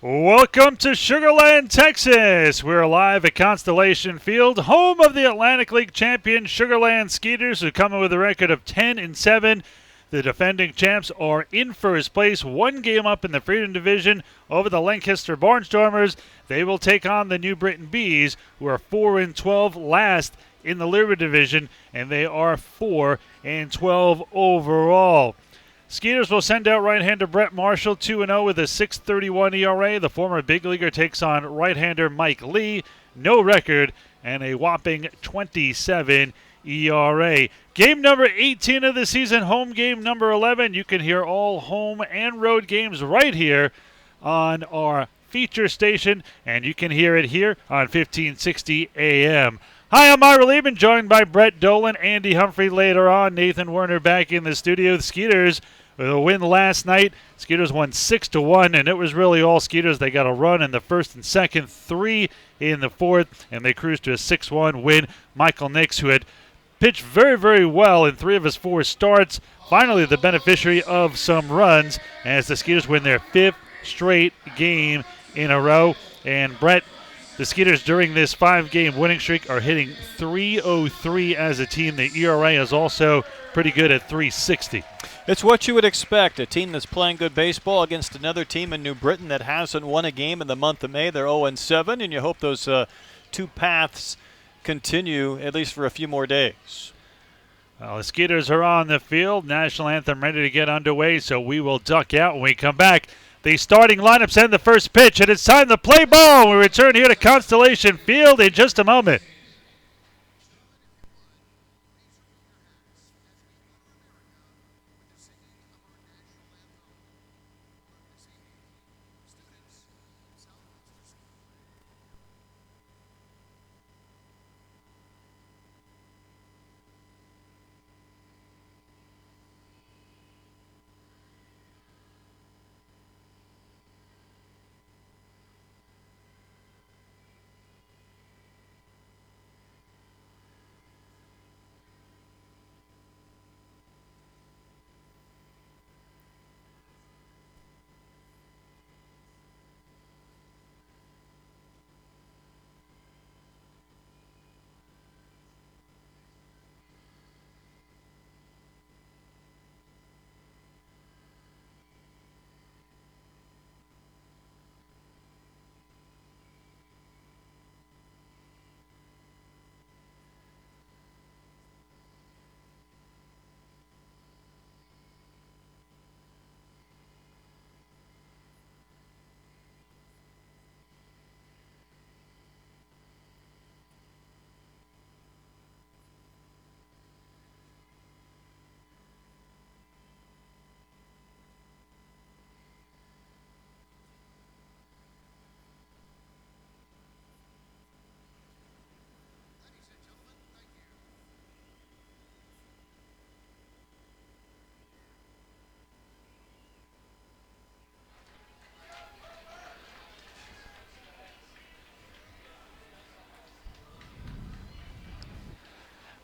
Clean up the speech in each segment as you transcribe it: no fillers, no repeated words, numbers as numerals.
Welcome to Sugar Land, Texas. We're live at Constellation Field, home of the Atlantic League champion Sugar Land Skeeters, who come in with a record of 10-7. The defending champs are in first place, one game up in the Freedom Division over the Lancaster Barnstormers. They will take on the New Britain Bees, who are 4-12, last in the Liberty Division, and they are 4-12 overall. Skeeters will send out right-hander Brett Marshall, 2-0 with a 6.31 ERA. The former big leaguer takes on right-hander Mike Lee, no record, and a whopping 27 ERA. Game number 18 of the season, home game number 11. You can hear all home and road games right here on our feature station, and you can hear it here on 1560 AM. Hi, I'm Ira Liebman, joined by Brett Dolan, Andy Humphrey later on, Nathan Werner back in the studio. The Skeeters with a win last night. Skeeters won 6-1, and it was really all Skeeters. They got a run in the first and second, 3 in the fourth, and they cruised to a 6-1 win. Michael Nix, who had pitched very, very well in 3 of his 4 starts, finally the beneficiary of some runs as the Skeeters win their 5th straight game in a row. And Brett, the Skeeters during this 5-game winning streak are hitting .303 as a team. The ERA is also pretty good at .360. It's what you would expect, a team that's playing good baseball against another team in New Britain that hasn't won a game in the month of May. They're 0-7, and you hope those two paths continue at least for a few more days. Well, the Skeeters are on the field. National anthem ready to get underway, so we will duck out when we come back. The starting lineup send the first pitch, and it's time to play ball. We return here to Constellation Field in just a moment.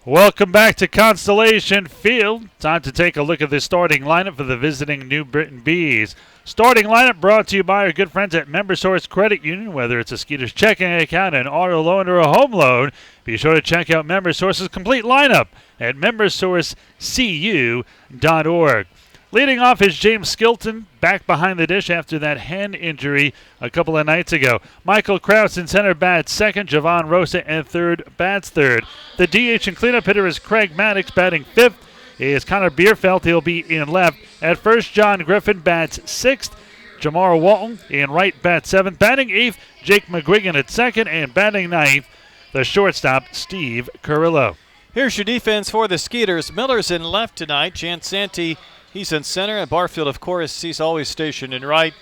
Welcome back to Constellation Field. Time to take a look at the starting lineup for the visiting New Britain Bees. Starting lineup brought to you by our good friends at MemberSource Credit Union. Whether it's a Skeeters checking account, an auto loan, or a home loan, be sure to check out MemberSource's complete lineup at membersourcecu.org. Leading off is James Skilton, back behind the dish after that hand injury a couple of nights ago. Michael Krause in center bats second. Javon Rosa in third bats third. The DH and cleanup hitter is Craig Maddox. Batting fifth is Connor Bierfeld. He'll be in left. At first, John Griffin bats sixth. Jamar Walton in right bats seventh. Batting eighth, Jake McGuigan at second. And batting ninth, the shortstop, Steve Carrillo. Here's your defense for the Skeeters. Miller's in left tonight. Jansanti, he's in center, and Barfield, of course, he's always stationed in right.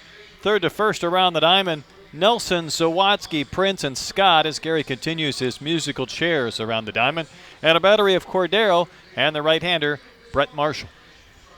Third to first around the diamond, Nelson, Zawatsky, Prince, and Scott as Gary continues his musical chairs around the diamond. And a battery of Cordero and the right-hander, Brett Marshall.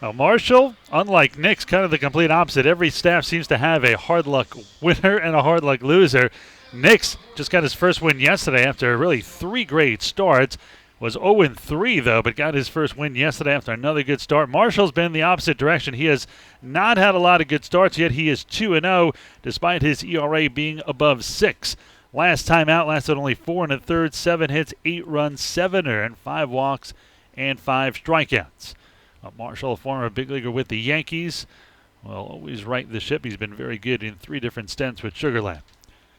Now Marshall, unlike Nick's, kind of the complete opposite. Every staff seems to have a hard luck winner and a hard luck loser. Nick's just got his first win yesterday after really 3 great starts. Was 0-3, though, but got his first win yesterday after another good start. Marshall's been the opposite direction. He has not had a lot of good starts, yet he is 2-0, despite his ERA being above 6. Last time out lasted only 4 1/3, 7 hits, 8 runs, 7 earned, 5 walks, and 5 strikeouts. Marshall, a former big leaguer with the Yankees, will always right the ship. He's been very good in 3 different stints with Sugar Land.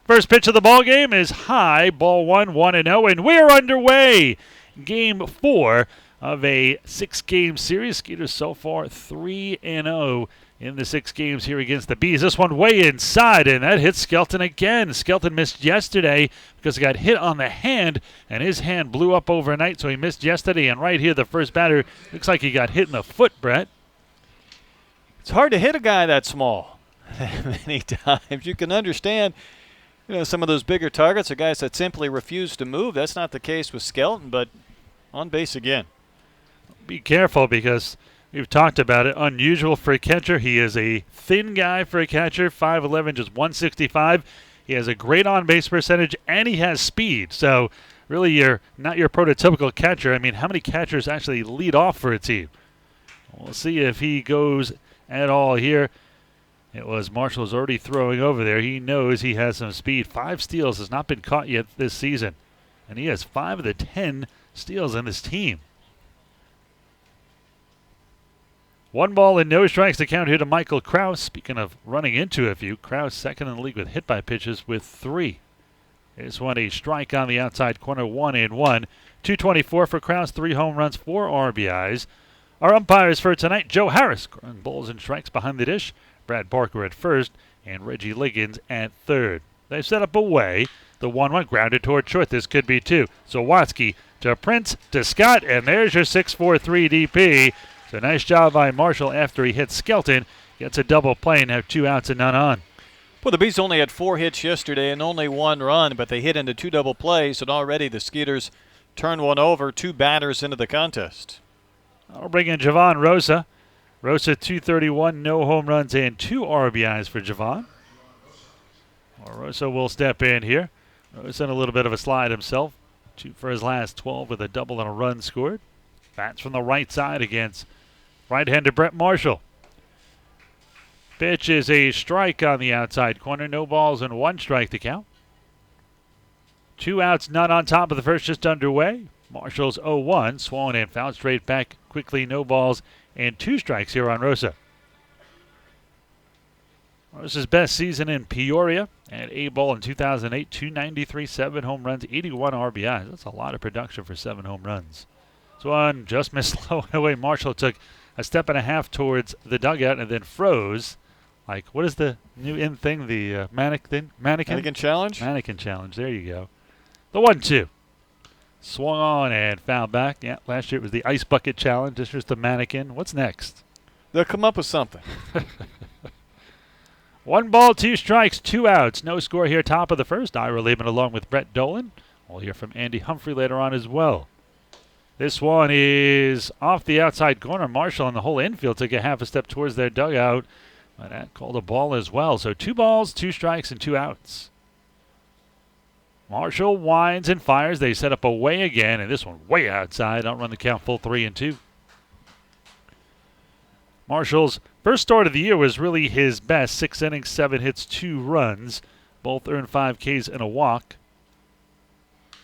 First pitch of the ball game is high, ball 1, 1-0, and we're underway. Game 4 of a 6-game series. Skeeters so far 3-0 in the 6 games here against the Bees. This one way inside, and that hits Skelton again. Skelton missed yesterday because he got hit on the hand, and his hand blew up overnight, so he missed yesterday. And right here, the first batter looks like he got hit in the foot, Brett. It's hard to hit a guy that small many times. You can understand, some of those bigger targets are guys that simply refuse to move. That's not the case with Skelton, but on base again. Be careful because we've talked about it. Unusual for a catcher. He is a thin guy for a catcher, 5'11", just 165. He has a great on-base percentage, and he has speed. So really, you're not your prototypical catcher. I mean, how many catchers actually lead off for a team? We'll see if he goes at all here. It was Marshall's already throwing over there. He knows he has some speed. 5 steals, has not been caught yet this season. And he has 5 of the 10 steals in this team. 1 ball and no strikes to count here to Michael Krause. Speaking of running into a few, Krause second in the league with hit by pitches with 3. This one a strike on the outside corner, 1-1. 224 for Krause, 3 home runs, 4 RBIs. Our umpires for tonight, Joe Harris, calling balls and strikes behind the dish. Brad Parker at first, and Reggie Liggins at third. They set up away. The 1-1 grounded toward short. This could be 2. Zawatsky to Prince to Scott, and there's your 6-4-3 DP. So nice job by Marshall after he hits Skelton. Gets a double play and have 2 outs and none on. Well, the Bees only had 4 hits yesterday and only 1 run, but they hit into 2 double plays, and already the Skeeters turned one over, 2 batters into the contest. I'll bring in Javon Rosa. Rosa 231, no home runs and 2 RBIs for Javon. Rosa will step in here. Rosa in a little bit of a slide himself. 2 for his last 12 with a double and a run scored. Bats from the right side against right-hander Brett Marshall. Pitch is a strike on the outside corner. No balls and 1 strike to count. 2 outs, none on top of the first, just underway. Marshall's 0-1. Swung and fouled straight back quickly. No balls and 2 strikes here on Rosa. Rosa's best season in Peoria at A-ball in 2008. 293, 7 home runs, 81 RBIs. That's a lot of production for 7 home runs. This one just missed low and away. Marshall took a step and a half towards the dugout and then froze. Like, what is the new in thing? The mannequin? Mannequin challenge? Mannequin challenge. There you go. The 1-2. Swung on and fouled back. Yeah, last year it was the ice bucket challenge. This is the mannequin. What's next? They'll come up with something. 1 ball, 2 strikes, 2 outs. No score here, top of the first. Ira Lehman along with Brett Dolan. We'll hear from Andy Humphrey later on as well. This one is off the outside corner. Marshall and the whole infield took a half a step towards their dugout. But that called a ball as well. So 2 balls, 2 strikes, and 2 outs. Marshall winds and fires. They set up away again, and this one way outside. Don't run the count, full 3-2. Marshall's first start of the year was really his best. 6 innings, 7 hits, 2 runs. Both earned 5 Ks and a walk.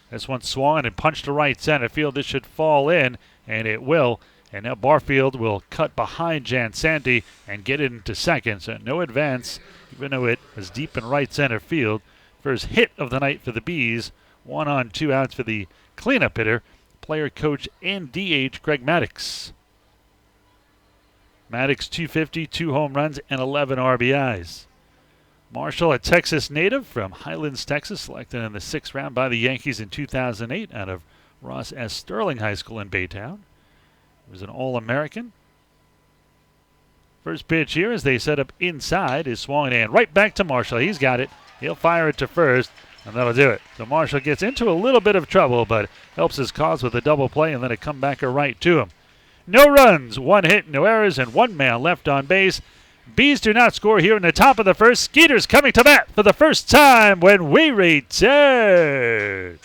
This one swung and punched to right center field. This should fall in, and it will. And now Barfield will cut behind Jansanti and get it into second. So no advance, even though it was deep in right center field. First hit of the night for the Bees. 1 on, 2 outs for the cleanup hitter, player coach and DH Greg Maddox. Maddox 250, 2 home runs, and 11 RBIs. Marshall, a Texas native from Highlands, Texas, selected in the 6th round by the Yankees in 2008 out of Ross S. Sterling High School in Baytown. He was an All-American. First pitch here as they set up inside is swung and right back to Marshall. He's got it. He'll fire it to first, and that'll do it. So Marshall gets into a little bit of trouble, but helps his cause with a double play and then a comebacker right to him. No runs, 1 hit, no errors, and 1 man left on base. Bees do not score here in the top of the first. Skeeters coming to bat for the first time when we return.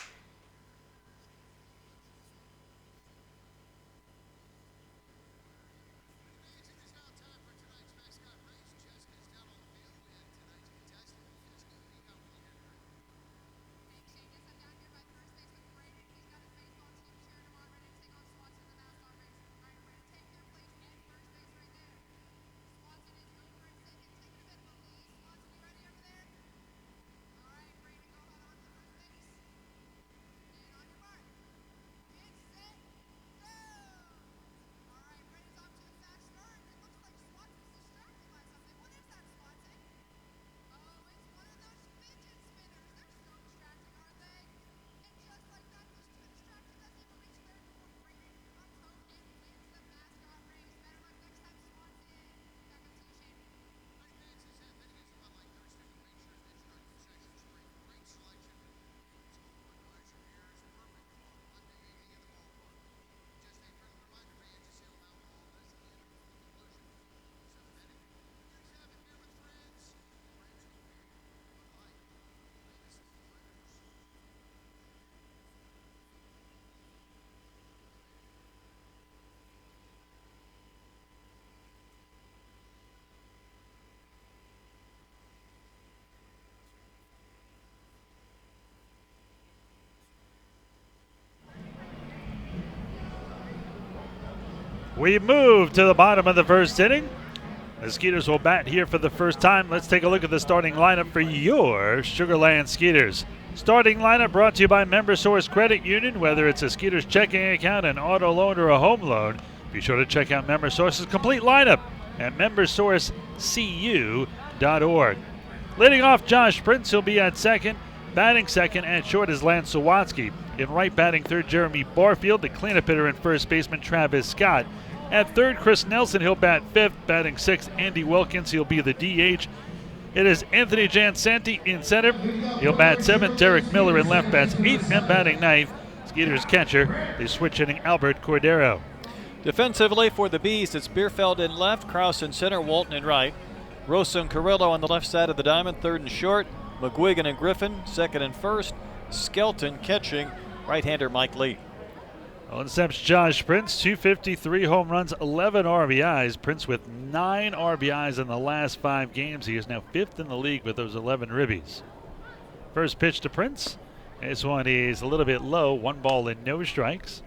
We move to the bottom of the first inning. The Skeeters will bat here for the first time. Let's take a look at the starting lineup for your Sugar Land Skeeters. Starting lineup brought to you by MemberSource Credit Union. Whether it's a Skeeters checking account, an auto loan, or a home loan, be sure to check out MemberSource's complete lineup at membersourcecu.org. Leading off, Josh Prince. He'll be at second. Batting second and short is Lance Sawatsky. In right, batting third, Jeremy Barfield. The cleanup hitter and first baseman, Travis Scott. At third, Chris Nelson. He'll bat fifth. Batting sixth, Andy Wilkins. He'll be the DH. It is Anthony Jansanti in center. He'll bat seventh. Derek Miller in left bats eighth and batting ninth. Skeeters catcher, the switch hitting Albert Cordero. Defensively for the Bees, it's Bierfeld in left, Krause in center, Walton in right. Rosa and Carrillo on the left side of the diamond, third and short. McGuigan and Griffin, second and first. Skelton catching, right-hander Mike Lee. On steps Josh Prince, 253 home runs, 11 RBIs. Prince with 9 RBIs in the last 5 games. He is now 5th in the league with those 11 ribbies. First pitch to Prince. This one is a little bit low, 1 ball and no strikes.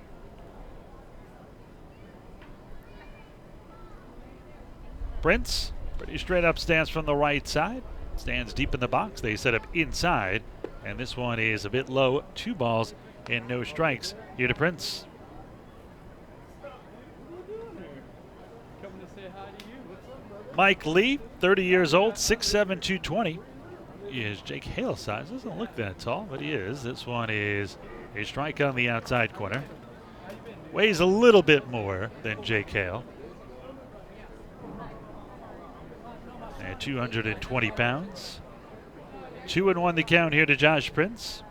Prince, pretty straight up stance from the right side. Stands deep in the box. They set up inside. And this one is a bit low, 2 balls and no strikes. Here to Prince. Mike Lee, 30 years old, 6'7", 220. He is Jake Hale size. Doesn't look that tall, but he is. This one is a strike on the outside corner. Weighs a little bit more than Jake Hale. And 220 pounds. 2-1 the count here to Josh Prince.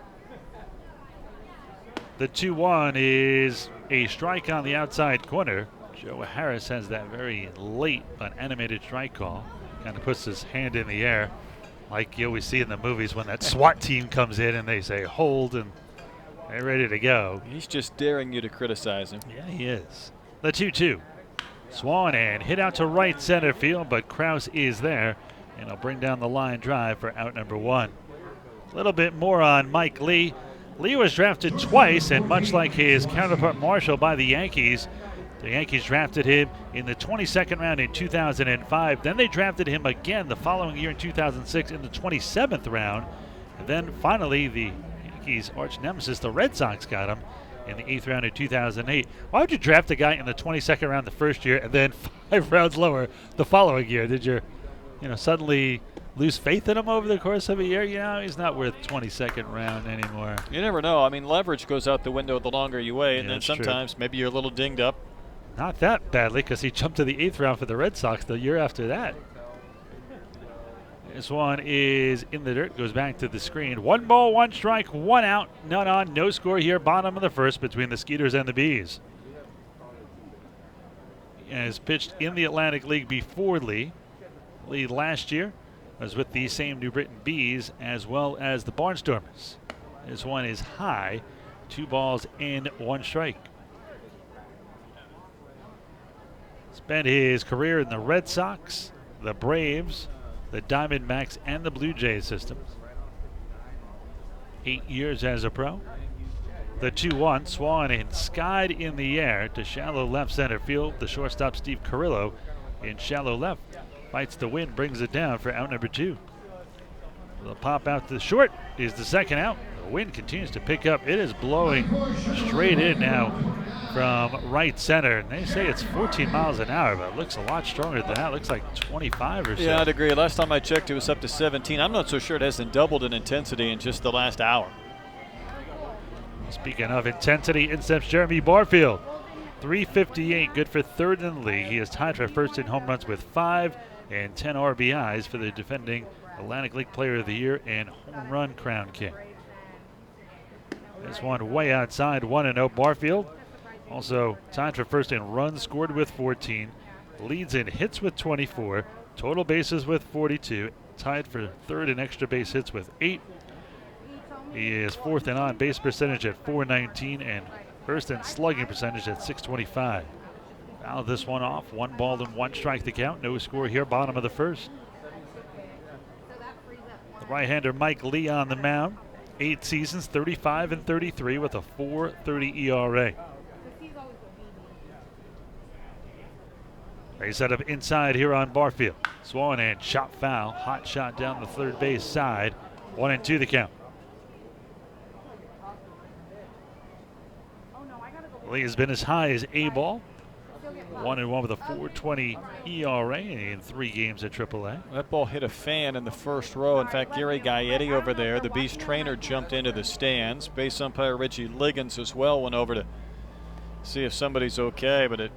The 2-1 is a strike on the outside corner. Joe Harris has that very late but animated strike call. Kind of puts his hand in the air like you always see in the movies when that SWAT team comes in and they say hold and they're ready to go. He's just daring you to criticize him. Yeah, he is. The 2-2. Swan and hit out to right center field, but Krause is there, and he'll bring down the line drive for out number 1. A little bit more on Mike Lee. Lee was drafted twice, and much like his counterpart Marshall by the Yankees drafted him in the 22nd round in 2005. Then they drafted him again the following year in 2006 in the 27th round. And then finally the Yankees' arch nemesis, the Red Sox, got him in the 8th round in 2008. Why would you draft a guy in the 22nd round the first year and then 5 rounds lower the following year? Did you suddenly lose faith in him over the course of a year? He's not worth 22nd round anymore. You never know. I mean, leverage goes out the window the longer you wait, and then sometimes maybe you're a little dinged up. Not that badly, because he jumped to the 8th round for the Red Sox the year after that. This one is in the dirt, goes back to the screen. 1 ball, 1 strike, 1 out, none on, no score here, bottom of the first between the Skeeters and the Bees. He has pitched in the Atlantic League before Lee. Lee last year was with the same New Britain Bees as well as the Barnstormers. This one is high, 2 balls and 1 strike. Spent his career in the Red Sox, the Braves, the Diamondbacks, and the Blue Jays systems. 8 years as a pro. The 2-1, Swan and skied in the air to shallow left center field. The shortstop, Steve Carrillo, in shallow left. Fights the wind, brings it down for out number 2. The pop out to the short is the second out. The wind continues to pick up. It is blowing straight in now from right center. And they say it's 14 miles an hour, but it looks a lot stronger than that. It looks like 25 or so. Yeah, I'd agree. Last time I checked, it was up to 17. I'm not so sure it hasn't doubled in intensity in just the last hour. Speaking of intensity, in steps Jeremy Barfield. 358, good for 3rd in the league. He is tied for first in home runs with 5 and 10 RBIs for the defending Atlantic League Player of the Year and home run crown king. This one way outside, 1-0 Barfield. Also tied for first in runs scored with 14. Leads in hits with 24. Total bases with 42. Tied for 3rd in extra base hits with 8. He is 4th in on base percentage at .419 and 1st in slugging percentage at .625. Fouled this one off. 1 ball and 1 strike to count. No score here, bottom of the first. The right-hander Mike Lee on the mound. 8 seasons, 35 and 33 with a .430 ERA. They set up inside here on Barfield. Swung and shot foul. Hot shot down the third base side. 1-2 the count. Lee has been as high as A ball. 1-1 with a 4.20 ERA in 3 games at AAA. That ball hit a fan in the first row. In fact, Gary Gaetti over there, the Beast trainer, jumped into the stands. Base umpire Richie Liggins as well went over to see if somebody's okay, but it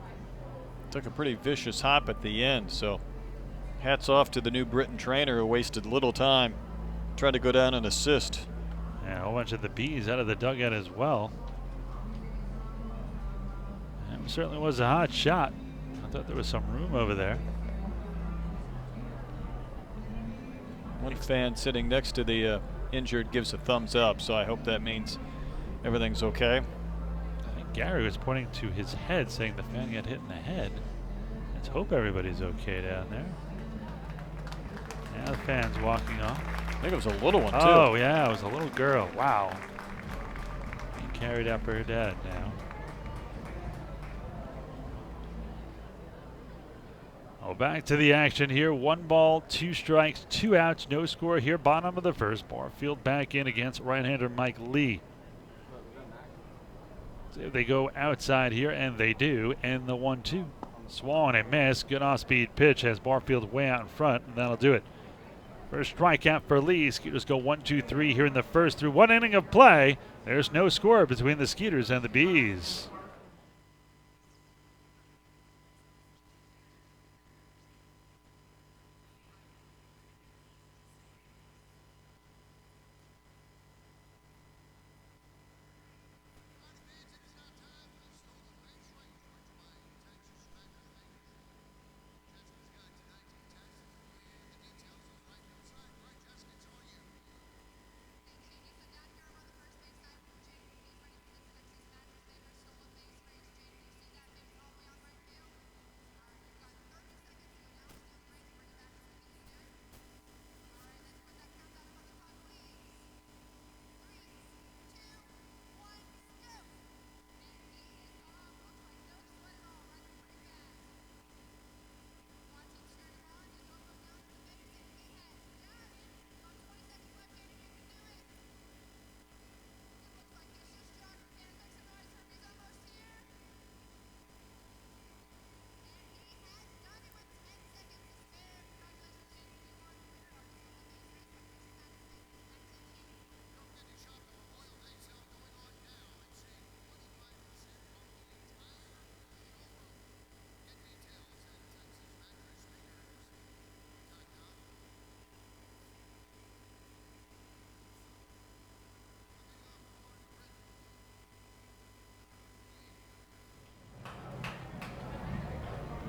took a pretty vicious hop at the end. So hats off to the new Britain trainer who wasted little time. Tried to go down and assist. And a whole bunch of the Bees out of the dugout as well. That certainly was a hot shot. I thought there was some room over there. One fan sitting next to the injured gives a thumbs up, so I hope that means everything's okay. I think Gary was pointing to his head, saying the fan got hit in the head. Let's hope everybody's okay down there. Now the fan's walking off. I think it was a little one, too. Oh, yeah, it was a little girl. Wow. Being carried out by her dad now. Oh, back to the action here. 1 ball, 2 strikes, 2 outs, no score here. Bottom of the first. Barfield back in against right-hander Mike Lee. See if they go outside here, and they do. And the 1-2. Swung and miss. Good off-speed pitch has Barfield way out in front, and that'll do it. First strikeout for Lee. Skeeters go 1-2-3 here in the first. Through 1 inning of play, there's no score between the Skeeters and the Bees.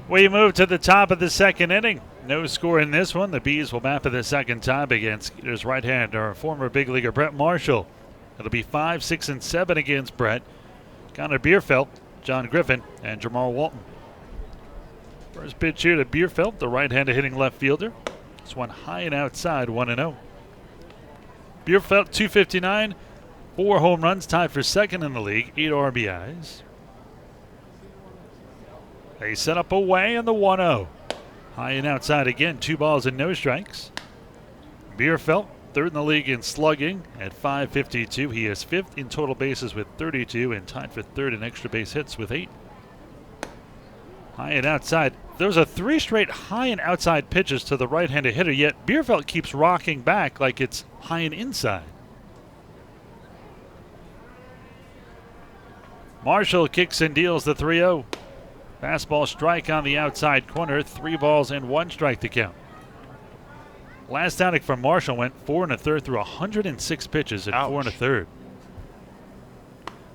We move to the top of the second inning. No score in this one. The Bees will bat for the second time against Skeeters right-hander, former big leaguer Brett Marshall. It'll be 5, 6, and 7 against Brett. Connor Bierfeld, John Griffin, and Jamal Walton. First pitch here to Bierfeld, the right-hander hitting left fielder. This one high and outside, 1-0. Bierfeld, 259, 4 home runs, tied for second in the league, 8 RBIs. They set up away in the 1-0. High and outside again, 2 balls and no strikes. Bierfeld, third in the league in slugging at .552. He is 5th in total bases with 32 and tied for 3rd in extra base hits with 8. High and outside. Those are 3 straight high and outside pitches to the right-handed hitter, yet Bierfeld keeps rocking back like it's high and inside. Marshall kicks and deals the 3-0. Fastball strike on the outside corner. 3 balls and 1 strike to count. Last outing from Marshall went 4 1/3 through 106 pitches at 4 1/3.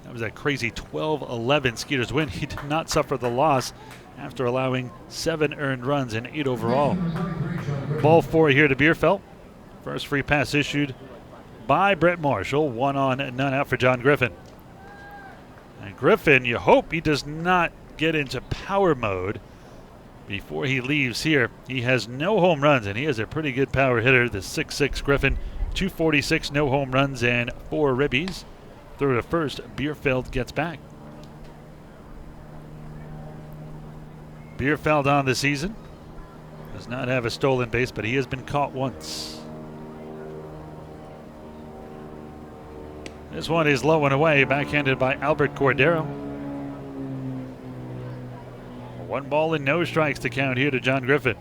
That was that crazy 12-11 Skeeters win. He did not suffer the loss after allowing 7 earned runs and 8 overall. Ball 4 here to Bierfeld. First free pass issued by Brett Marshall. 1 on, none out for John Griffin. And Griffin, you hope he does not get into power mode before he leaves here. He has no home runs, and he is a pretty good power hitter. The 6'6 Griffin, 246, no home runs and 4 ribbies. Through to first, Bierfeld gets back. Bierfeld on the season. Does not have a stolen base, but he has been caught once. This one is low and away, backhanded by Albert Cordero. 1 ball and no strikes to count here to John Griffin.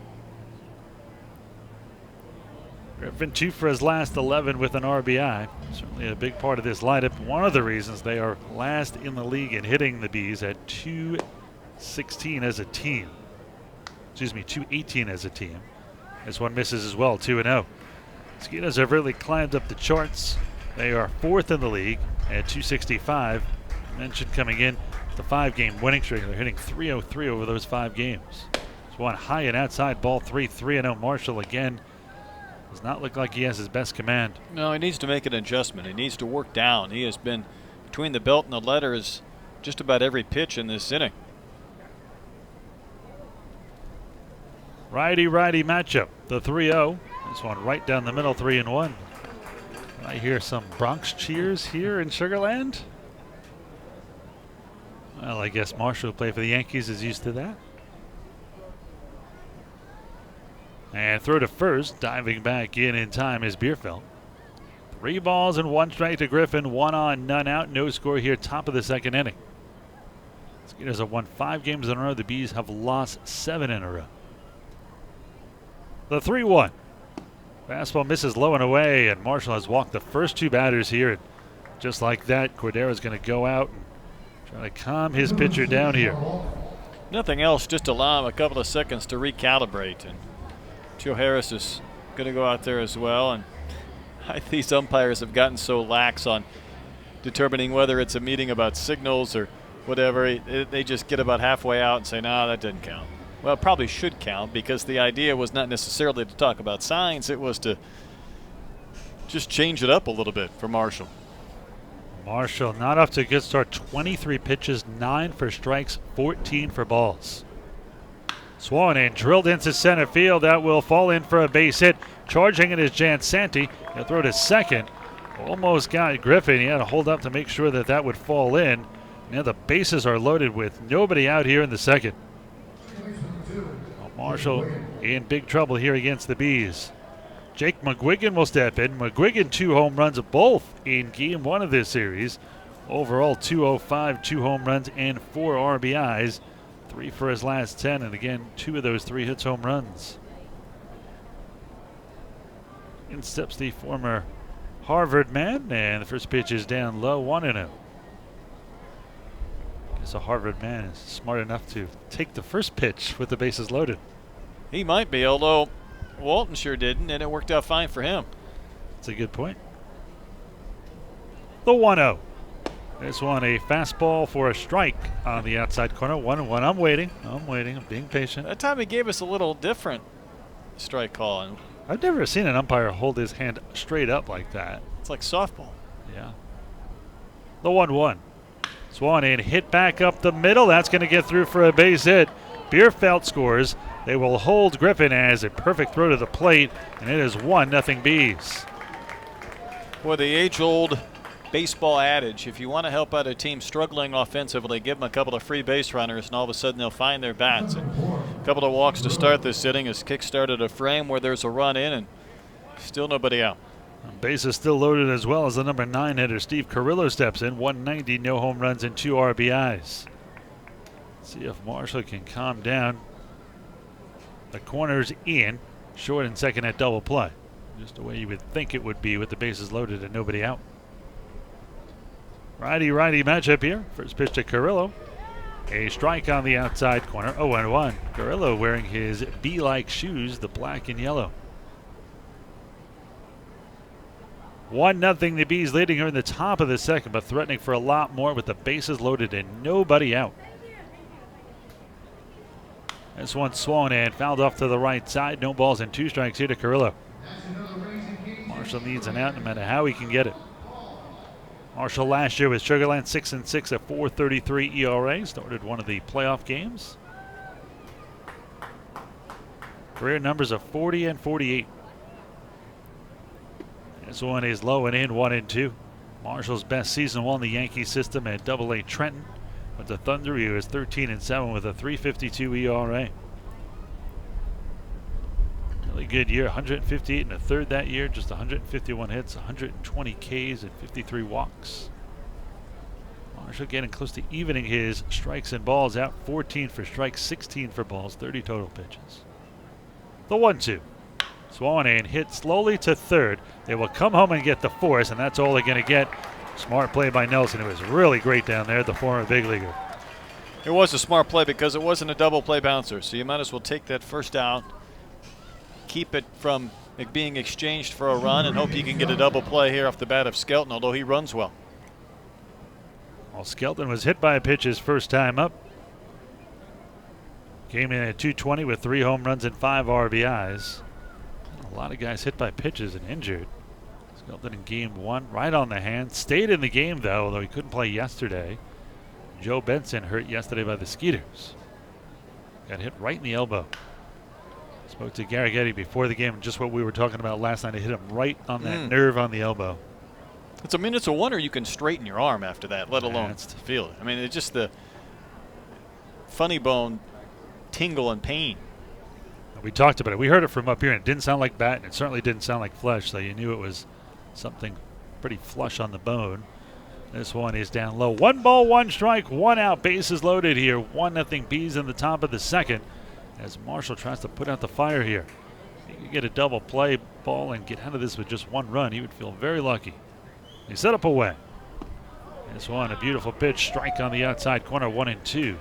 Griffin 2 for his last 11 with an RBI. Certainly a big part of this lineup. One of the reasons they are last in the league in hitting the Bees at 216 as a team. Excuse me, 218 as a team. This one misses as well, 2-0. Skeeters have really climbed up the charts. They are 4th in the league at 265. I mentioned coming in the 5-game winning streak. They're hitting .303 over those 5 games. There's one high and outside ball 3-0. Marshall again does not look like he has his best command. No, he needs to make an adjustment. He needs to work down. He has been between the belt and the letters just about every pitch in this inning. Righty-righty matchup. The 3-0. This one right down the middle, 3-1. I hear some Bronx cheers here in Sugarland. Well, I guess Marshall, who played for the Yankees, is used to that. And throw to first, diving back in time is Bierfeld. 3 balls and 1 strike to Griffin, 1 on, none out, no score here, top of the 2nd inning. Skeeters have won 5 games in a row. The Bees have lost 7 in a row. The 3-1. Fastball misses low and away, and Marshall has walked the first 2 batters here. And just like that, Cordero is going to go out and try to calm his pitcher down here. Nothing else, just allow him a couple of seconds to recalibrate. And Joe Harris is going to go out there as well. And these umpires have gotten so lax on determining whether it's a meeting about signals or whatever. They just get about halfway out and say, no, that didn't count. Well, it probably should count, because the idea was not necessarily to talk about signs. It was to just change it up a little bit for Marshall. Marshall not off to a good start. 23 pitches, 9 for strikes, 14 for balls. Swung and drilled into center field. That will fall in for a base hit. Charging it is Jan Santi. He'll throw to second. Almost got Griffin. He had to hold up to make sure that that would fall in. Now the bases are loaded with nobody out here in the 2nd. Marshall in big trouble here against the Bees. Jake McGuigan will step in. McGuigan 2 home runs, both in game 1 of this series. Overall 205, 2 home runs and 4 RBIs. 3 for his last 10, and again 2 of those 3 hits home runs. In steps the former Harvard man, and the first pitch is down low, 1-0. Guess a Harvard man is smart enough to take the first pitch with the bases loaded. He might be, although Walton sure didn't, and it worked out fine for him. That's a good point. The 1-0. This one a fastball for a strike on the outside corner. 1-1. I'm waiting. I'm being patient. That time he gave us a little different strike call. And I've never seen an umpire hold his hand straight up like that. it's like softball. Yeah. The 1-1. Swung and hit back up the middle. That's going to get through for a base hit. Bierfeld scores. They will hold Griffin as a perfect throw to the plate, and it is 1-0 Bees. Boy, the age-old baseball adage, if you want to help out a team struggling offensively, give them a couple of free base runners, and all of a sudden they'll find their bats. And a couple of walks to start this inning has kick-started a frame where there's a run in and still nobody out. Base is still loaded as well as the number 9 hitter, Steve Carrillo, steps in. 190, no home runs and 2 RBIs. See if Marshall can calm down. The corner's in, short and second at double play. Just the way you would think it would be with the bases loaded and nobody out. Righty-righty matchup here. First pitch to Carrillo. A strike on the outside corner. 0-1. Carrillo wearing his bee-like shoes, the black and yellow. 1-0 the Bees, leading here in the top of the 2nd, but threatening for a lot more with the bases loaded and nobody out. This one swung and fouled off to the right side. No balls and 2 strikes here to Carrillo. Marshall needs an out no matter how he can get it. Marshall last year with Sugarland 6-6 at .433 ERA. Started one of the playoff games. Career numbers of 40 and 48. This one is low and in, 1-2. Marshall's best season won the Yankee system at AA Trenton. But the Thunder, he was 13-7 with a 3.52 ERA. Really good year, 158 and a third that year, just 151 hits, 120 Ks, and 53 walks. Marshall getting close to evening his strikes and balls out. 14 for strikes, 16 for balls, 30 total pitches. The 1-2. Swan hit slowly to third. They will come home and get the force, and that's all they're going to get. Smart play by Nelson. It was really great down there, the former big leaguer. It was a smart play because it wasn't a double play bouncer, so you might as well take that first out, keep it from it being exchanged for a run, and hope you can get a double play here off the bat of Skelton, although he runs well. Well, Skelton was hit by a pitch his first time up. Came in at 220 with 3 home runs and 5 RBIs. A lot of guys hit by pitches and injured. Skelton in game 1, right on the hand. Stayed in the game, though, although he couldn't play yesterday. Joe Benson hurt yesterday by the Skeeters. Got hit right in the elbow. Spoke to Gary Getty before the game, just what we were talking about last night. It hit him right on that nerve on the elbow. It's a wonder you can straighten your arm after that, let alone feel it. I mean, it's just the funny bone tingle and pain. We talked about it. We heard it from up here, and it didn't sound like bat, and it certainly didn't sound like flesh, so you knew it was something pretty flush on the bone. This one is down low. 1 ball, 1 strike, 1 out. Bases loaded here. 1-0 Bees in the top of the second as Marshall tries to put out the fire here. If he could get a double play ball and get out of this with just 1 run, he would feel very lucky. He set up away. This one, a beautiful pitch. Strike on the outside corner, 1-2.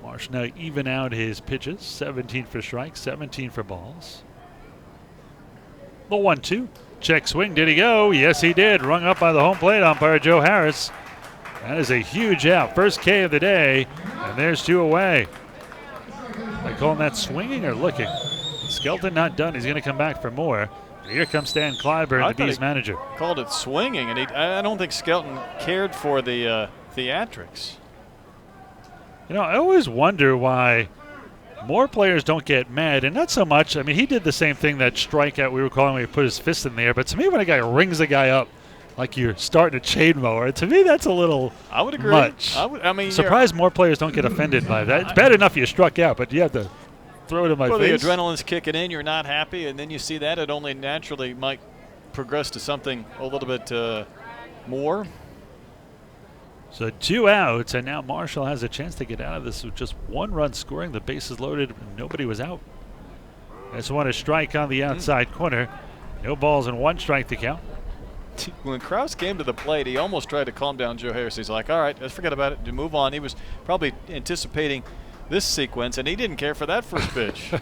Marsh now even out his pitches. 17 for strikes, 17 for balls. The 1-2. Check swing. Did he go? Yes, he did. Rung up by the home plate umpire, Joe Harris. That is a huge out. First K of the day, and there's 2 away. Are they calling that swinging or looking? Skelton not done. He's going to come back for more. Here comes Stan Clyburn, the Bees manager. Called it swinging, and I don't think Skelton cared for the theatrics. You know, I always wonder why more players don't get mad, and not so much. I mean, he did the same thing, that strikeout we were calling when he put his fist in the air. But to me, when a guy rings a guy up like you're starting a chain mower, to me that's a little I would agree. much. I mean, surprised more players don't get offended by that. It's bad enough you struck out, but you have to throw it in my face. The adrenaline's kicking in, you're not happy, and then you see that, it only naturally might progress to something a little bit more. So 2 outs, and now Marshall has a chance to get out of this with just 1 run scoring. The bases loaded, and nobody was out. This one a strike on the outside corner. No balls and 1 strike to count. When Krause came to the plate, he almost tried to calm down Joe Harris. He's like, all right, let's forget about it, to move on. He was probably anticipating this sequence, and he didn't care for that first pitch.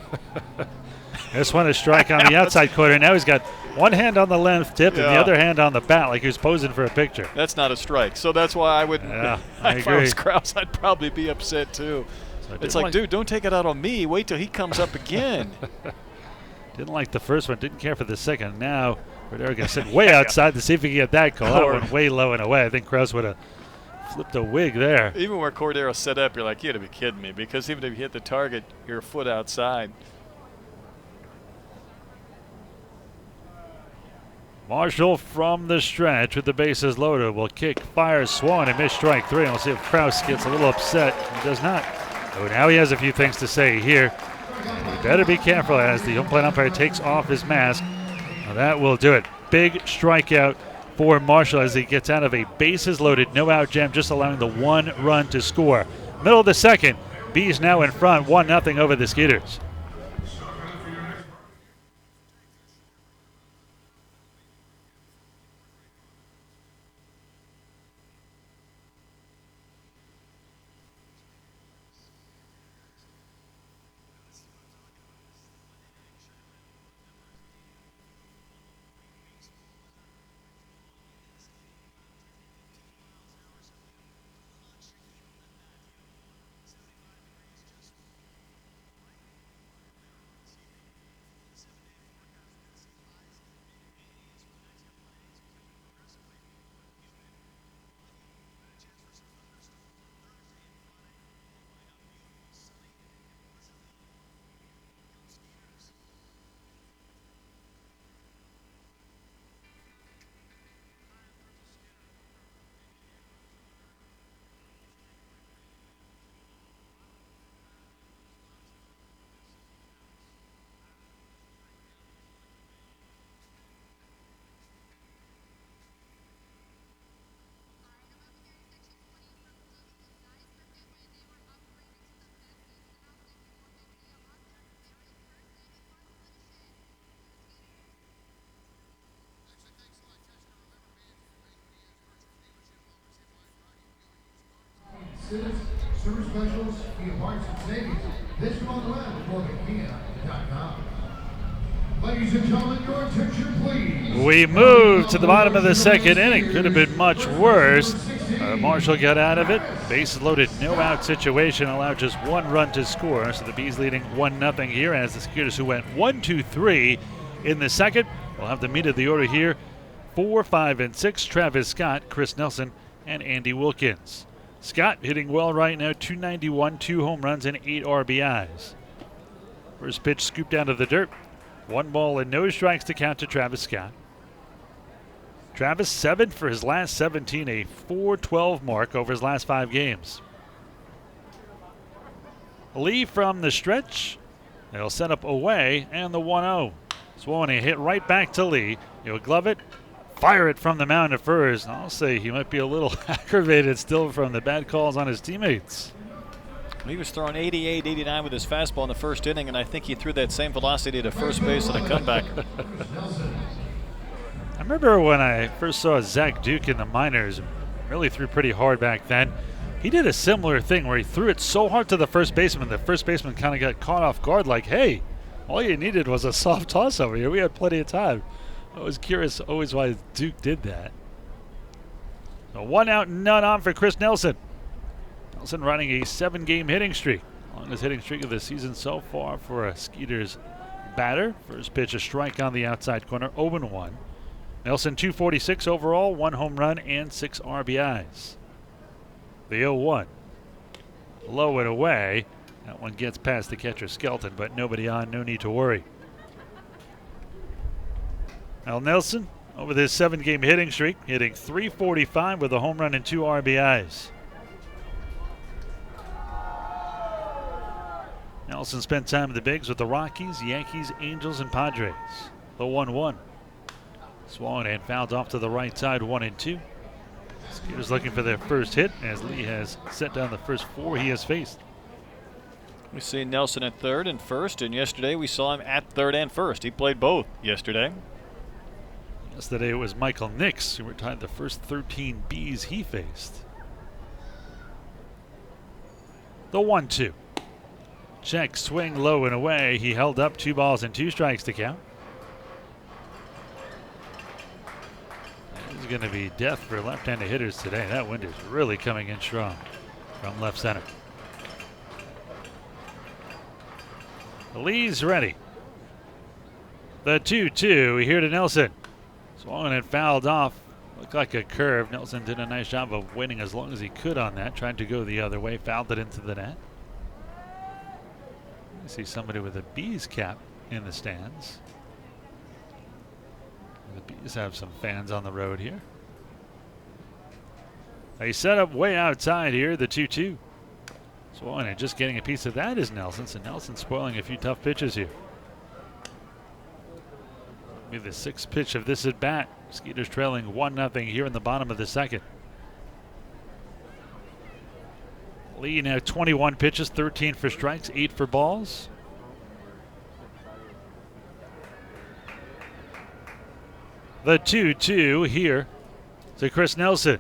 This one a strike on the outside corner. Now he's got 1 hand on the length tip and the other hand on the bat like he was posing for a picture. That's not a strike. So that's why I would, if I was Krause, I'd probably be upset too. So it's like, dude, don't take it out on me. Wait till he comes up again. Didn't like the first one. Didn't care for the second. Now Cordero going to sit way outside to see if he can get that call. That one way low and away. I think Krause would have flipped a wig there. Even where Cordero set up, you're like, you got to be kidding me. Because even if you hit the target, you're a foot outside. Marshall from the stretch with the bases loaded will kick, fires Swan, and miss strike 3. And we'll see if Krause gets a little upset. He does not. Oh, now he has a few things to say here. You better be careful as the home plate umpire takes off his mask. Now that will do it. Big strikeout for Marshall as he gets out of a bases loaded, no out jam, just allowing the 1 run to score. Middle of the second, Bees now in front, 1-0 over the Skeeters. Super specials, Kia parts and savings. This go on the web at MorganKia.com. Ladies and gentlemen, your attention, please. We move to the bottom of the second inning. Could have been much worse. Marshall got out of it. Bases loaded, no out situation, allowed just one run to score. So the Bees leading 1-0 here as the Skeeters, who went 1-2-3 in the second, will have the meat of the order here. 4, 5, and 6, Travis Scott, Chris Nelson, and Andy Wilkins. Scott hitting well right now, 291, 2 home runs, and 8 RBIs. First pitch scooped out of the dirt. 1 ball and no strikes to count to Travis Scott. Travis 7 for his last 17, a .412 mark over his last 5 games. Lee from the stretch. They'll set up away and the 1-0. Swollen a hit right back to Lee. He'll glove it, fire it from the mound at first. I'll say he might be a little aggravated still from the bad calls on his teammates. He was throwing 88, 89 with his fastball in the first inning, and I think he threw that same velocity to first base on a comeback. I remember when I first saw Zach Duke in the minors, really threw pretty hard back then. He did a similar thing where he threw it so hard to the first baseman, kind of got caught off guard like, hey, all you needed was a soft toss over here. We had plenty of time. I was curious always why Duke did that. So 1 out, none on for Chris Nelson. Nelson running a 7-game hitting streak. Longest hitting streak of the season so far for a Skeeters batter. First pitch, a strike on the outside corner, 0-1. Nelson 246 overall, 1 home run, and 6 RBIs. The 0-1. Low and away. That one gets past the catcher Skelton, but nobody on, no need to worry. Al Nelson, over this 7-game hitting streak, hitting .345 with a home run and 2 RBIs. Nelson spent time in the bigs with the Rockies, Yankees, Angels, and Padres. The 1-1. Swung and fouled off to the right side, 1-2. Skeeters looking for their first hit as Lee has set down the first 4 he has faced. We see Nelson at third and first, and yesterday we saw him at third and first. He played both yesterday. Yesterday it was Michael Nix who retired the first 13 Bs he faced. The 1-2. Check, swing low and away. He held up, 2 balls and 2 strikes to count. This is going to be death for left-handed hitters today. That wind is really coming in strong from left center. Lee's ready. The 2-2 here to Nelson. Swung and fouled off. Looked like a curve. Nelson did a nice job of winning as long as he could on that. Tried to go the other way. Fouled it into the net. I see somebody with a Bees cap in the stands. The Bees have some fans on the road here. They set up way outside here, the 2-2. Swollen and just getting a piece of that is Nelson. So Nelson spoiling a few tough pitches here. Be the 6th pitch of this at bat. Skeeters trailing 1-0 here in the bottom of the second. Lee now 21 pitches, 13 for strikes, 8 for balls. The 2-2 here to Chris Nelson.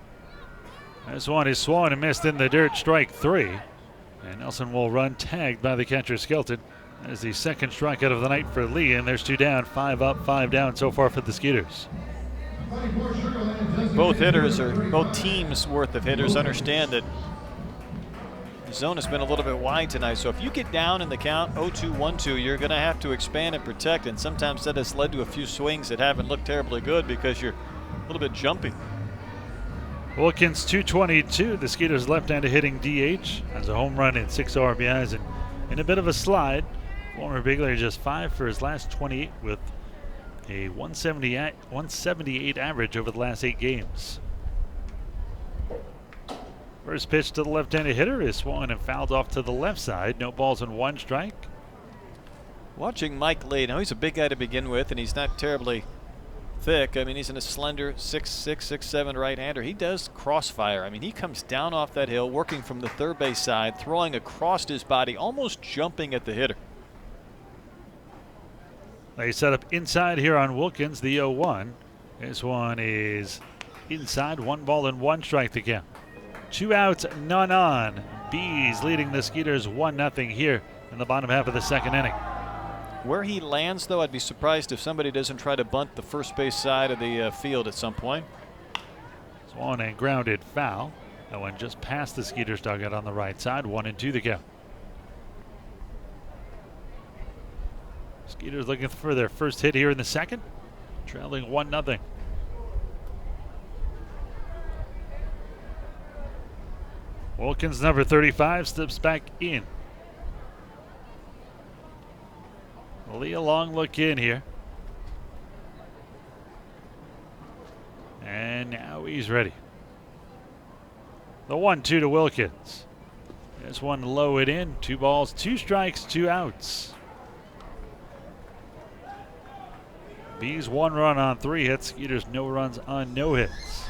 This one is swung and missed in the dirt, strike 3. And Nelson will run, tagged by the catcher Skelton. That is the 2nd strikeout of the night for Lee, and there's 2 down, 5 up, 5 down so far for the Skeeters. Both hitters, or both teams worth of hitters, understand that the zone has been a little bit wide tonight, so if you get down in the count 0-2, 1-2, you're going to have to expand and protect, and sometimes that has led to a few swings that haven't looked terribly good because you're a little bit jumpy. Wilkins 222, the Skeeters left-handed hitting DH, has a home run and 6 RBIs and in a bit of a slide. Former big leaguer just 5 for his last 28 with a 178 average over the last 8 games. First pitch to the left-handed hitter is swung and fouled off to the left side. No balls and 1 strike. Watching Mike Lee, now he's a big guy to begin with, and he's not terribly thick. I mean, he's in a slender 6'6", 6'7" right-hander. He does crossfire. I mean, he comes down off that hill, working from the third base side, throwing across his body, almost jumping at the hitter. They set up inside here on Wilkins, the 0-1. This one is inside, 1 ball and 1 strike to count. 2 outs, none on. Bees leading the Skeeters 1-0 here in the bottom half of the second inning. Where he lands, though, I'd be surprised if somebody doesn't try to bunt the first base side of the field at some point. Swung and grounded foul. That one just past the Skeeters dugout on the right side. 1-2 to go. Skeeters looking for their first hit here in the second, trailing 1-0. Wilkins, number 35, steps back in. Lee a long look in here. And now he's ready. The 1-2 to Wilkins. This one low it in. 2 balls, 2 strikes, 2 outs. Bees 1 run on 3 hits. Skeeters no runs on no hits.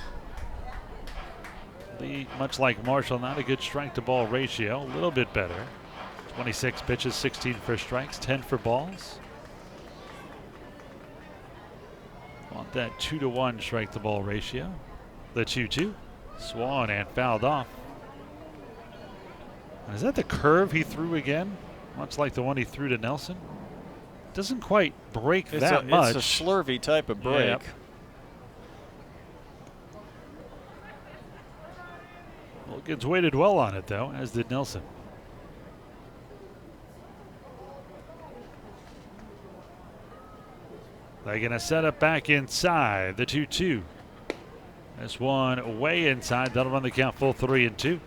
Lee, much like Marshall, not a good strike to ball ratio. A little bit better. 26 pitches, 16 for strikes, 10 for balls. Want that 2-to-1 strike to ball ratio. The 2-2. Swung and fouled off. And is that the curve he threw again? Much like the one he threw to Nelson? Doesn't quite break that much. It's a slurvy type of break. Yep. Wilkins waited well on it, though, as did Nelson. They're going to set it back inside. The 2-2. This one way inside. That'll run the count full 3-2.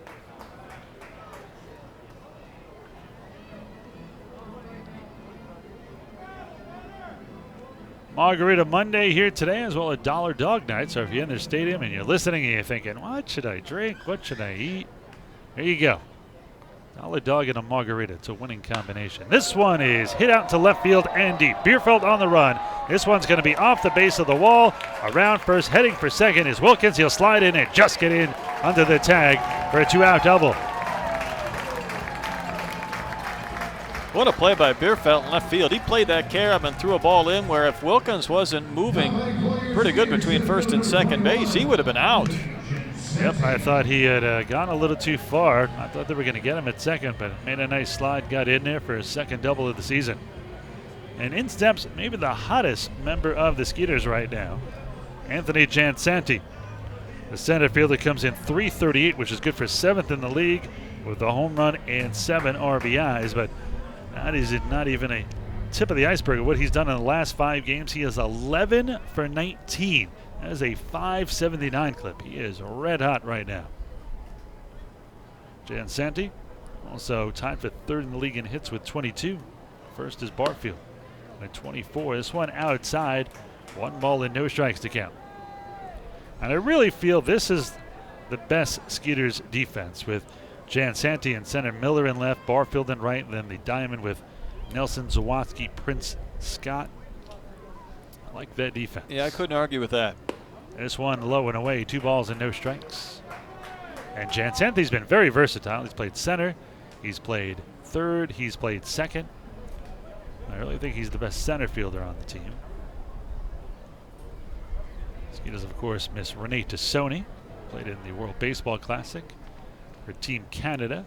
Margarita Monday here today, as well as Dollar Dog Night. So if you're in the stadium and you're listening and you're thinking, what should I drink? What should I eat? There you go. Dollar Dog and a margarita. It's a winning combination. This one is hit out to left field and deep. Bierfeld on the run. This one's going to be off the base of the wall. Around first, heading for second is Wilkins. He'll slide in and just get in under the tag for a 2-out double. What a play by Bierfeld in left field. He played that carom and threw a ball in where if Wilkins wasn't moving pretty good between first and second base, he would have been out. Yep, I thought he had gone a little too far. I thought they were going to get him at second, but made a nice slide, got in there for his second double of the season. And in steps maybe the hottest member of the Skeeters right now, Anthony Jansanti. The center fielder comes in .338, which is good for 7th in the league with a home run and 7 RBIs, but that is not even a tip of the iceberg of what he's done in the last 5 games. He is 11 for 19. That is a .579 clip. He is red hot right now. Jansanti also tied for 3rd in the league in hits with 22. First is Barfield at 24. This one outside. 1 ball and no strikes to count. And I really feel this is the best Skeeters defense with Jansanti in center, Miller in left, Barfield in right, and then the diamond with Nelson, Zawatsky, Prince, Scott. I like that defense. Yeah, I couldn't argue with that. This one low and away, 2 balls and no strikes. And Jansanti's been very versatile. He's played center, he's played third, he's played second. I really think he's the best center fielder on the team. Skeeters, of course, miss Renee Tassoni, played in the World Baseball Classic for Team Canada.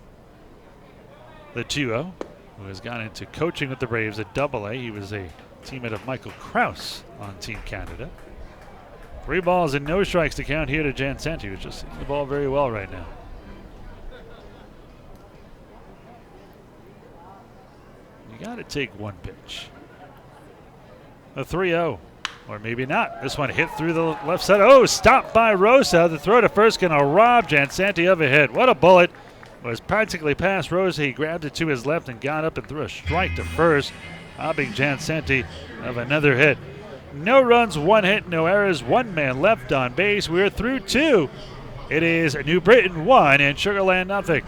The 2-0, who has gone into coaching with the Braves at AA. He was a teammate of Michael Krause on Team Canada. 3 balls and no strikes to count here to Jansanti, who's just hitting the ball very well right now. You got to take 1 pitch. A 3-0. Or maybe not. This one hit through the left side. Oh, stopped by Rosa. The throw to first going to rob Jansanti of a hit. What a bullet. It was practically past Rosa. He grabbed it to his left and got up and threw a strike to first, robbing Jansanti of another hit. No runs, 1 hit, no errors, 1 man left on base. We're through 2. It is New Britain 1 and Sugar Land nothing.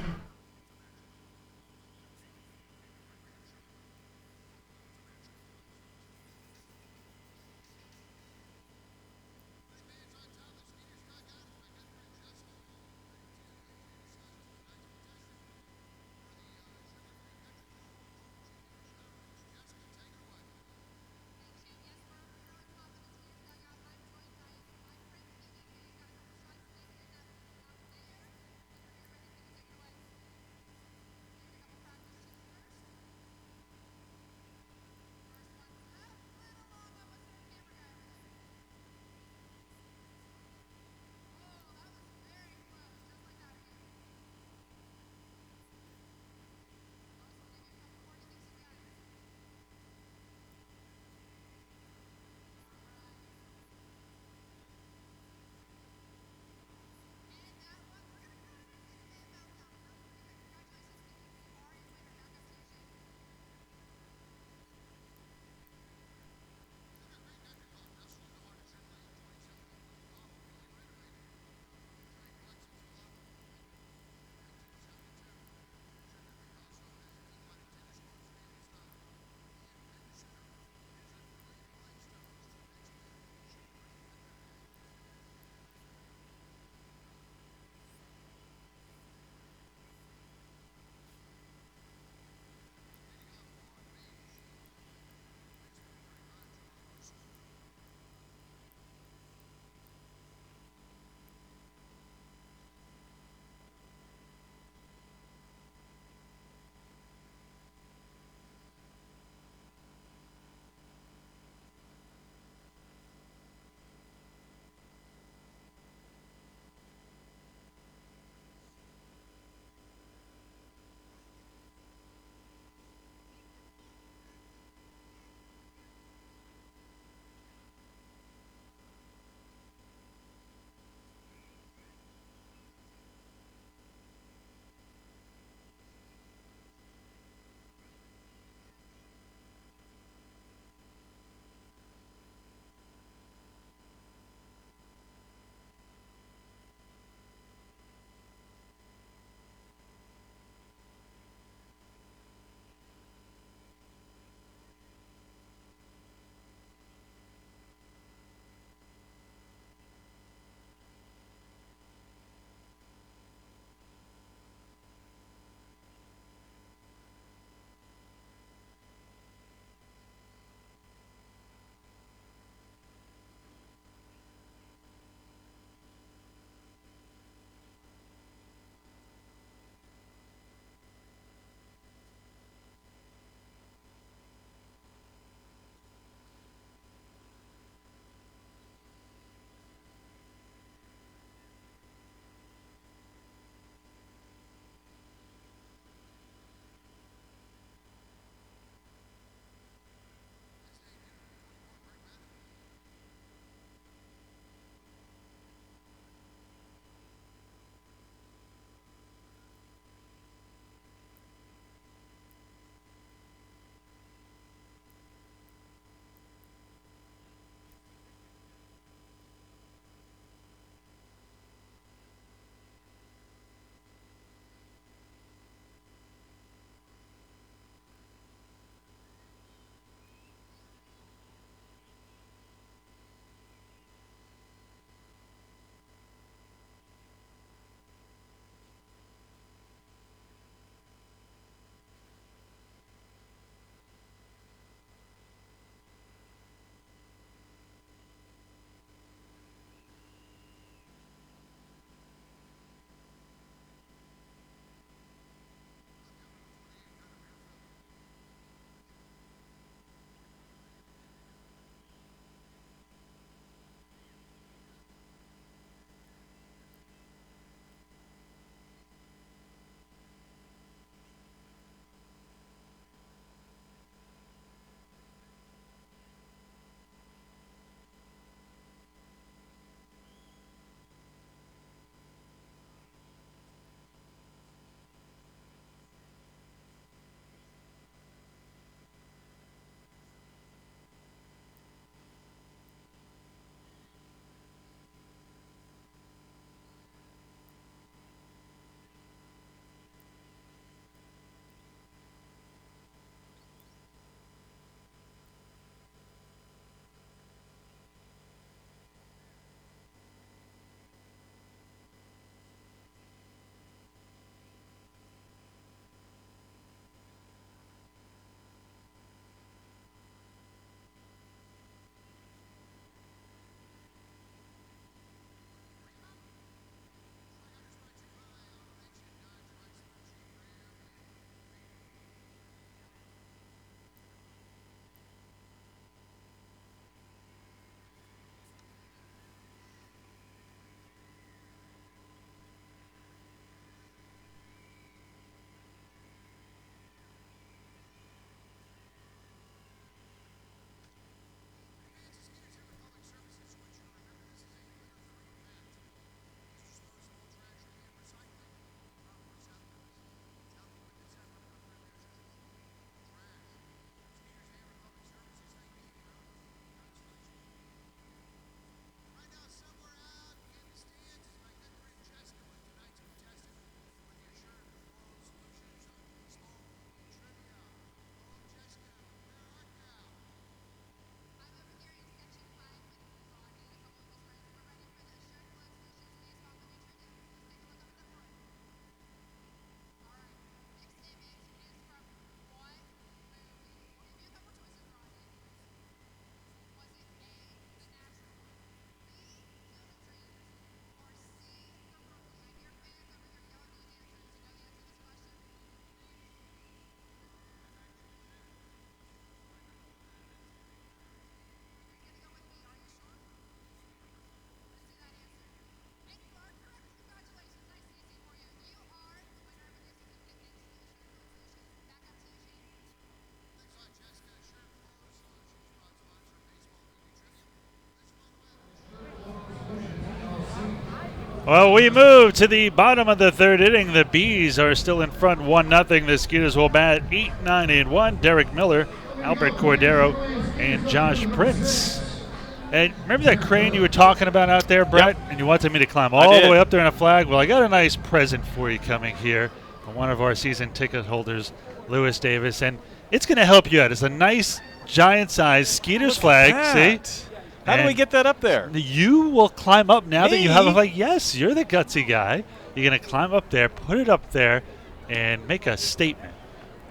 Well, we move to the bottom of the third inning. The Bees are still in front 1-0. The Skeeters will bat 8, 9, and 1. Derek Miller, Albert Cordero, and Josh Prince. And remember that crane you were talking about out there, Brett? Yep. And you wanted me to climb all the way up there in a flag? Well, I got a nice present for you coming here from one of our season ticket holders, Lewis Davis. And it's going to help you out. It's a nice, giant-sized Skeeters flag. See? How do we get that up there? You will climb up now that you have a Me? flag. Yes, you're the gutsy guy. You're going to climb up there, put it up there, and make a statement.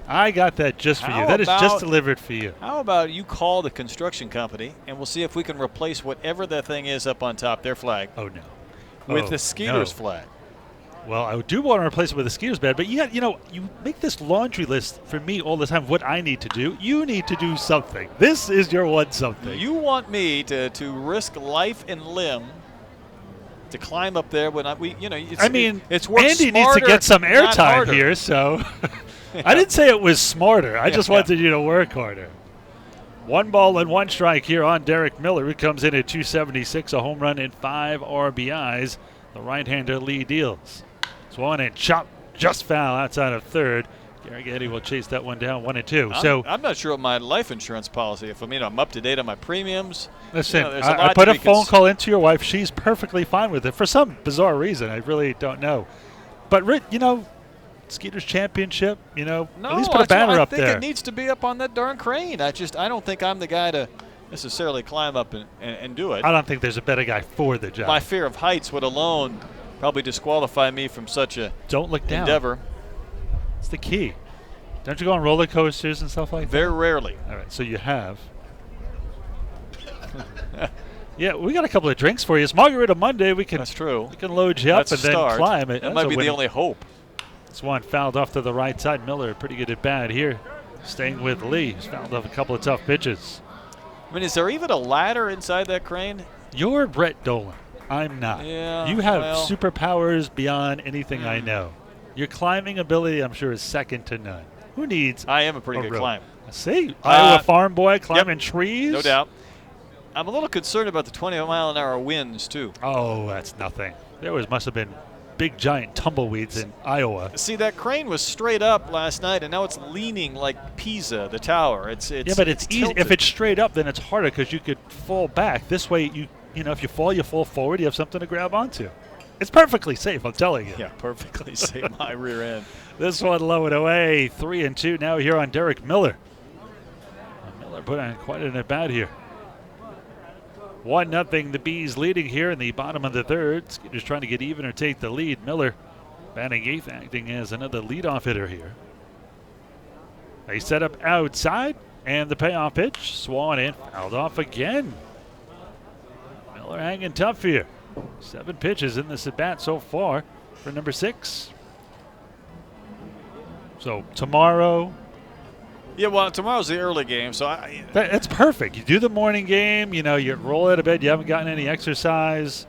I got that just for you. That is just delivered for you. How about you call the construction company, and we'll see if we can replace whatever that thing is up on top, their flag, Oh, no. with the Skeeters no. flag. Well, I do want to replace it with a Skeeters bed, but you make this laundry list for me all the time of what I need to do. You need to do something. This is your one something. You want me to risk life and limb to climb up there when it's work Andy needs to smarter, get some not airtime harder. here, so I didn't say it was smarter. I just wanted you to work harder. 1 ball and 1 strike here on Derek Miller, who comes in at 276, a home run and 5 RBIs. The right-hander Lee deals. Swung and chopped, just foul outside of third. Garrigetti will chase that one down, 1-2. I'm not sure of my life insurance policy. If I'm up to date on my premiums. Listen, there's a I lot put to a be phone call into your wife. She's perfectly fine with it for some bizarre reason. I really don't know. But, Skeeters championship, at least put a banner up there. I think it needs to be up on that darn crane. I don't think I'm the guy to necessarily climb up and do it. I don't think there's a better guy for the job. My fear of heights would alone probably disqualify me from such a don't look down. endeavor. It's the key. Don't you go on roller coasters and stuff like that? Very rarely. All right, so you have. Yeah, we got a couple of drinks for you. It's Margarita Monday. That's true. We can load you up That's and a then start. climb it. That might be the only hope. This one fouled off to the right side. Miller pretty good at bat here. Staying with Lee. He's fouled off a couple of tough pitches. I mean, is there even a ladder inside that crane? You're Brett Dolan. I'm not. Yeah, you have well. superpowers beyond anything I know. Your climbing ability, I'm sure, is second to none. Who needs I am a pretty good rope? climber. See? Iowa farm boy climbing Yep, trees? no doubt. I'm a little concerned about the 20-mile-an-hour winds, too. Oh, that's nothing. There must have been big, giant tumbleweeds in Iowa. See, that crane was straight up last night, and now it's leaning like Pisa, the tower. It's but it's easy. tilted. If it's straight up, then it's harder because you could fall back. This way, if you fall forward. You have something to grab onto. It's perfectly safe, I'm telling you. Yeah, perfectly safe. My rear end. This one low and away, 3-2 now here on Derek Miller. Miller put on quite an at bat here. 1-0, the Bees leading here in the bottom of the third. Skeeters trying to get even or take the lead. Miller batting eighth, acting as another leadoff hitter here. They set up outside, and the payoff pitch swung in, fouled off again. Miller hanging tough here. 7 pitches in this at bat so far for number 6. So tomorrow. Yeah, well, tomorrow's the early game, so That's perfect. You do the morning game, you roll out of bed, you haven't gotten any exercise,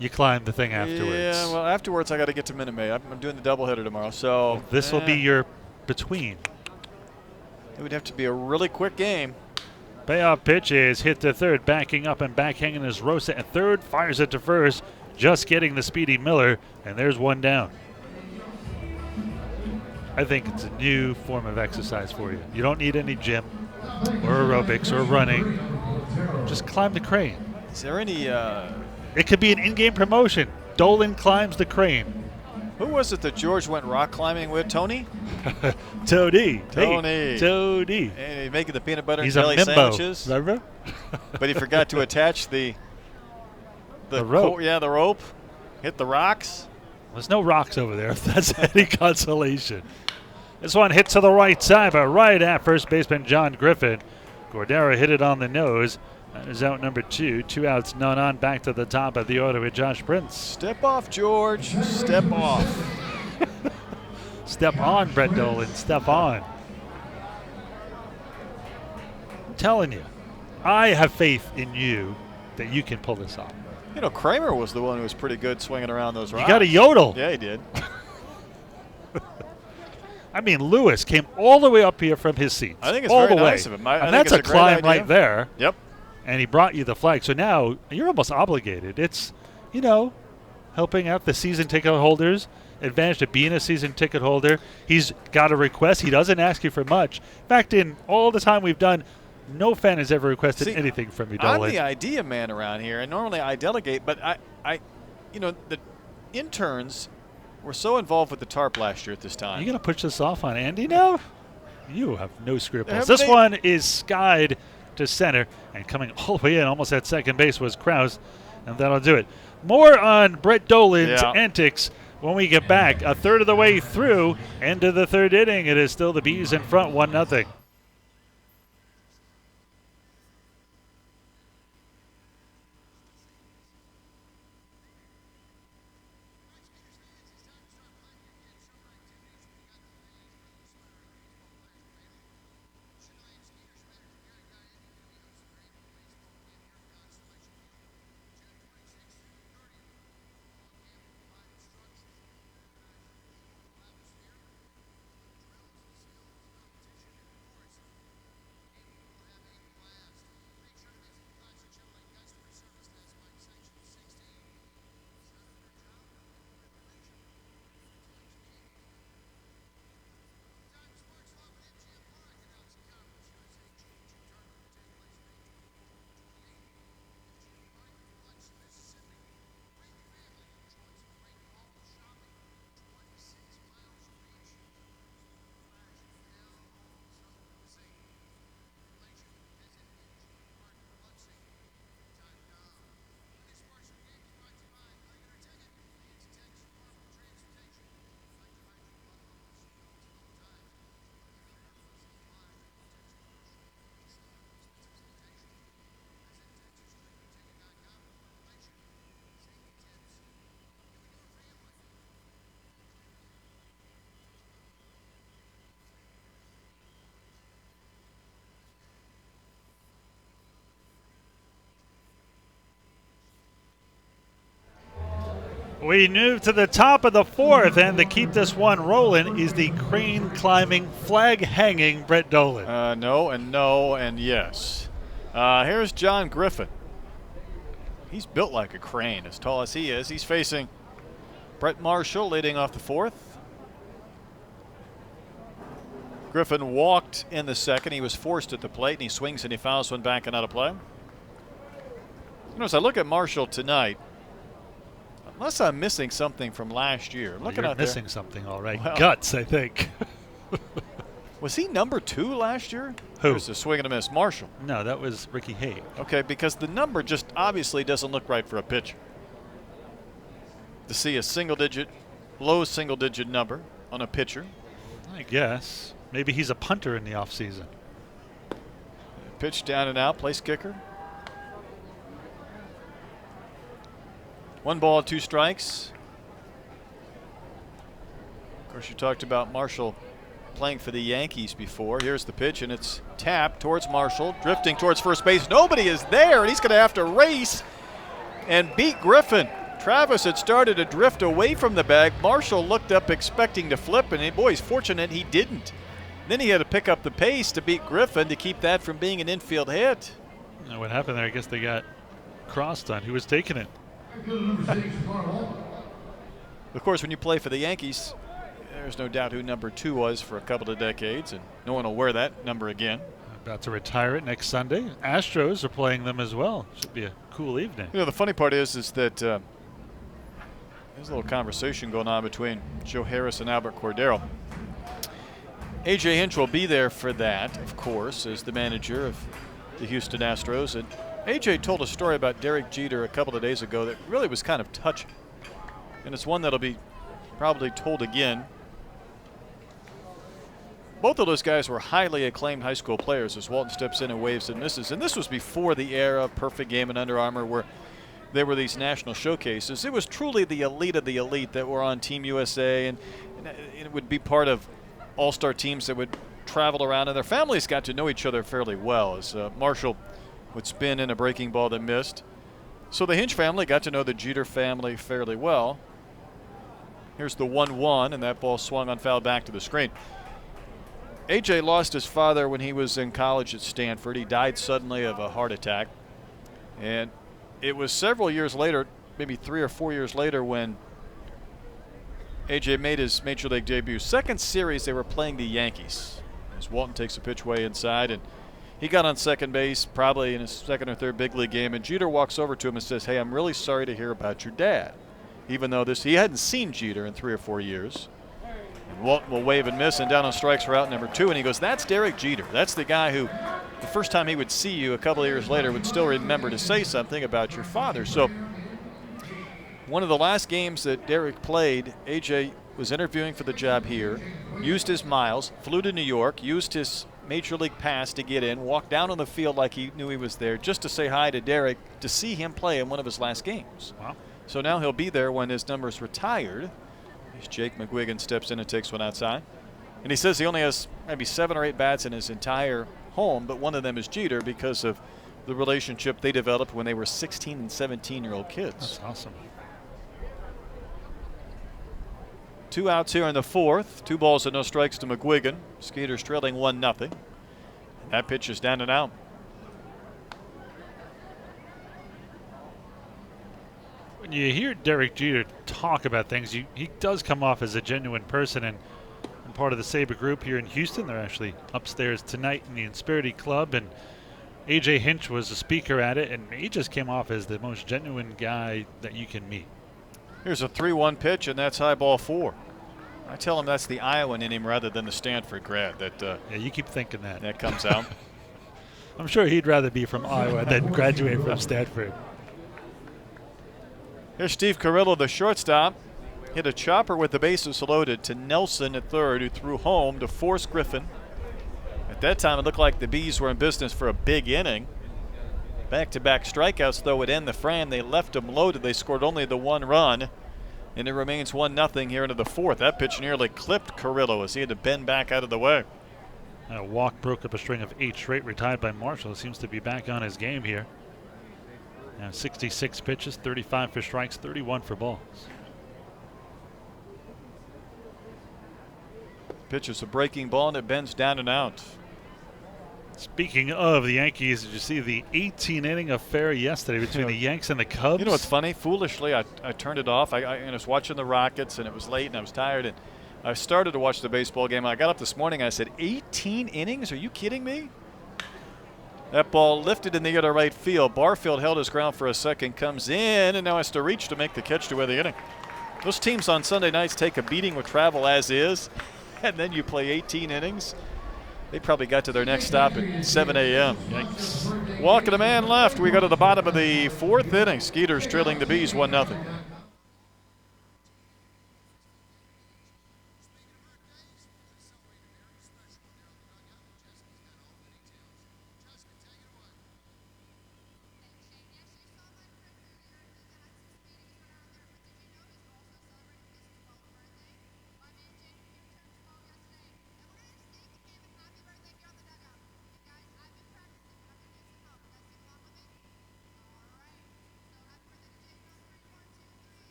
you climb the thing afterwards. Yeah, well, afterwards I got to get to Minute Maid. I'm doing the doubleheader tomorrow, so. This will be your between. It would have to be a really quick game. Payoff pitch is hit to third, backing up and backhanging is Rosa at third, fires it to first, just getting the speedy Miller, and there's one down. I think it's a new form of exercise for you. You don't need any gym or aerobics or running. Just climb the crane. Is there any? It could be an in-game promotion. Dolan climbs the crane. Who was it that George went rock climbing with? Tony? Tony. Tony. Hey, Tony. And he's making the peanut butter He's and a jelly mimbo. sandwiches. Remember? But he forgot to attach the rope. The rope. Hit the rocks. There's no rocks over there, if that's any consolation. This one hit to the right side, but right at first baseman John Griffin. Cordero hit it on the nose. That is out number 2. 2 outs, none on. Back to the top of the order with Josh Prince. Step off, George. Step off. Step on, Brett Dolan. Step on. I'm telling you, I have faith in you that you can pull this off. Kramer was the one who was pretty good swinging around those rocks. You got a yodel. Yeah, he did. I mean, Lewis came all the way up here from his seats. I think it's all very the way. nice of him. And that's a climb right there. Yep. And he brought you the flag. So now you're almost obligated. It's, helping out the season ticket holders. Advantage to being a season ticket holder. He's got a request. He doesn't ask you for much. In fact, in all the time we've done, no fan has ever requested anything from you, Dolan. I'm the idea man around here, and normally I delegate, but I the interns were so involved with the tarp last year at this time. Are you going to push this off on Andy now? You have no scruples. This one is skied to center, and coming all the way in, almost at second base, was Krause, and that'll do it. More on Brett Dolan's antics when we get back. A third of the way through, into the third inning. It is still the Bees in front, 1-0. We move to the top of the fourth, and to keep this one rolling is the crane climbing, flag hanging Brett Dolan. No and no and yes. Here's John Griffin. He's built like a crane, as tall as he is. He's facing Brett Marshall leading off the fourth. Griffin walked in the second. He was forced at the plate, and he swings and he fouls one back and out of play. As I look at Marshall tonight, unless I'm missing something from last year. You're missing something, all right. Well, guts, I think. Was he number 2 last year? Who? It was a swing and a miss. Marshall. No, that was Ricky Hay. Okay, because the number just obviously doesn't look right for a pitcher. To see a low single-digit number on a pitcher. I guess. Maybe he's a punter in the offseason. Pitch down and out, place kicker. 1 ball, 2 strikes. Of course, you talked about Marshall playing for the Yankees before. Here's the pitch, and it's tapped towards Marshall, drifting towards first base. Nobody is there, and he's going to have to race and beat Griffin. Travis had started to drift away from the bag. Marshall looked up expecting to flip, and boy, he's fortunate he didn't. Then he had to pick up the pace to beat Griffin to keep that from being an infield hit. Now what happened there? I guess they got crossed on who was taking it. Of course, when you play for the Yankees, there's no doubt who number 2 was for a couple of decades, and no one will wear that number again. About to retire it next Sunday. Astros are playing them as well. Should be a cool evening. The funny part is that there's a little conversation going on between Joe Harris and Albert Cordero. A.J. Hinch will be there for that, of course, as the manager of the Houston Astros. And A.J. told a story about Derek Jeter a couple of days ago that really was kind of touching. And it's one that'll be probably told again. Both of those guys were highly acclaimed high school players as Walton steps in and waves and misses. And this was before the era of Perfect Game and Under Armour where there were these national showcases. It was truly the elite of the elite that were on Team USA, and it would be part of all-star teams that would travel around, and their families got to know each other fairly well as Marshall would spin in a breaking ball that missed. So the Hinch family got to know the Jeter family fairly well. Here's the 1-1, and that ball swung on foul back to the screen. A.J. lost his father when he was in college at Stanford. He died suddenly of a heart attack. And it was several years later, maybe 3 or 4 years later when AJ made his Major League debut. Second series, they were playing the Yankees. As Walton takes a pitch way inside, and he got on second base probably in his second or third big league game, and Jeter walks over to him and says, "Hey, I'm really sorry to hear about your dad." Even though he hadn't seen Jeter in 3 or 4 years. And Walton will wave and miss, and down on strikes for out number 2, and he goes, "That's Derek Jeter. That's the guy who the first time he would see you a couple of years later would still remember to say something about your father." So one of the last games that Derek played, AJ was interviewing for the job here, used his miles, flew to New York, used his Major League pass to get in, walked down on the field like he knew he was there just to say hi to Derek, to see him play in one of his last games. Wow. So now he'll be there when his number's retired. As Jake McGuigan steps in and takes one outside. And he says he only has maybe 7 or 8 bats in his entire home, but one of them is Jeter because of the relationship they developed when they were 16 and 17-year-old kids. That's awesome. 2 outs here in the 4th. 2 balls and no strikes to McGuigan. Skeeters trailing 1-0. And that pitch is down and out. When you hear Derek Jeter talk about things, he does come off as a genuine person, and part of the Sabre group here in Houston. They're actually upstairs tonight in the Insperity Club, and AJ Hinch was a speaker at it, and he just came off as the most genuine guy that you can meet. Here's a 3-1 pitch, and that's high ball 4. I tell him that's the Iowan in him rather than the Stanford grad. Yeah, you keep thinking that. That comes out. I'm sure he'd rather be from Iowa than graduate from Stanford. Here's Steve Carrillo, the shortstop. Hit a chopper with the bases loaded to Nelson at third, who threw home to force Griffin. At that time, it looked like the Bees were in business for a big inning. Back-to-back strikeouts, though, would end the frame. They left them loaded. They scored only the 1 run, and it remains 1-0 here into the 4th. That pitch nearly clipped Carrillo as he had to bend back out of the way. A walk broke up a string of 8 straight retired by Marshall. Seems to be back on his game here. Now 66 pitches, 35 for strikes, 31 for balls. Pitch is a breaking ball, and it bends down and out. Speaking of the Yankees, did you see the 18-inning affair yesterday between the Yanks and the Cubs? You know what's funny? Foolishly, I turned it off. I was watching the Rockets, and it was late, and I was tired. And I started to watch the baseball game. I got up this morning, and I said, 18 innings? Are you kidding me? That ball lifted in the air to right field. Barfield held his ground for a second, comes in, and now has to reach to make the catch to win the inning. Those teams on Sunday nights take a beating with travel as is, and then you play 18 innings. They probably got to their next stop at 7 a.m. Yikes. Walking a man left. We go to the bottom of the 4th inning. Skeeters trailing the Bees 1-0.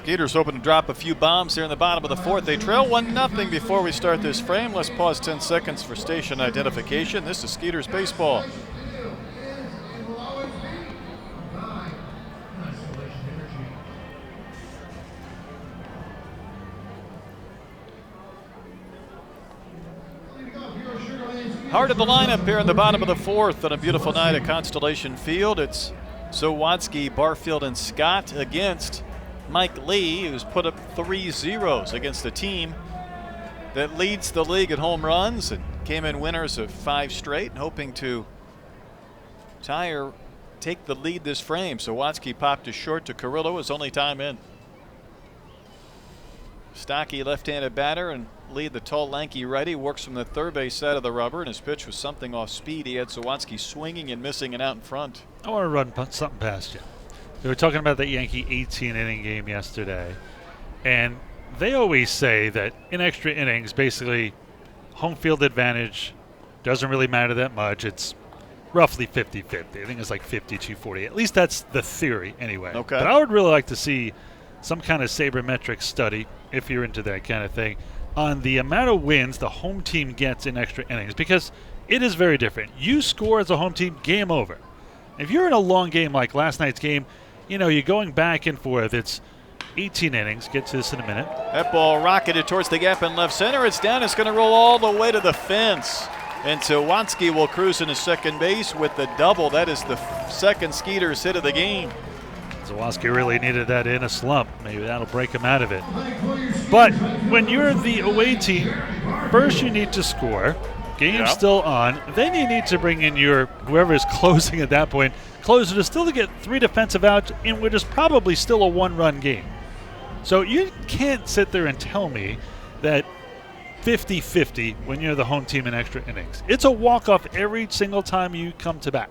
Skeeters hoping to drop a few bombs here in the bottom of the 4th. They trail 1-0 before we start this frame. Let's pause 10 seconds for station identification. This is Skeeters baseball. Heart of the lineup here in the bottom of the 4th on a beautiful night at Constellation Field. It's Zawadsky, Barfield, and Scott against Mike Lee, who's put up 3 zeros against a team that leads the league at home runs and came in winners of 5 straight, and hoping to take the lead this frame. So Watsky popped it short to Carrillo, his only time in. Stocky left-handed batter, and Lee, the tall, lanky righty, works from the third base side of the rubber, and his pitch was something off speed. He had Sawatsky swinging and missing and out in front. I want to run something past you. We were talking about the Yankee 18-inning game yesterday, and they always say that in extra innings, basically, home field advantage doesn't really matter that much. It's roughly 50-50. I think it's like 52-40. At least that's the theory anyway. Okay. But I would really like to see some kind of sabermetric study, if you're into that kind of thing, on the amount of wins the home team gets in extra innings, because it is very different. You score as a home team, game over. If you're in a long game like last night's game, you're going back and forth. It's 18 innings. Get to this in a minute. That ball rocketed towards the gap in left center. It's down. It's going to roll all the way to the fence. And Sawatsky will cruise into second base with the double. That is the second Skeeters hit of the game. Zawoski really needed that in a slump. Maybe that'll break him out of it. But when you're the away team, first you need to score. Game's still on. Then you need to bring in your whoever is closing at that point. Closer to still to get 3 defensive outs in what is probably still a 1-run game. So you can't sit there and tell me that 50-50 when you're the home team in extra innings. It's a walk-off every single time you come to bat.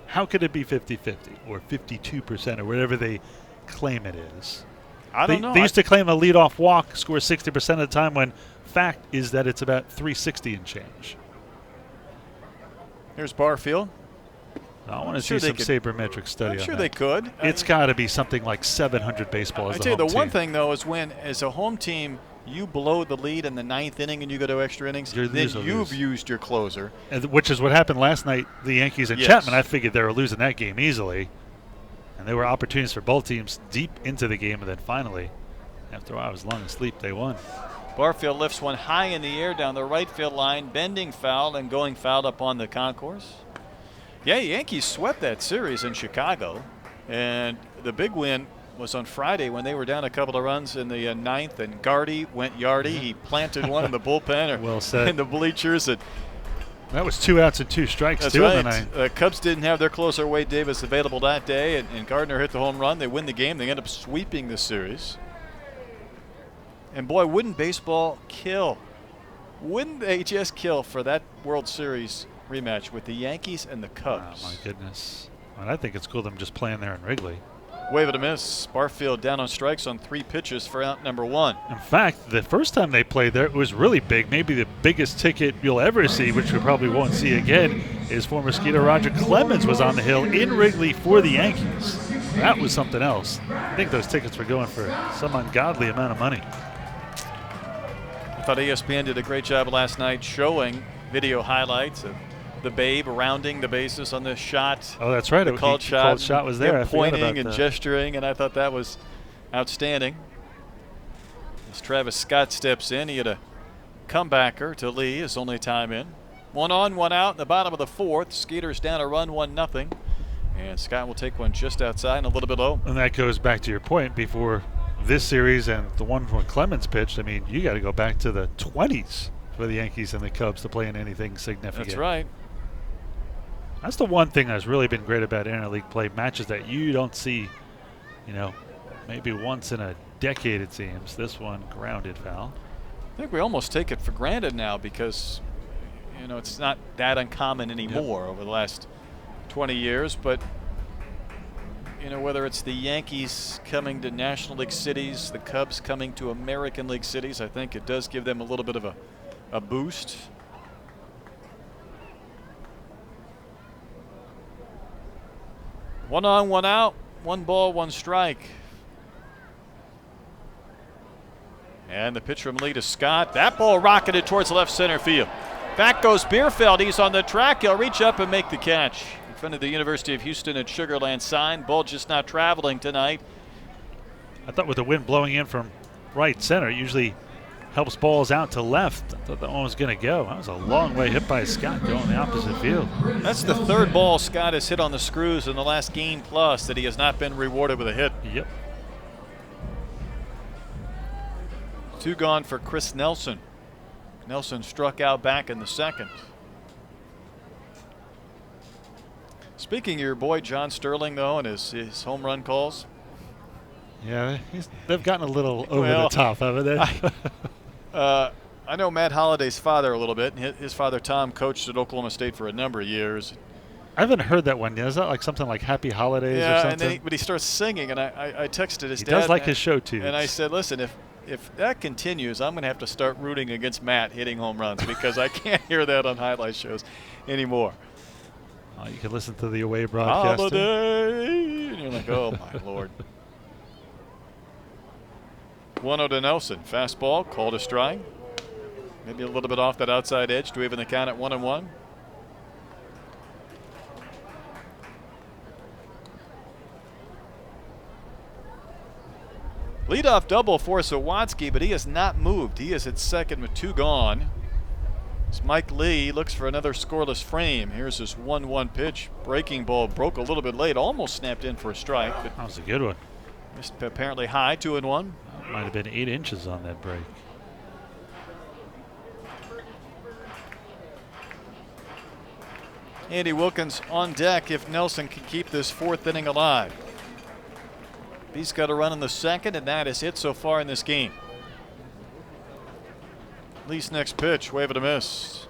How could it be 50-50 or 52% or whatever they claim it is? I don't know. They used to claim a leadoff walk scores 60% of the time, when fact is that it's about 360 and change. Here's Barfield. I want to see some sabermetric study on that. I'm sure they could. It's got to be something like 700 baseballs. I tell you, the one thing, though, is when, as a home team, you blow the lead in the 9th inning and you go to extra innings, then you've used your closer. Which is what happened last night, the Yankees and Chapman. I figured they were losing that game easily. And there were opportunities for both teams deep into the game, and then finally, after I was long asleep, they won. Barfield lifts one high in the air down the right field line, bending foul and going foul up on the concourse. Yeah, Yankees swept that series in Chicago, and the big win was on Friday when they were down a couple of runs in the 9th, and Gardy went yardy. He planted one in the bullpen, well said. In the bleachers. That was 2 outs and 2 strikes. That's too, right. In the 9th. The Cubs didn't have their closer Wade Davis available that day, and Gardner hit the home run. They win the game. They end up sweeping the series. And boy, wouldn't baseball kill? Wouldn't they just kill for that World Series rematch with the Yankees and the Cubs? Oh, my goodness. And I think it's cool them just playing there in Wrigley. Wave and a miss. Barfield down on strikes on 3 pitches for out number 1. In fact, the first time they played there, it was really big. Maybe the biggest ticket you'll ever see, which we probably won't see again, is former Skeeter Roger Clemens was on the hill in Wrigley for the Yankees. That was something else. I think those tickets were going for some ungodly amount of money. I thought ESPN did a great job last night showing video highlights of the Babe rounding the bases on this shot. Oh, that's right. The called shot was there. Pointing and gesturing, and I thought that was outstanding. As Travis Scott steps in, he had a comebacker to Lee, his only time in. 1 on, 1 out in the bottom of the 4th. Skeeters down a run, 1-0. And Scott will take one just outside and a little bit low. And that goes back to your point before this series and the one when Clemens pitched. I mean, you got to go back to the 20s for the Yankees and the Cubs to play in anything significant. That's right. That's the one thing that's really been great about interleague play, matches that you don't see, maybe once in a decade it seems. This one, grounded foul. I think we almost take it for granted now because, it's not that uncommon anymore over the last 20 years. But, whether it's the Yankees coming to National League cities, the Cubs coming to American League cities, I think it does give them a little bit of a boost. One on, 1 out, 1 ball, 1 strike. And the pitch from Lee to Scott. That ball rocketed towards left center field. Back goes Bierfeld. He's on the track. He'll reach up and make the catch. In front of the University of Houston at Sugar Land sign. Ball just not traveling tonight. I thought with the wind blowing in from right center, it usually helps balls out to left. I thought that one was going to go. That was a long way hit by Scott going the opposite field. That's the 3rd ball Scott has hit on the screws in the last game plus that he has not been rewarded with a hit. Yep. 2 gone for Chris Nelson. Nelson struck out back in the second. Speaking of your boy John Sterling, though, and his home run calls. Yeah, they've gotten a little over the top, haven't they? I know Matt Holliday's father a little bit. His father, Tom, coached at Oklahoma State for a number of years. I haven't heard that one yet. Is that like something like Happy Holidays or something? Yeah, but he starts singing, and I texted his dad. He does like his show tunes. And I said, listen, if that continues, I'm going to have to start rooting against Matt hitting home runs because I can't hear that on highlight shows anymore. Oh, you can listen to the away broadcast. Holiday! And you're like, oh, my Lord. 1-0 to Nelson. Fastball, called a strike. Maybe a little bit off that outside edge to even the count at 1-1. Leadoff double for Sawatsky, but he has not moved. He is at second with 2 gone. As Mike Lee looks for another scoreless frame. Here's his 1-1 pitch. Breaking ball broke a little bit late, almost snapped in for a strike. But that was a good one. Missed apparently high, 2-1. Might have been 8 inches on that break. Andy Wilkins on deck if Nelson can keep this 4th inning alive. He's got a run in the second, and that is it so far in this game. Lee's next pitch, wave and a miss.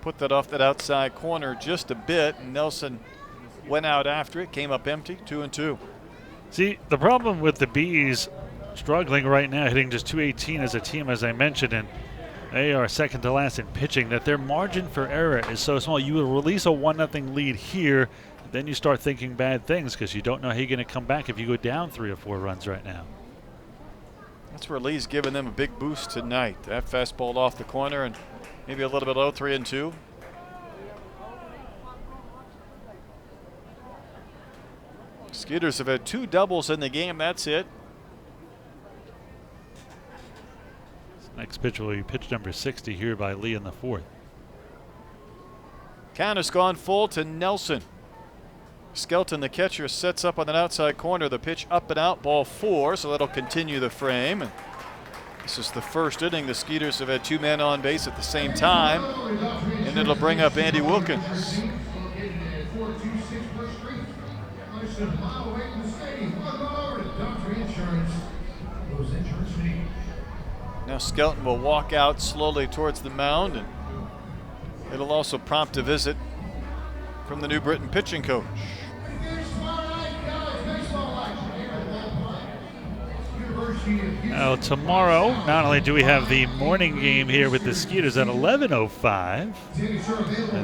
Put that off that outside corner just a bit, and Nelson went out after it, came up empty, 2-2. See, the problem with the Bees struggling right now, hitting just .218 as a team, as I mentioned, and they are second to last in pitching, that their margin for error is so small. You will release a 1-0 lead here, then you start thinking bad things because you don't know how you're going to come back if you go down 3 or 4 runs right now. That's where Lee's giving them a big boost tonight. That fastball off the corner and maybe a little bit low, 3-2. Skeeters have had 2 doubles in the game. That's it. Next pitch will be pitch number 60 here by Lee in the 4th. Count has gone full to Nelson. Skelton, the catcher, sets up on that outside corner. The pitch up and out, ball 4, so that'll continue the frame. And this is the first inning. The Skeeters have had 2 men on base at the same time, and it'll bring up Andy Wilkins. Now Skelton will walk out slowly towards the mound, and it'll also prompt a visit from the New Britain pitching coach. Now tomorrow, not only do we have the morning game here with the Skeeters at 11:05,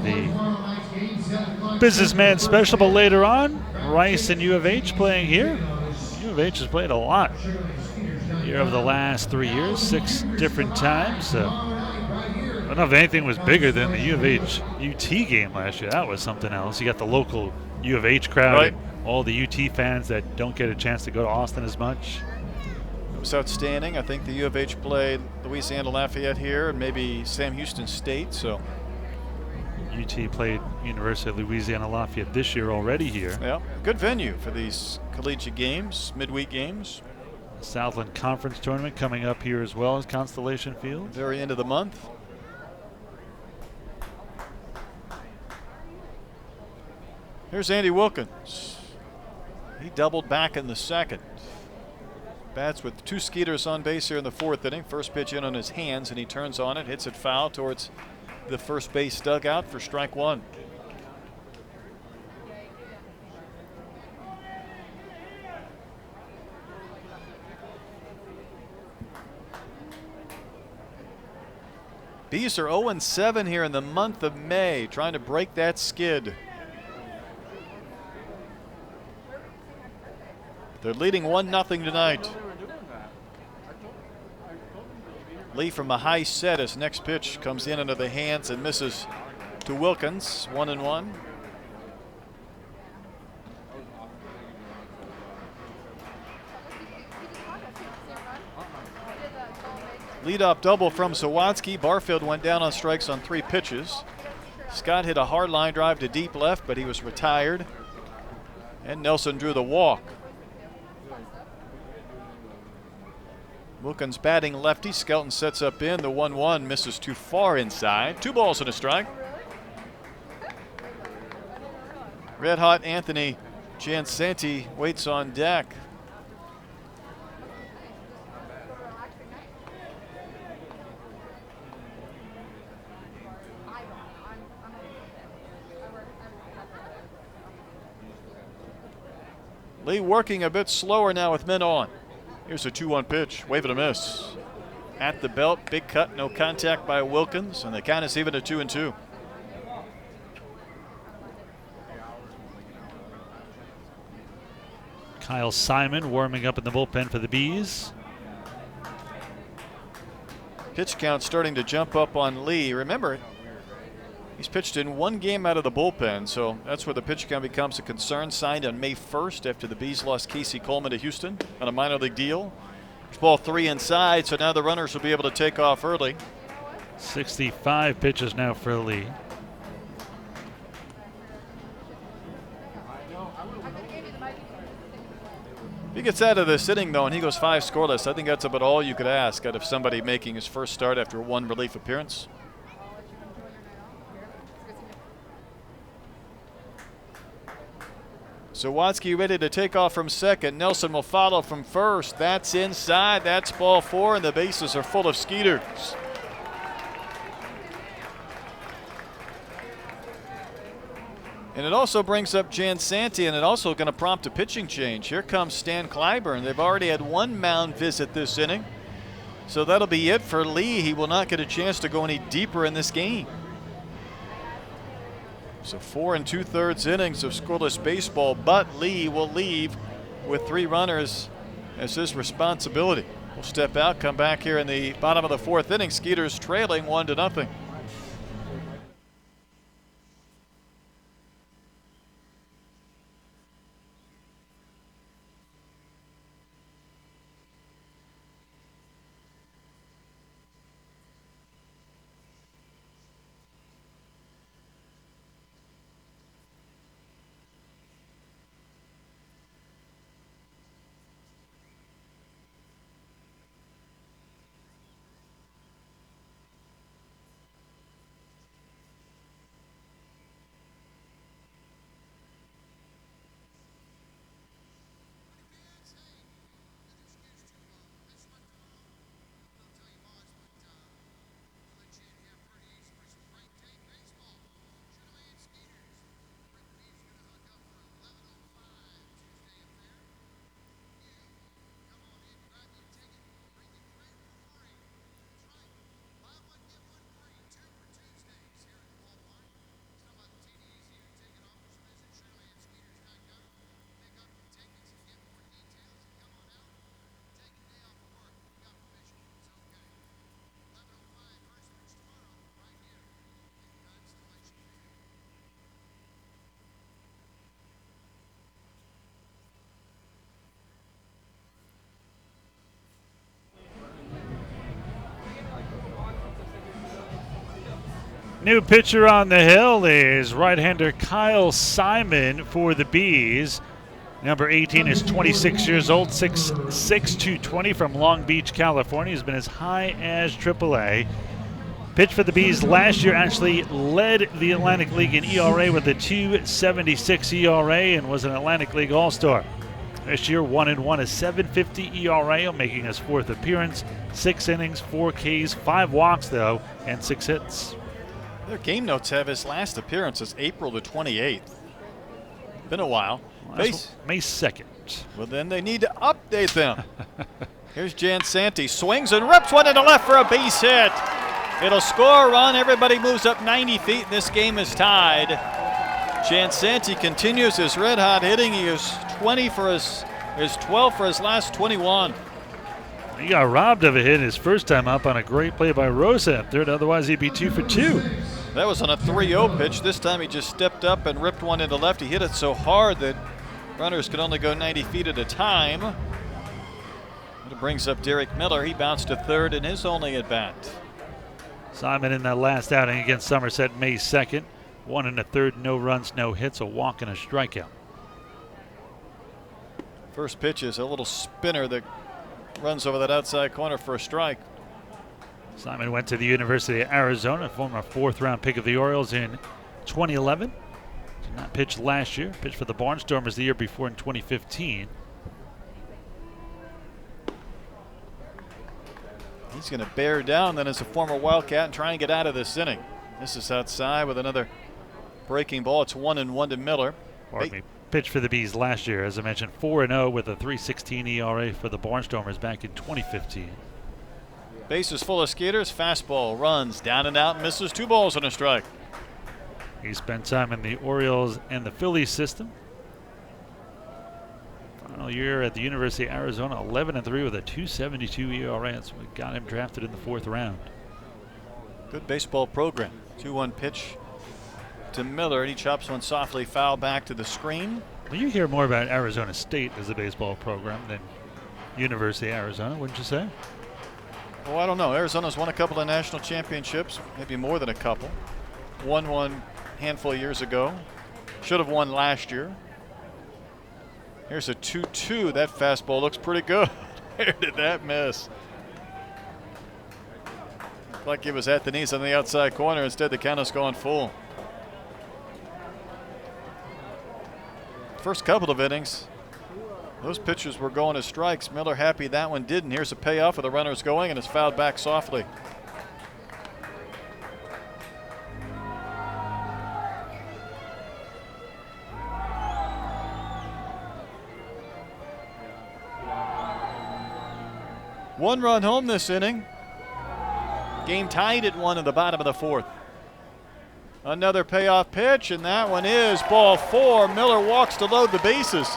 the Businessman Special, but later on, Rice and U of H playing here. U of H has played a lot here over the last 3 years, 6 different times. I don't know if anything was bigger than the U of H UT game last year. That was something else. You got the local U of H crowd, right, and all the UT fans that don't get a chance to go to Austin as much. It was outstanding. I think the U of H played Louisiana Lafayette here and maybe Sam Houston State. So UT played University of Louisiana Lafayette this year already here. yeah, good venue for these collegiate games, midweek games. Southland Conference Tournament coming up here as well as Constellation Field. Very end of the month. Here's Andy Wilkins. He doubled back in the second. Bats with 2 Skeeters on base here in the 4th inning. First pitch in on his hands, and he turns on it, hits it foul towards the first base dugout for strike 1. Bees are 0-7 here in the month of May, trying to break that skid. They're leading 1-0 tonight. Lee from a high set. His next pitch comes in under the hands and misses to Wilkins. 1-1. Leadoff double from Sawatsky. Barfield went down on strikes on 3 pitches. Scott hit a hard line drive to deep left, but he was retired. And Nelson drew the walk. Wilkins batting lefty. Skelton sets up in. The 1-1 misses too far inside. 2 balls and a strike. Red hot Anthony Giansanti waits on deck. Lee working a bit slower now with men on. Here's a 2-1 pitch. Wave and a miss. At the belt, big cut, no contact by Wilkins, and the count is even at 2-2. Kyle Simon warming up in the bullpen for the Bees. Pitch count starting to jump up on Lee. Remember, he's pitched in 1 game out of the bullpen, so that's where the pitch count becomes a concern. Signed on May 1st after the Bees lost Casey Coleman to Houston on a minor league deal. There's ball 3 inside, so now the runners will be able to take off early. 65 pitches now for Lee. If he gets out of this inning, though, and he goes 5 scoreless, I think that's about all you could ask out of somebody making his first start after 1 relief appearance. Sawatsky ready to take off from second. Nelson will follow from first. That's inside. That's ball 4, and the bases are full of Skeeters. And it also brings up Giansanti, and it also going to prompt a pitching change. Here comes Stan Clyburn. They've already had 1 mound visit this inning. So that'll be it for Lee. He will not get a chance to go any deeper in this game. So 4 2/3 innings of scoreless baseball, but Lee will leave with 3 runners as his responsibility. We'll step out, come back here in the bottom of the 4th inning. Skeeters trailing 1-0. New pitcher on the hill is right-hander Kyle Simon for the Bees. Number 18 is 26 years old, 6'6", 220 from Long Beach, California. He's been as high as AAA. Pitched for the Bees last year, actually led the Atlantic League in ERA with a 2.76 ERA and was an Atlantic League All-Star. This year, 1-1, a 7.50 ERA, making his 4th appearance. 6 innings, 4 Ks, 5 walks, though, and 6 hits. Their game notes have his last appearance as April the 28th. Been a while. May 2nd. Well, then they need to update them. Here's Giansanti. Swings and rips one into left for a base hit. It'll score a run. Everybody moves up 90 feet, and this game is tied. Giansanti continues his red-hot hitting. He is 12 for his last 21. He got robbed of a hit his first time up on a great play by Rosa at third. Otherwise, he'd be 2 for 2. That was on a 3-0 pitch. This time he just stepped up and ripped one into left. He hit it so hard that runners could only go 90 feet at a time. It brings up Derek Miller. He bounced to third in his only at-bat. Simon in that last outing against Somerset May 2nd. 1 1/3, no runs, no hits, a walk and a strikeout. First pitch is a little spinner that runs over that outside corner for a strike. Simon went to the University of Arizona, former 4th-round pick of the Orioles in 2011. Did not pitch last year. Pitched for the Barnstormers the year before in 2015. He's going to bear down then as a former Wildcat and try and get out of this inning. This is outside with another breaking ball. It's 1-1 to Miller. Pardon me. Pitched for the Bees last year, as I mentioned, 4-0 with a 3.16 ERA for the Barnstormers back in 2015. Bases full of Skeeters. Fastball runs down and out, misses. 2 balls and a strike. He spent time in the Orioles and the Phillies system. Final year at the University of Arizona, 11-3 with a 2.72 ERA. That's what got him drafted in the 4th round. Good baseball program. 2-1 pitch to Miller, and he chops one softly foul back to the screen. Well, you hear more about Arizona State as a baseball program than University of Arizona, wouldn't you say? Well, I don't know. Arizona's won a couple of national championships, maybe more than a couple. Won one handful of years ago. Should have won last year. Here's a 2-2. That fastball looks pretty good. Where did that miss? Like it was at the knees on the outside corner. Instead, the count has gone full. First couple of innings, those pitchers were going as strikes. Miller happy that one didn't. Here's a payoff with the runners going, and it's fouled back softly. One run home this inning. Game tied at 1 in the bottom of the 4th. Another payoff pitch, and that one is ball 4. Miller walks to load the bases.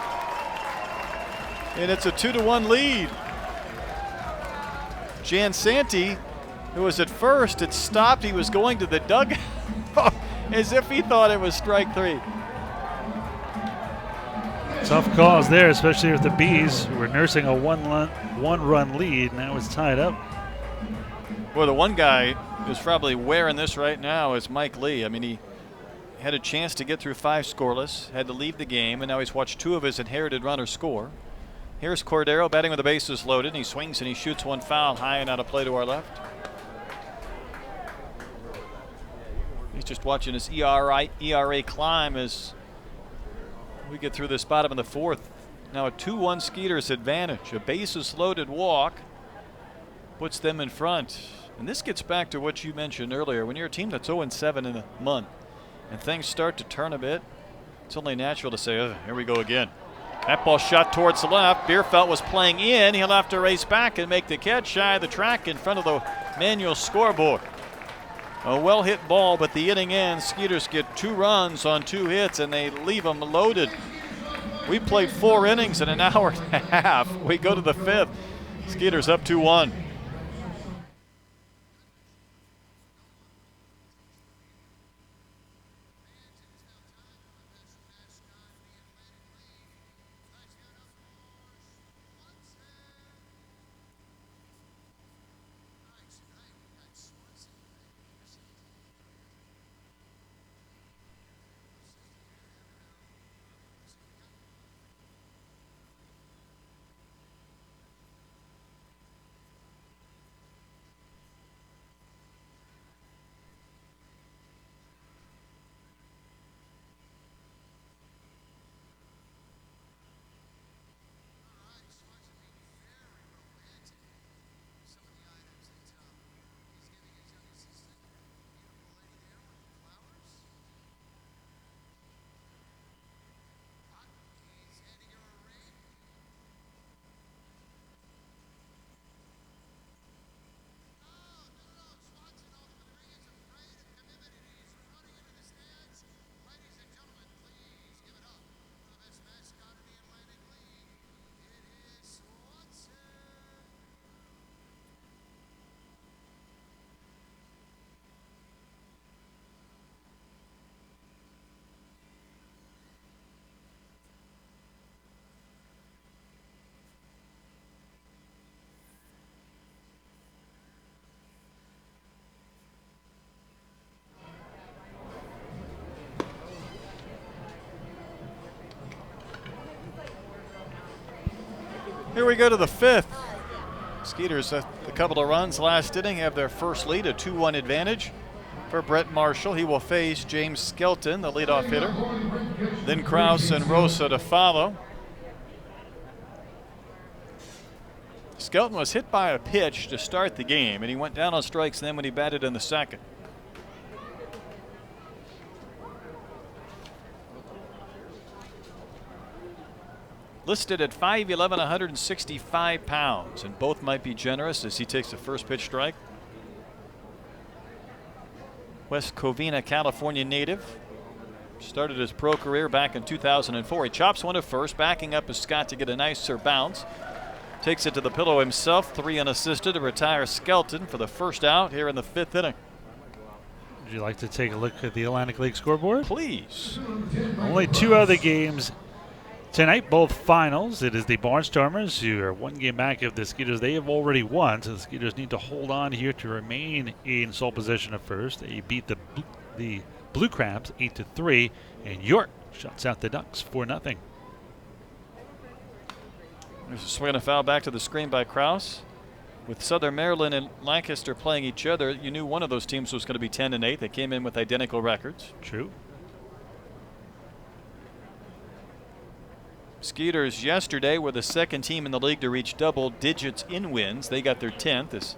And it's a 2-1 lead. Jansanti, who was at first, had stopped. He was going to the dugout as if he thought it was strike 3. Tough calls there, especially with the Bees, who were nursing a one-run lead. Now it's tied up. Well, the one guy who's probably wearing this right now is Mike Lee. I mean, he had a chance to get through 5 scoreless, had to leave the game, and now he's watched 2 of his inherited runners score. Here's Cordero batting with the bases loaded, and he swings and he shoots one foul high and out of play to our left. He's just watching his ERA climb as we get through this bottom of the 4th. Now a 2-1 Skeeters advantage. A bases loaded walk puts them in front. And this gets back to what you mentioned earlier. When you're a team that's 0-7 in a month and things start to turn a bit, it's only natural to say, oh, here we go again. That ball shot towards the left. Bierfeld was playing in. He'll have to race back and make the catch shy of the track in front of the manual scoreboard. A well-hit ball, but the inning ends. Skeeters get 2 runs on 2 hits, and they leave them loaded. We played 4 innings in an hour and a half. We go to the 5th. Skeeters up 2-1. Here we go to the 5th. Skeeters, a couple of runs last inning, have their first lead, a 2-1 advantage for Brett Marshall. He will face James Skelton, the leadoff hitter. Then Krause and Rosa to follow. Skelton was hit by a pitch to start the game, and he went down on strikes then when he batted in the second. Listed at 5'11", 165 pounds, and both might be generous as he takes the first pitch strike. West Covina, California native. Started his pro career back in 2004. He chops one to first, backing up is Scott to get a nicer bounce. Takes it to the pillow himself, 3 unassisted to retire Skelton for the first out here in the 5th inning. Would you like to take a look at the Atlantic League scoreboard? Please. Only 2 other games tonight, both finals. It is the Barnstormers who are 1 game back of the Skeeters. They have already won, so the Skeeters need to hold on here to remain in sole position of first. They beat the Blue Crabs 8-3, and York shuts out the Ducks 4-0. There's a swing and a foul back to the screen by Krause. With Southern Maryland and Lancaster playing each other, you knew one of those teams was going to be 10-8. They came in with identical records. True. Skeeters yesterday were the 2nd team in the league to reach double digits in wins. They got their 10th as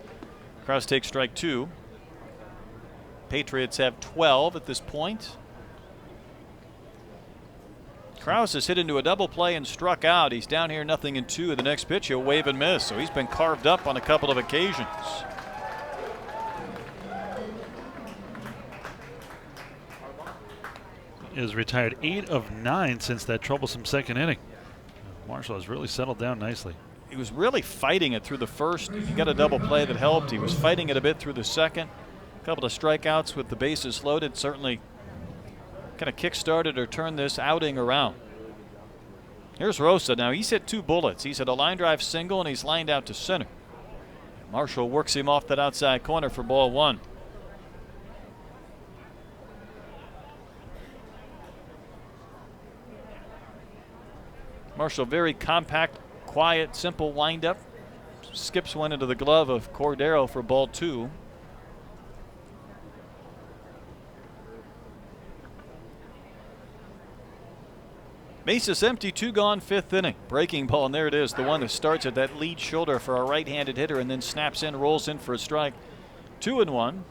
Krause takes strike 2. Patriots have 12 at this point. Krause has hit into a double play and struck out. He's down here 0-2. The next pitch he'll wave and miss, so he's been carved up on a couple of occasions. He has retired 8 of 9 since that troublesome 2nd inning. Marshall has really settled down nicely. He was really fighting it through the first. He got a double play that helped. He was fighting it a bit through the second. A couple of strikeouts with the bases loaded certainly kind of kick-started or turned this outing around. Here's Rosa. Now he's hit 2 bullets. He's hit a line drive single and he's lined out to center. Marshall works him off that outside corner for ball 1. Marshall very compact, quiet, simple windup. Skips one into the glove of Cordero for ball 2. Bases empty, 2 gone, 5th inning. Breaking ball, and there it is, the one that starts at that lead shoulder for a right-handed hitter and then snaps in, rolls in for a strike. 2-1.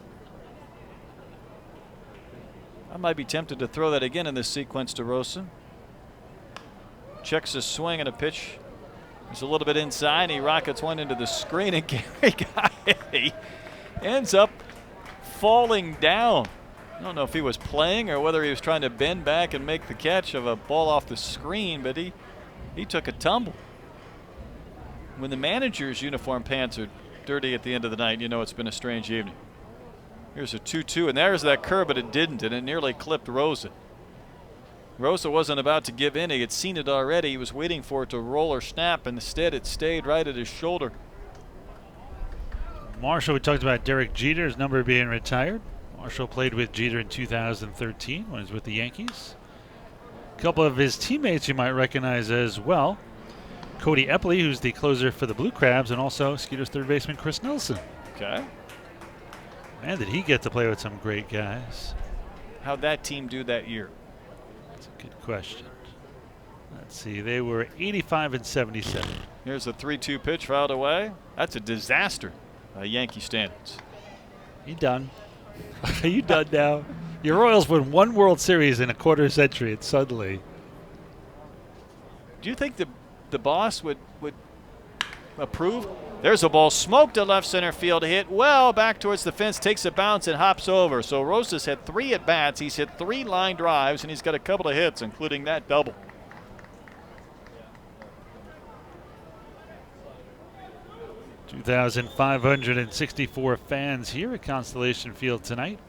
I might be tempted to throw that again in this sequence to Rosa. Checks a swing and a pitch. He's a little bit inside, and he rockets one into the screen, and Gary Guy ends up falling down. I don't know if he was playing or whether he was trying to bend back and make the catch of a ball off the screen, but he took a tumble. When the manager's uniform pants are dirty at the end of the night, you know it's been a strange evening. Here's a 2-2, and there's that curve, but it didn't, and it nearly clipped Rosa. Rosa wasn't about to give in. He had seen it already. He was waiting for it to roll or snap, and instead it stayed right at his shoulder. Marshall, we talked about Derek Jeter's number being retired. Marshall played with Jeter in 2013 when he was with the Yankees. A couple of his teammates you might recognize as well. Cody Epley, who's the closer for the Blue Crabs, and also Skeeters third baseman Chris Nelson. Okay. Man, did he get to play with some great guys. How'd that team do that year? That's a good question. Let's see, they were 85 and 77. Here's a 3-2 pitch fouled away. That's a disaster by Yankee standards. You done? Are you done now? Your Royals win 1 World Series in a quarter century, and suddenly. Do you think the boss would approve? There's a ball smoked to left center field, hit well back towards the fence, takes a bounce and hops over. So Rosa's had 3 at bats. He's hit 3 line drives, and he's got a couple of hits, including that double. $2,564 fans here at Constellation Field tonight.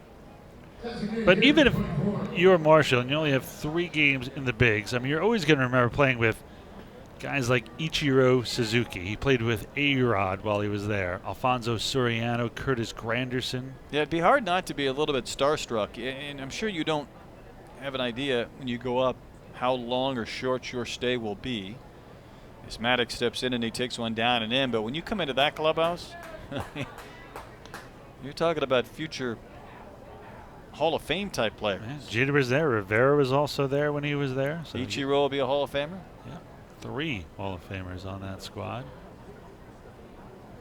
But even if you're Marshall and you only have 3 games in the bigs, I mean, you're always going to remember playing with guys like Ichiro Suzuki. He played with A-Rod while he was there. Alfonso Soriano, Curtis Granderson. Yeah, it'd be hard not to be a little bit starstruck. And I'm sure you don't have an idea when you go up how long or short your stay will be. As Maddox steps in and he takes one down and in. But when you come into that clubhouse, you're talking about future Hall of Fame type players. Yeah, Jeter was there. Rivera was also there when he was there. So Ichiro will be a Hall of Famer. Yeah, 3 Hall of Famers on that squad.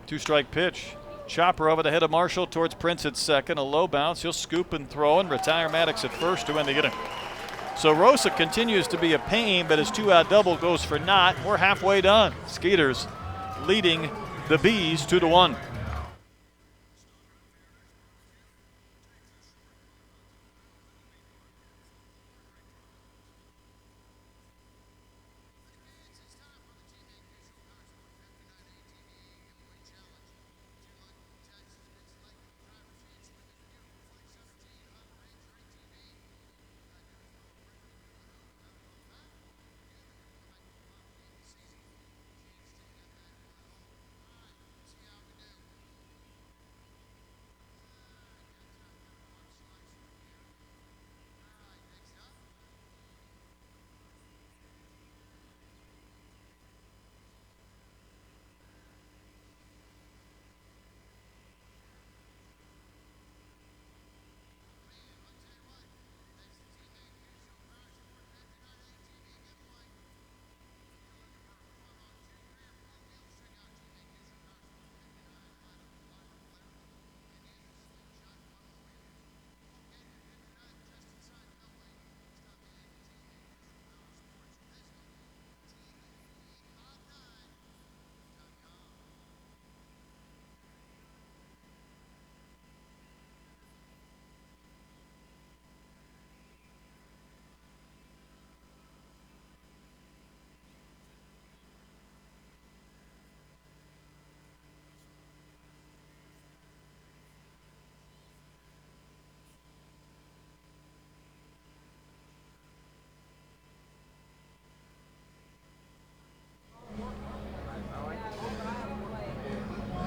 2-strike pitch. Chopper over the head of Marshall towards Prince at second. A low bounce. He'll scoop and throw and retire Maddox at first to win the inning. So Rosa continues to be a pain, but his 2-out double goes for naught. We're halfway done. Skeeters leading the Bees 2-1.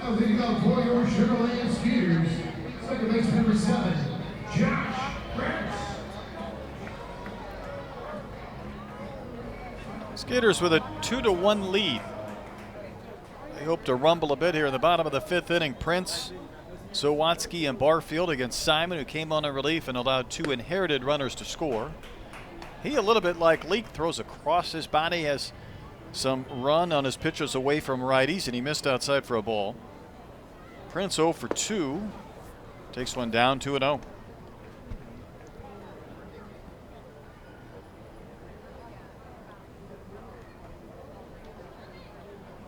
Now leading up for your Sugar Land Skeeters, second base number 7, Josh Prince. Skeeters with a 2-1 lead. They hope to rumble a bit here in the bottom of the 5th inning. Prince, Zawatsky, and Barfield against Simon, who came on in relief and allowed 2 inherited runners to score. He, a little bit like Leake, throws across his body, has some run on his pitches away from righties, and he missed outside for a ball. Prince 0 for 2. Takes one down, 2-0.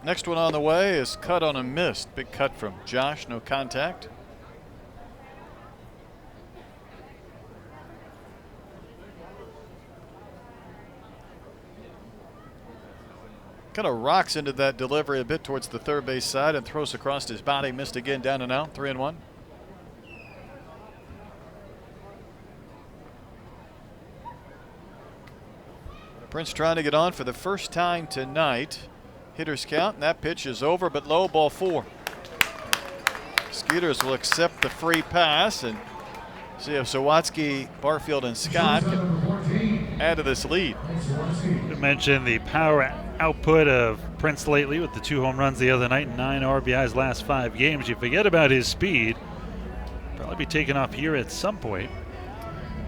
Next one on the way is cut on a missed. Big cut from Josh, no contact. Kind of rocks into that delivery a bit towards the third base side and throws across his body. Missed again, down and out, 3-1. Prince trying to get on for the first time tonight. Hitters count, and that pitch is over, but low, ball 4. Skeeters will accept the free pass and see if Zawatsky, Barfield, and Scott can add to this lead. You mentioned the power output of Prince lately with the 2 home runs the other night and 9 RBIs last 5 games. You forget about his speed. Probably be taken off here at some point.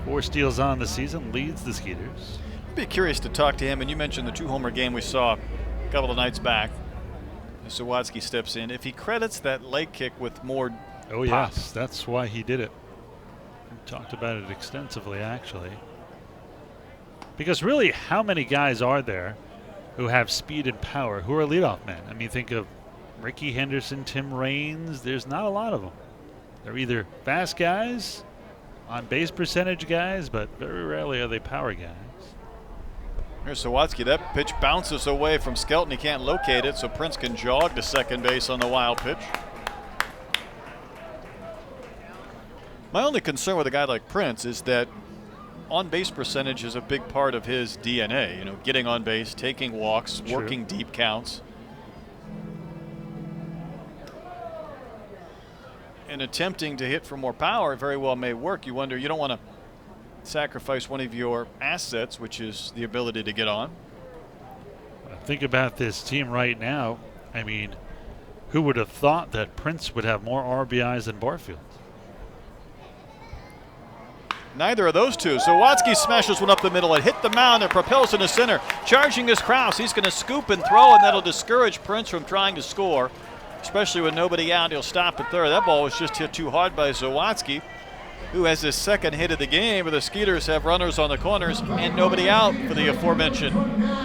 4 steals on the season, leads the Skeeters. I'd be curious to talk to him, and you mentioned the 2-homer game we saw a couple of nights back. Zawatsky steps in. If he credits that leg kick with more Oh pop. yes, that's why he did it. We talked about it extensively, actually. Because really, how many guys are there who have speed and power, who are leadoff men? I mean, think of Ricky Henderson, Tim Raines. There's not a lot of them. They're either fast guys, on base percentage guys, but very rarely are they power guys. Here's Zawatsky. That pitch bounces away from Skelton. He can't locate it, so Prince can jog to second base on the wild pitch. My only concern with a guy like Prince is that on-base percentage is a big part of his DNA. You know, getting on base, taking walks, True. working deep counts. And attempting to hit for more power very well may work. You wonder, you don't want to sacrifice one of your assets, which is the ability to get on. Think about this team right now. I mean, who would have thought that Prince would have more RBIs than Barfield? Neither of those two. Zawatsky smashes one up the middle. It hit the mound and propels into center. Charging is Kraus. He's going to scoop and throw, and that'll discourage Prince from trying to score, especially with nobody out. He'll stop at third. That ball was just hit too hard by Zawatsky, who has his second hit of the game. But the Skeeters have runners on the corners and nobody out for the aforementioned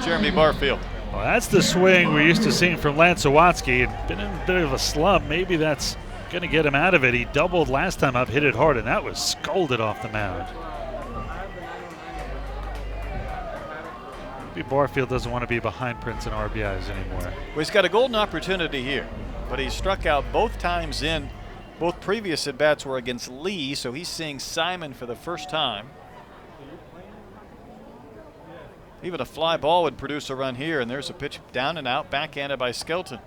Jeremy Barfield. Well, that's the swing we're used to seeing from Lance Zawatsky. And been in a bit of a slump. Maybe that's going to get him out of it. He doubled last time up, hit it hard, and that was scolded off the mound. Maybe Barfield doesn't want to be behind Prince in RBIs anymore. Well, he's got a golden opportunity here, but he struck out both times in. Both previous at-bats were against Lee, so he's seeing Simon for the first time. Even a fly ball would produce a run here, and there's a pitch down and out, backhanded by Skelton.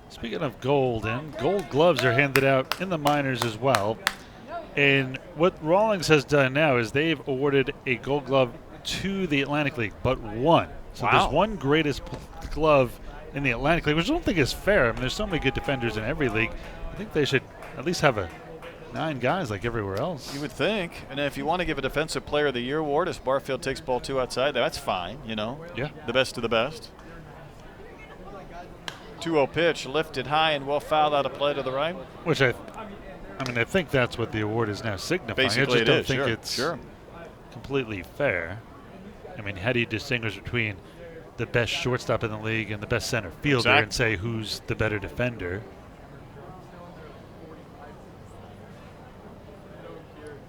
Speaking of gold gloves are handed out in the minors as well. And what Rawlings has done now is they've awarded a gold glove to the Atlantic League, but one. So Wow. There's one greatest glove in the Atlantic League, which I don't think is fair. I mean, there's so many good defenders in every league. I think they should at least have 9 guys like everywhere else. You would think. And if you want to give a Defensive Player of the Year award, if Barfield takes ball 2 outside, that's fine, you know. Yeah. The best of the best. 2-0 pitch, lifted high and well fouled out of play to the right. Which I think that's what the award is now signifying. Basically, I just don't think sure, it's sure. completely fair. I mean, how do you distinguish between the best shortstop in the league and the best center fielder and say who's the better defender?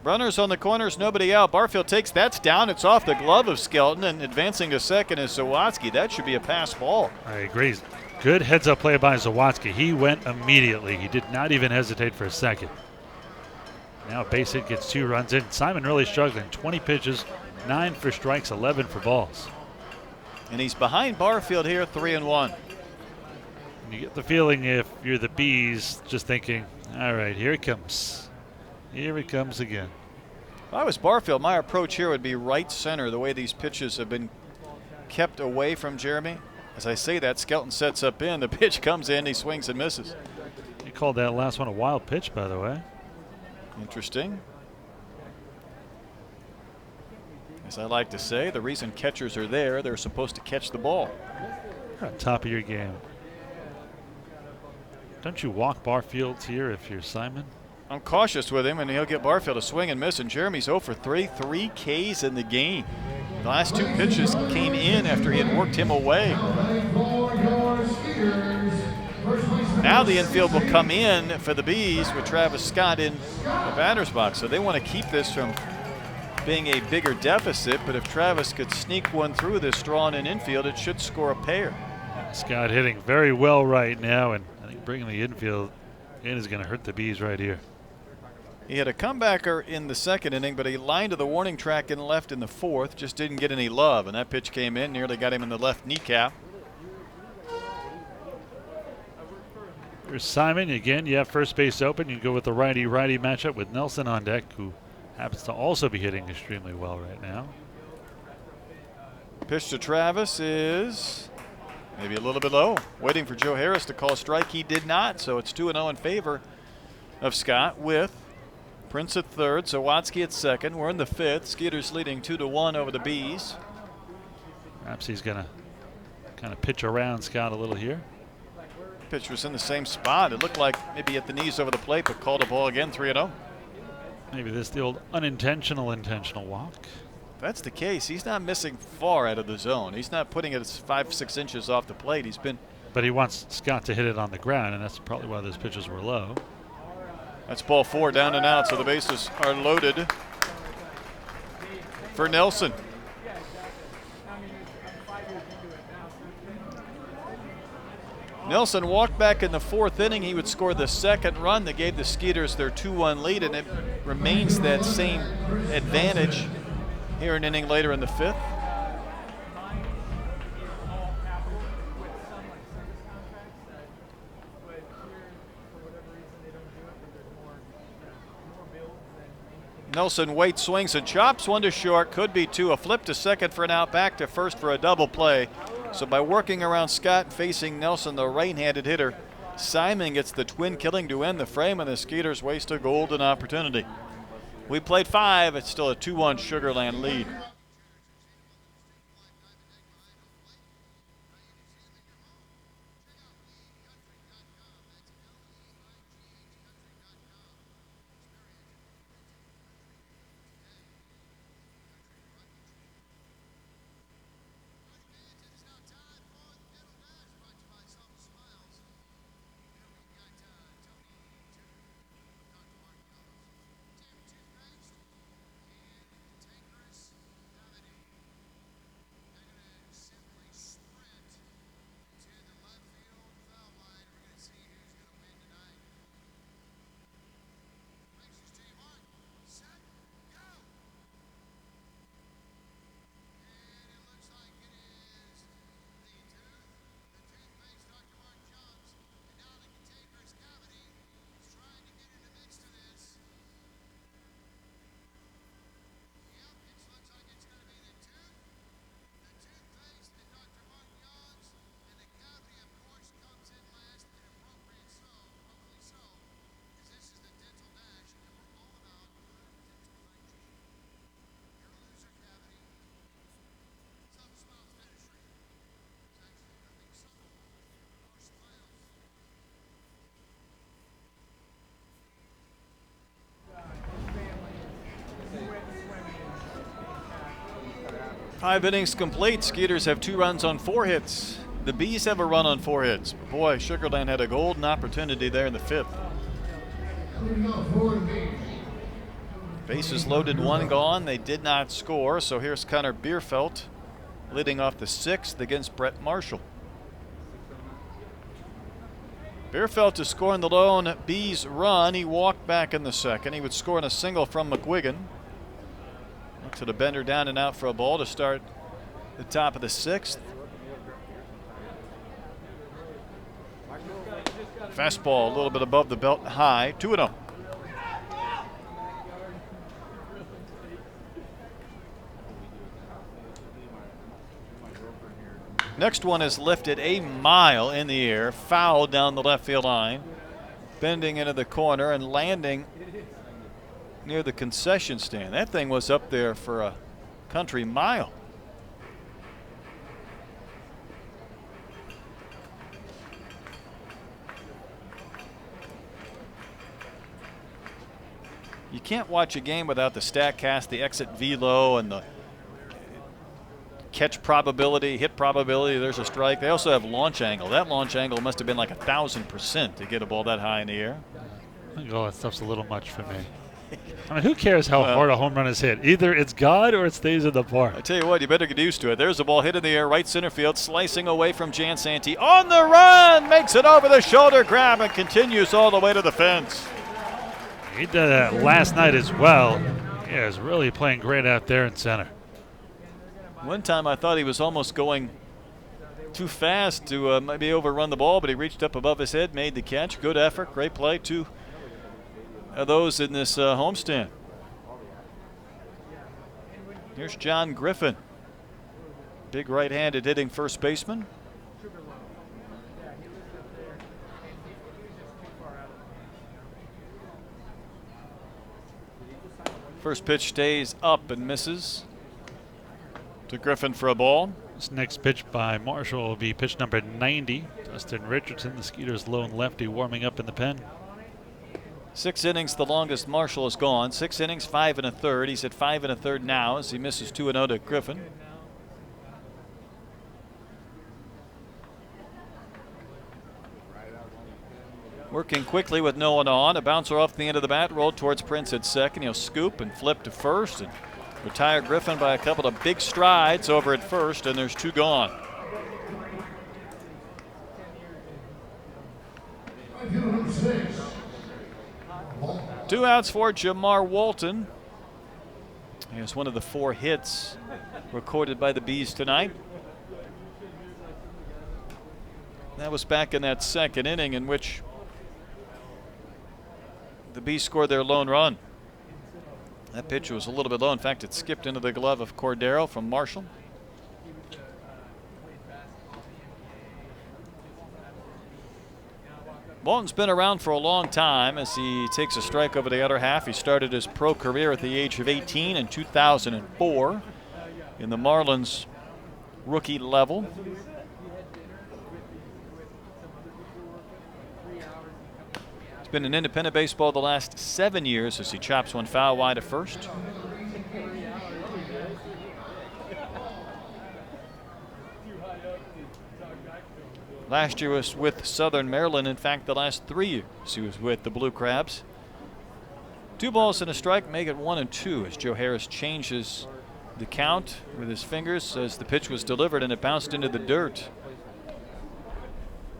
Runners on the corners, nobody out. Barfield takes, that's down. It's off the glove of Skelton, and advancing to second is Zawatsky. That should be a pass ball. I agree. Good heads-up play by Zawatsky. He went immediately. He did not even hesitate for a second. Now base hit gets 2 runs in. Simon really struggling. 20 pitches, 9 for strikes, 11 for balls. And he's behind Barfield here, 3-1. You get the feeling if you're the Bees just thinking, all right, here it comes. Here it comes again. If I was Barfield, my approach here would be right center, the way these pitches have been kept away from Jeremy. As I say that, Skelton sets up in. The pitch comes in, he swings and misses. He called that last one a wild pitch, by the way. Interesting. As I like to say, the reason catchers are there, they're supposed to catch the ball. You're on top of your game. Don't you walk Barfield here if you're Simon? I'm cautious with him, and he'll get Barfield a swing and miss, and Jeremy's 0 for 3, 3 Ks in the game. The last 2 pitches came in after he had worked him away. Now the infield will come in for the Bees with Travis Scott in the batter's box. So they want to keep this from being a bigger deficit, but if Travis could sneak one through this drawn in infield, it should score a pair. Scott hitting very well right now, and I think bringing the infield in is going to hurt the Bees right here. He had a comebacker in the second inning, but he lined to the warning track and left in the fourth. Just didn't get any love, and that pitch came in, nearly got him in the left kneecap. There's Simon. Again, you have first base open. You go with the righty-righty matchup with Nelson on deck, who happens to also be hitting extremely well right now. Pitch to Travis is maybe a little bit low. Waiting for Joe Harris to call a strike. He did not, so it's 2-0 in favor of Scott with Prince at third, Zawatsky at second. We're in the fifth. Skeeters leading 2-1 over the Bees. Perhaps he's going to kind of pitch around Scott a little here. Pitch was in the same spot. It looked like maybe at the knees over the plate, but called a ball again, 3-0. Maybe this the old intentional walk. If that's the case, he's not missing far out of the zone. He's not putting it 5-6 inches off the plate. He's been. But he wants Scott to hit it on the ground, and that's probably why those pitches were low. That's ball 4, down and out, so the bases are loaded for Nelson. Nelson walked back in the fourth inning. He would score the second run that gave the Skeeters their 2-1 lead, and it remains that same advantage here an inning later in the fifth. Nelson waits, swings, and chops. 1 to short. Could be 2. A flip to second for an out, back to first for a double play. So by working around Scott, facing Nelson, the right-handed hitter, Simon gets the twin killing to end the frame, and the Skeeters waste a golden opportunity. We played 5. It's still a 2-1 Sugar Land lead. Five innings complete. Skeeters have 2 runs on 4 hits. The Bees have a run on 4 hits. But boy, Sugar Land had a golden opportunity there in the 5th. Bases loaded, 1 gone. They did not score. So here's Connor Bierfeld leading off the 6th against Brett Marshall. Bierfeld is scoring the lone Bees run. He walked back in the 2nd. He would score in a single from McGuigan. Look to the bender down and out for a ball to start the top of the 6th. Fastball a little bit above the belt high, 2-0. Next one is lifted a mile in the air, foul down the left field line, bending into the corner and landing near the concession stand. That thing was up there for a country mile. You can't watch a game without the StatCast, the exit velo, and the catch probability, hit probability. There's a strike. They also have launch angle. That launch angle must have been like 1,000% to get a ball that high in the air. I think all that stuff's a little much for me. I mean, who cares how hard a home run is hit? Either it's God or it stays in the park. I tell you what, you better get used to it. There's a ball hit in the air, right center field, slicing away from Jan Santee. On the run, makes it over the shoulder grab and continues all the way to the fence. He did that last night as well. He is really playing great out there in center. One time I thought he was almost going too fast to maybe overrun the ball, but he reached up above his head, made the catch. Good effort, great play. 2 of those in this homestand. Here's John Griffin, big right-handed hitting first baseman. First pitch stays up and misses to Griffin for a ball. This next pitch by Marshall will be pitch number 90. Dustin Richardson, the Skeeters' lone lefty, warming up in the pen. 6 innings, the longest Marshall has gone. 6 innings, 5 1/3. He's at 5 1/3 now as he misses 2-0 to Griffin. Working quickly with no one on. A bouncer off the end of the bat, rolled towards Prince at second. He'll scoop and flip to first and retire Griffin by a couple of big strides over at first, and there's 2 gone. Two outs for Jamar Walton. He has one of the 4 hits recorded by the Bees tonight. That was back in that 2nd inning in which the Bees scored their lone run. That pitch was a little bit low. In fact, it skipped into the glove of Cordero from Marshall. Walton's been around for a long time as he takes a strike over the other half. He started his pro career at the age of 18 in 2004 in the Marlins rookie level. He's been in independent baseball the last 7 years as he chops one foul wide at first. Last year was with Southern Maryland. In fact, the last 3 years he was with the Blue Crabs. 2 balls and a strike make it 1-2 as Joe Harris changes the count with his fingers as the pitch was delivered and it bounced into the dirt.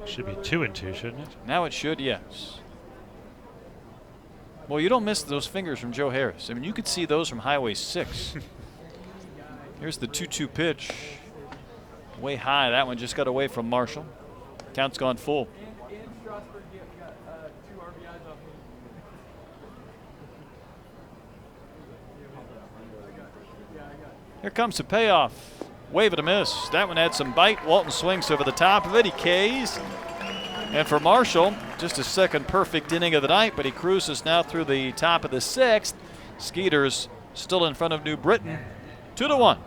Should be 2-2, shouldn't it? Now it should, yes. Well, you don't miss those fingers from Joe Harris. I mean, you could see those from Highway 6. Here's the 2-2 pitch. Way high. That one just got away from Marshall. Count's gone full. Here comes the payoff. Wave and a miss. That one had some bite. Walton swings over the top of it. He Ks. And for Marshall, just his second perfect inning of the night, but he cruises now through the top of the 6th. Skeeters still in front of New Britain, 2-1.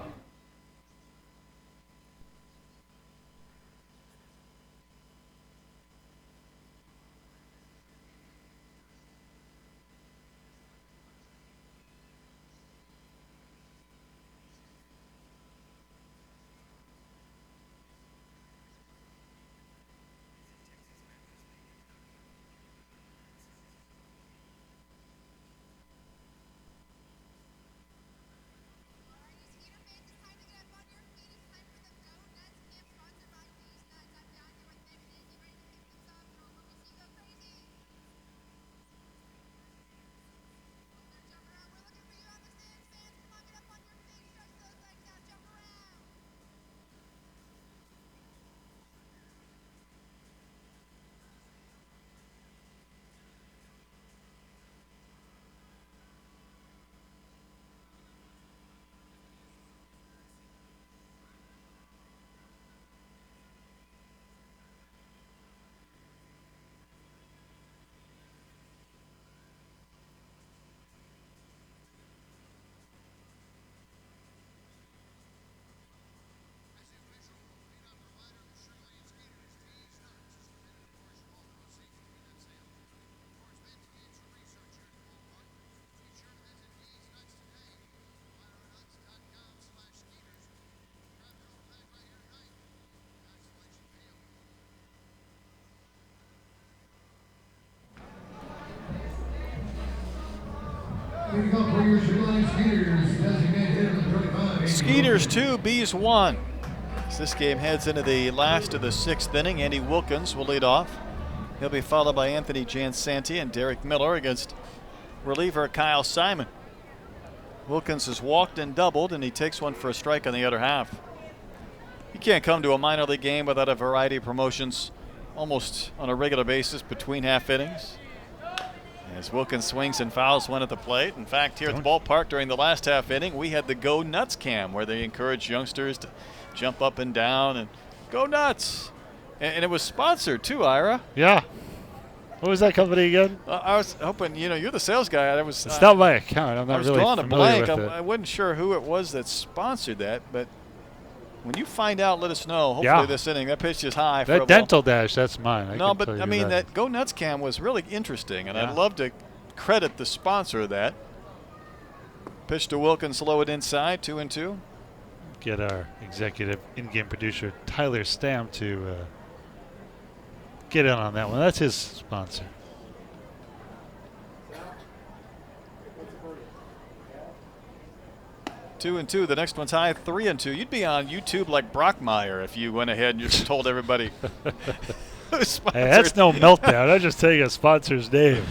Skeeters 2, Bees 1. As this game heads into the last of the 6th inning, Andy Wilkins will lead off. He'll be followed by Anthony Jansanti and Derek Miller against reliever Kyle Simon. Wilkins has walked and doubled, and he takes one for a strike on the other half. You can't come to a minor league game without a variety of promotions almost on a regular basis between half innings. As Wilkins swings and fouls one at the plate. In fact, here at the ballpark during the last half inning, we had the Go Nuts cam where they encourage youngsters to jump up and down and go nuts. And it was sponsored too, Ira. Yeah. What was that company again? I was hoping, you're the sales guy. It's not my account. I'm not really drawing a blank. with it. I wasn't sure who it was that sponsored that, but when you find out, let us know. Hopefully this inning, that pitch is high. That dental dash, that's mine. I mean, that Go Nuts cam was really interesting, and I'd love to credit the sponsor of that. Pitch to Wilkins, slow it inside, 2-2. Get our executive in-game producer, Tyler Stam, to get in on that one. That's his sponsor. 2-2. The next one's high, 3-2. You'd be on YouTube like Brockmeyer if you went ahead and just told everybody. Hey, that's no meltdown. I just tell you a sponsor's name.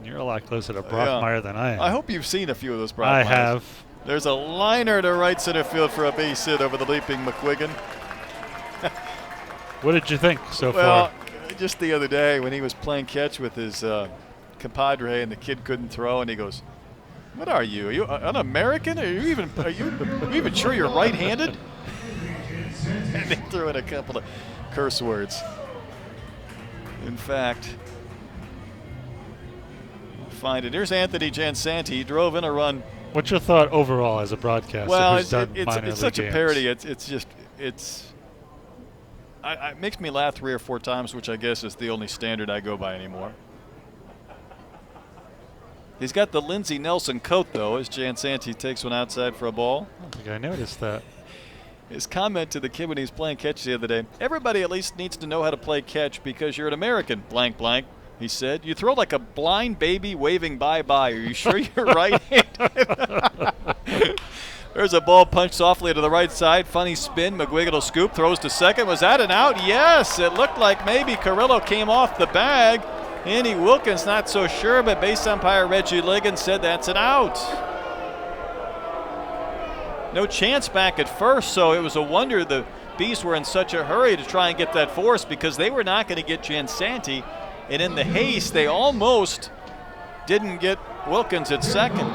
You're a lot closer to Brockmeyer than I am. I hope you've seen a few of those Brockmeyers. I have. There's a liner to right center field for a base hit over the leaping McQuiggan. What did you think so far? Well, just the other day when he was playing catch with his compadre and the kid couldn't throw, and he goes, "What are you? Are you an American? Are you even sure you're right-handed?" And they threw in a couple of curse words. In fact, we'll find it. Here's Anthony Jansanti. He drove in a run. What's your thought overall as a broadcaster? Well, who's done minor it's league such a games? parody. It makes me laugh 3 or 4 times, which I guess is the only standard I go by anymore. He's got the Lindsey Nelson coat, though, as Jansanti takes one outside for a ball. I don't think I noticed that. His comment to the kid when he was playing catch the other day, everybody at least needs to know how to play catch because you're an American, blank, blank, he said. You throw like a blind baby waving bye-bye. Are you sure you're right-handed? There's a ball punched softly to the right side. Funny spin. McGuigan will scoop. Throws to second. Was that an out? Yes. It looked like maybe Carrillo came off the bag. Andy Wilkins not so sure, but base umpire Reggie Ligon said that's an out. No chance back at first, so it was a wonder the Bees were in such a hurry to try and get that force because they were not going to get Jansanti. And in the haste, they almost didn't get Wilkins at second.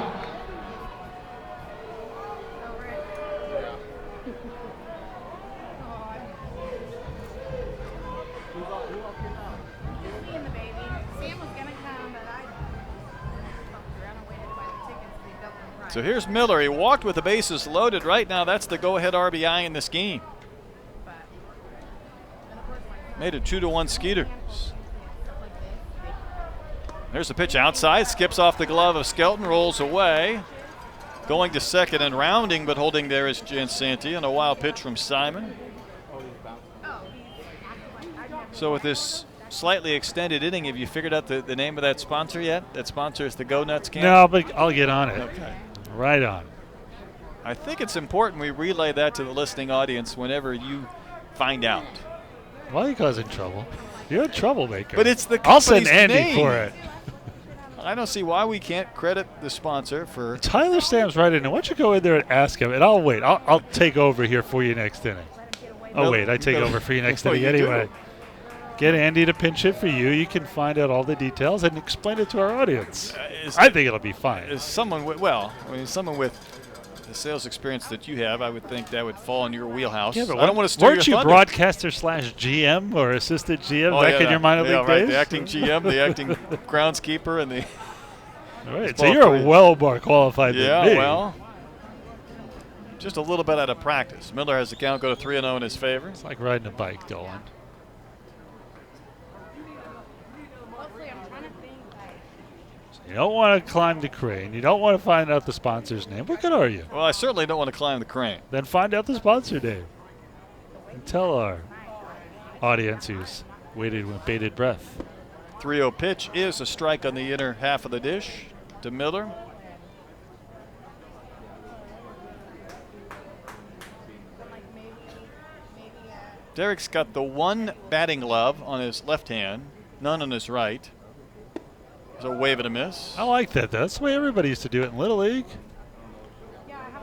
So here's Miller. He walked with the bases loaded. Right now, that's the go-ahead RBI in this game. Made it 2-1 Skeeters. There's the pitch outside. Skips off the glove of Skelton. Rolls away. Going to second and rounding, but holding there is Jansanti. And a wild pitch from Simon. So with this slightly extended inning, have you figured out the name of that sponsor yet? That sponsor is the Go Nuts camp? No, but I'll get on it. Okay. Right on. I think it's important we relay that to the listening audience whenever you find out. Why are you causing trouble? You're a troublemaker. But it's the I'll send company's Andy name. for it. I don't see why we can't credit the sponsor for. Tyler Stam's right in there. Why don't you go in there and ask him, and I'll wait. I'll take over here for you next inning. Oh, No, wait, I take no. over for you next Oh, inning you do. anyway. Get Andy to pinch it for you. You can find out all the details and explain it to our audience. I think it'll be fine. As someone with, well, I mean, someone with the sales experience that you have, I would think that would fall in your wheelhouse. Yeah, but I don't want to stir weren't your you thunder. broadcaster / GM or assistant GM back in your minor league right, days? the acting GM, the acting groundskeeper, and the. All right, It's so all you're for well more qualified Yeah, than me. well, just a little bit out of practice. Miller has the count go to 3-0 in his favor. It's like riding a bike, Dolan. You don't want to climb the crane. You don't want to find out the sponsor's name. What good are you? Well, I certainly don't want to climb the crane. Then find out the sponsor name. And tell our audience who's waited with bated breath. 3-0 pitch is a strike on the inner half of the dish to Miller. Derek's got the one batting glove on his left hand, none on his right. So wave and a miss. I like that. That's the way everybody used to do it in Little League.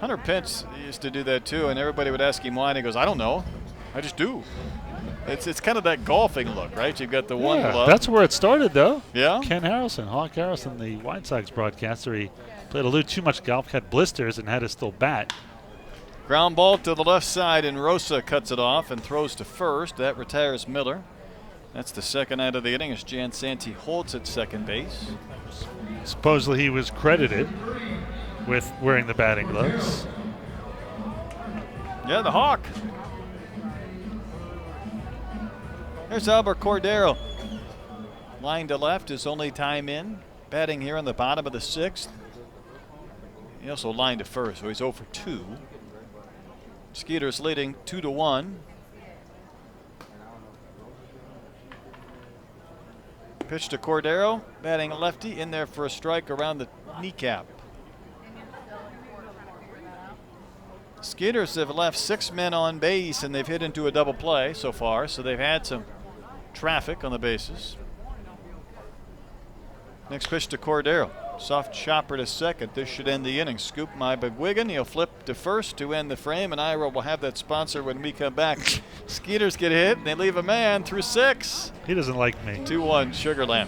Hunter Pence used to do that too, and everybody would ask him why, and he goes, I don't know. I just do. It's kind of that golfing look, right? You've got the one glove. That's where it started, though. Yeah? Ken Harrison, Hawk Harrison, the White Sox broadcaster. He played a little too much golf, had blisters, and had to still bat. Ground ball to the left side, and Rosa cuts it off and throws to first. That retires Miller. That's the second out of the inning as Jansanti holds at second base. Supposedly he was credited with wearing the batting gloves. Yeah, the Hawk. There's Albert Cordero. Line to left, his only time in. Batting here in the bottom of the sixth. He also lined to first, so he's 0 for 2. Skeeters leading 2-1. Pitch to Cordero, batting lefty, in there for a strike around the kneecap. Skeeters have left 6 men on base, and they've hit into a double play so far, so they've had some traffic on the bases. Next pitch to Cordero. Soft chopper to second. This should end the inning. Scoop by McGuigan. He'll flip to first to end the frame, and Ira will have that sponsor when we come back. Skeeters get hit, and they leave a man through 6. He doesn't like me. 2-1 Sugarland.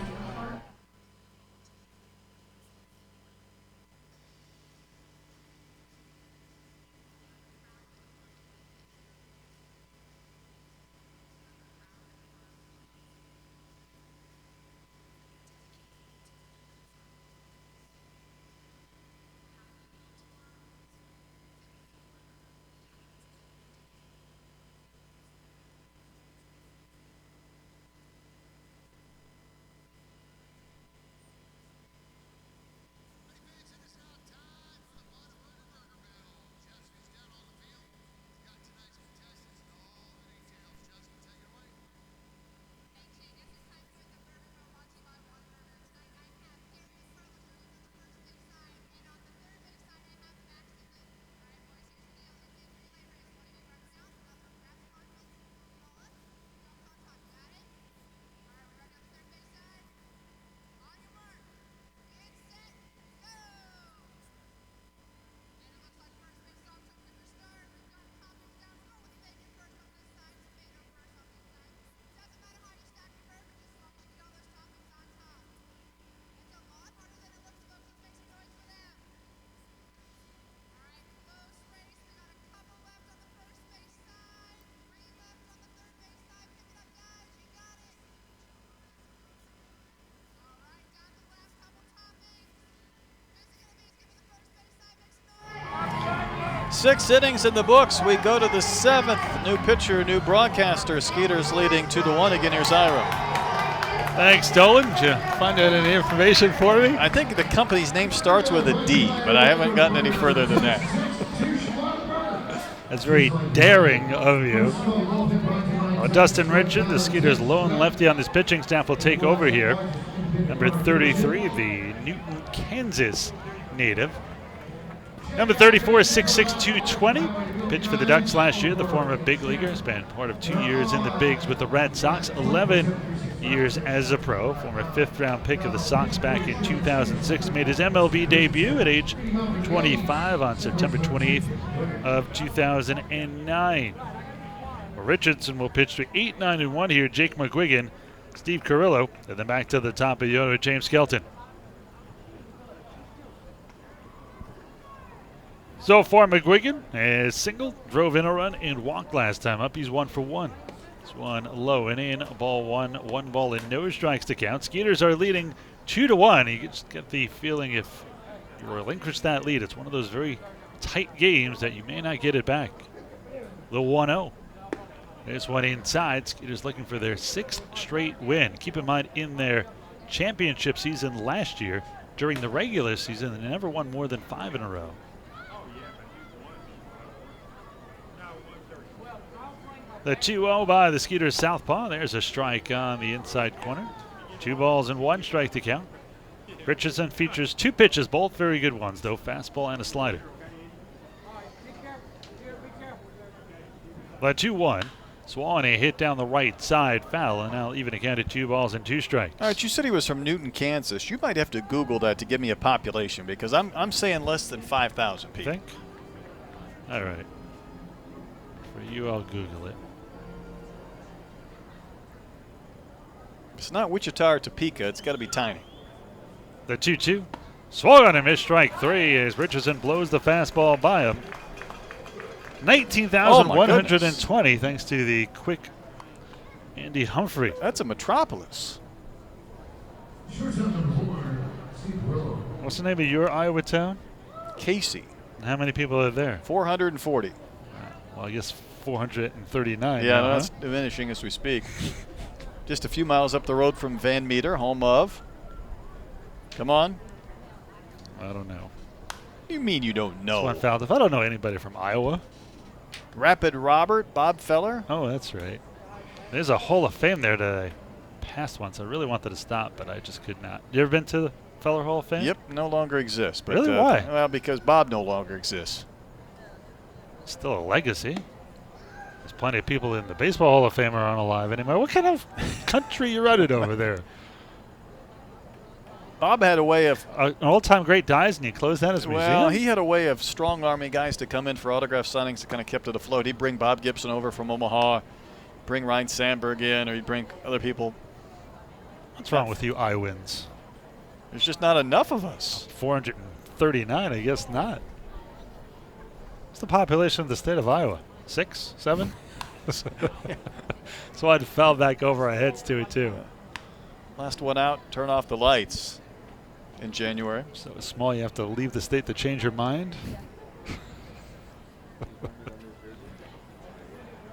6 innings in the books. We go to the 7th. New pitcher, new broadcaster. Skeeters leading 2-1. Again, here's Ira. Thanks, Dolan. Did you find out any information for me? I think the company's name starts with a D, but I haven't gotten any further than that. That's very daring of you. Well, Dustin Richard, the Skeeters' lone lefty on this pitching staff, will take over here. Number 33, the Newton, Kansas native. Number 34, 6'6", 220. Pitched for the Ducks last year. The former big leaguer has been part of 2 years in the bigs with the Red Sox, 11 years as a pro. Former 5th-round pick of the Sox back in 2006. Made his MLB debut at age 25 on September 28th of 2009. Richardson will pitch to 8-9-1 here. Jake McGuigan, Steve Carrillo, and then back to the top of the order, James Skelton. So far, McGuigan is single, drove in a run, and walked last time up. He's 1 for 1. This one low and in, ball 1, 1 ball and no strikes to count. Skeeters are leading 2-1. You just get the feeling if you relinquish that lead, it's one of those very tight games that you may not get it back. The 1-0. There's one inside. Skeeters looking for their 6th straight win. Keep in mind, in their championship season last year, during the regular season, they never won more than 5 in a row. The 2-0 by the Skeeters southpaw. There's a strike on the inside corner. 2 balls and 1 strike to count. Richardson features 2 pitches, both very good ones, though. Fastball and a slider. The 2-1. Swan, a hit down the right side, foul, and now even accounted 2 balls and 2 strikes. All right, you said he was from Newton, Kansas. You might have to Google that to give me a population, because I'm saying less than 5,000 people. Think? All right. For you, I'll Google it. It's not Wichita or Topeka. It's got to be tiny. The 2-2. Swung on a missed strike 3 as Richardson blows the fastball by him. 19,120 thanks to the quick Andy Humphrey. That's a metropolis. What's the name of your Iowa town? Casey. How many people are there? 440. Well, I guess 439. Yeah, now, no, that's diminishing as we speak. Just a few miles up the road from Van Meter, home of. Come on. I don't know. You mean you don't know? One fouled. If I don't know anybody from Iowa. Rapid Robert, Bob Feller. Oh, that's right. There's a Hall of Fame there that I passed once. I really wanted to stop, but I just could not. You ever been to the Feller Hall of Fame? Yep, no longer exists. But, really? Why? Well, because Bob no longer exists. Still a legacy. There's plenty of people in the Baseball Hall of Fame aren't alive anymore. What kind of country you running over there? Bob had a way of... An all-time great dies and you close down his museum? Well, he had a way of strong-arming guys to come in for autograph signings that kind of kept it afloat. He'd bring Bob Gibson over from Omaha, bring Ryan Sandberg in, or he'd bring other people. What's wrong with you Iowans? There's just not enough of us. 439, I guess not. What's the population of the state of Iowa? 6, 7? So I'd fell back over our heads to it, too. Last one out, turn off the lights in January. So small you have to leave the state to change your mind?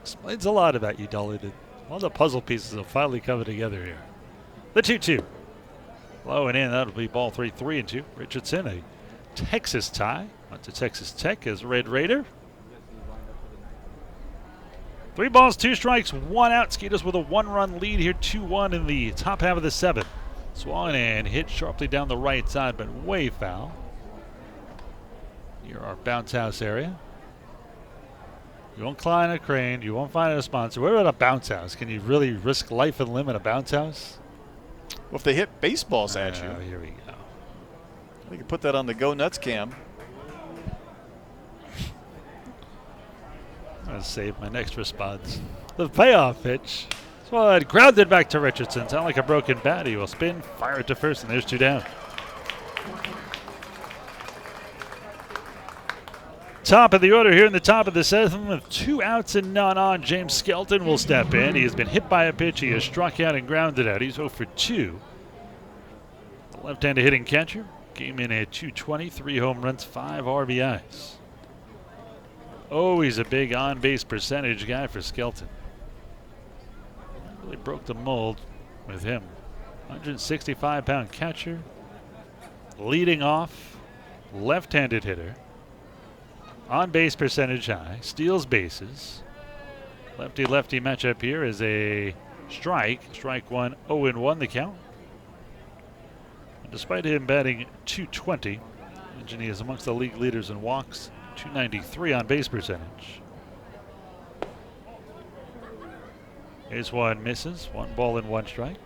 Explains a lot about you, Dolly. All the puzzle pieces will finally come together here. The 2-2. Low and in, that'll be ball 3, 3-2. Richardson, a Texas tie. Went to Texas Tech as Red Raider. 3 balls, 2 strikes, 1 out. Skeeters with a 1-run lead here, 2-1 in the top half of the 7th. Swung and hit sharply down the right side, but way foul. Near our bounce house area. You won't climb a crane. You won't find a sponsor. What about a bounce house? Can you really risk life and limb in a bounce house? Well, if they hit baseballs at you. Here we go. You can put that on the Go Nuts cam. I'm going to save my next response. The payoff pitch. So it grounded back to Richardson. Sound like a broken bat. He will spin, fire it to first, and there's 2 down. Top of the order here in the top of the 7th with 2 outs and none on. James Skelton will step in. He has been hit by a pitch. He has struck out and grounded out. He's 0 for 2. The left-handed hitting catcher came in at 220, 3 home runs, 5 RBIs. always a big on-base percentage guy for Skelton. Really broke the mold with him. 165-pound catcher, leading off, left-handed hitter, on-base percentage high, steals bases. Lefty-lefty matchup here is a strike. Strike one, 0-1 the count. And despite him batting .220, he is amongst the league leaders in walks, .293 on base percentage. Here's one, misses. 1 ball and 1 strike.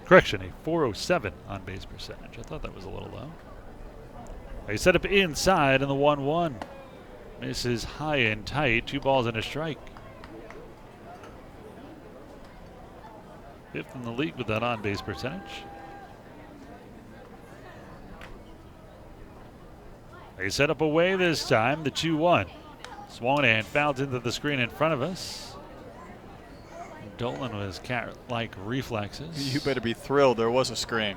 Correction, a .407 on base percentage. I thought that was a little low. He set up inside in the 1-1. Misses high and tight. 2 balls and a strike. 5th in the league with that on base percentage. They set up away this time, the 2-1. Swung and fouled into the screen in front of us. Dolan with cat-like reflexes. You better be thrilled there was a screen.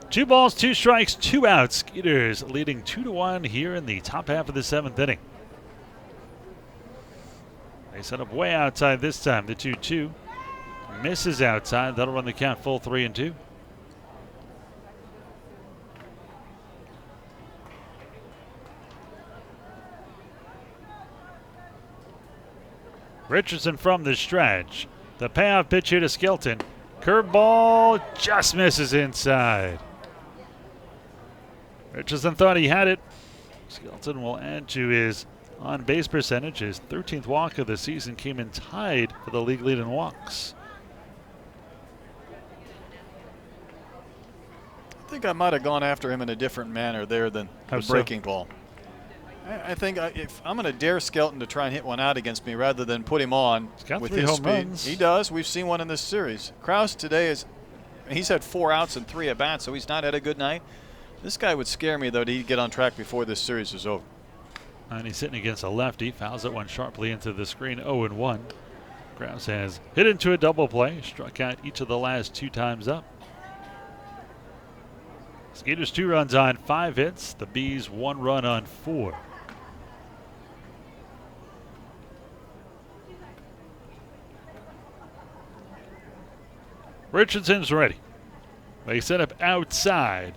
Two balls, 2 strikes, 2 outs. Skeeters leading 2-1 here in the top half of the 7th inning. They set up way outside this time, the 2-2. Misses outside. That'll run the count full 3-2. Richardson from the stretch. The payoff pitch here to Skelton. Curveball just misses inside. Richardson thought he had it. Skelton will add to his on-base percentage. His 13th walk of the season came in tied for the league lead in walks. I think I might have gone after him in a different manner there than the breaking ball. I think if I'm going to dare Skelton to try and hit one out against me rather than put him on with his speed. Runs. He does. We've seen one in this series. Krause today he's had 4 outs and 3 at bats, so he's not had a good night. This guy would scare me though. He'd get on track before this series is over. And he's sitting against a lefty. Fouls that one sharply into the screen. 0-1. Krause has hit into a double play. Struck out each of the last 2 times up. Skeeters 2 runs on 5 hits. The Bees 1 run on 4. Richardson's ready. They set up outside.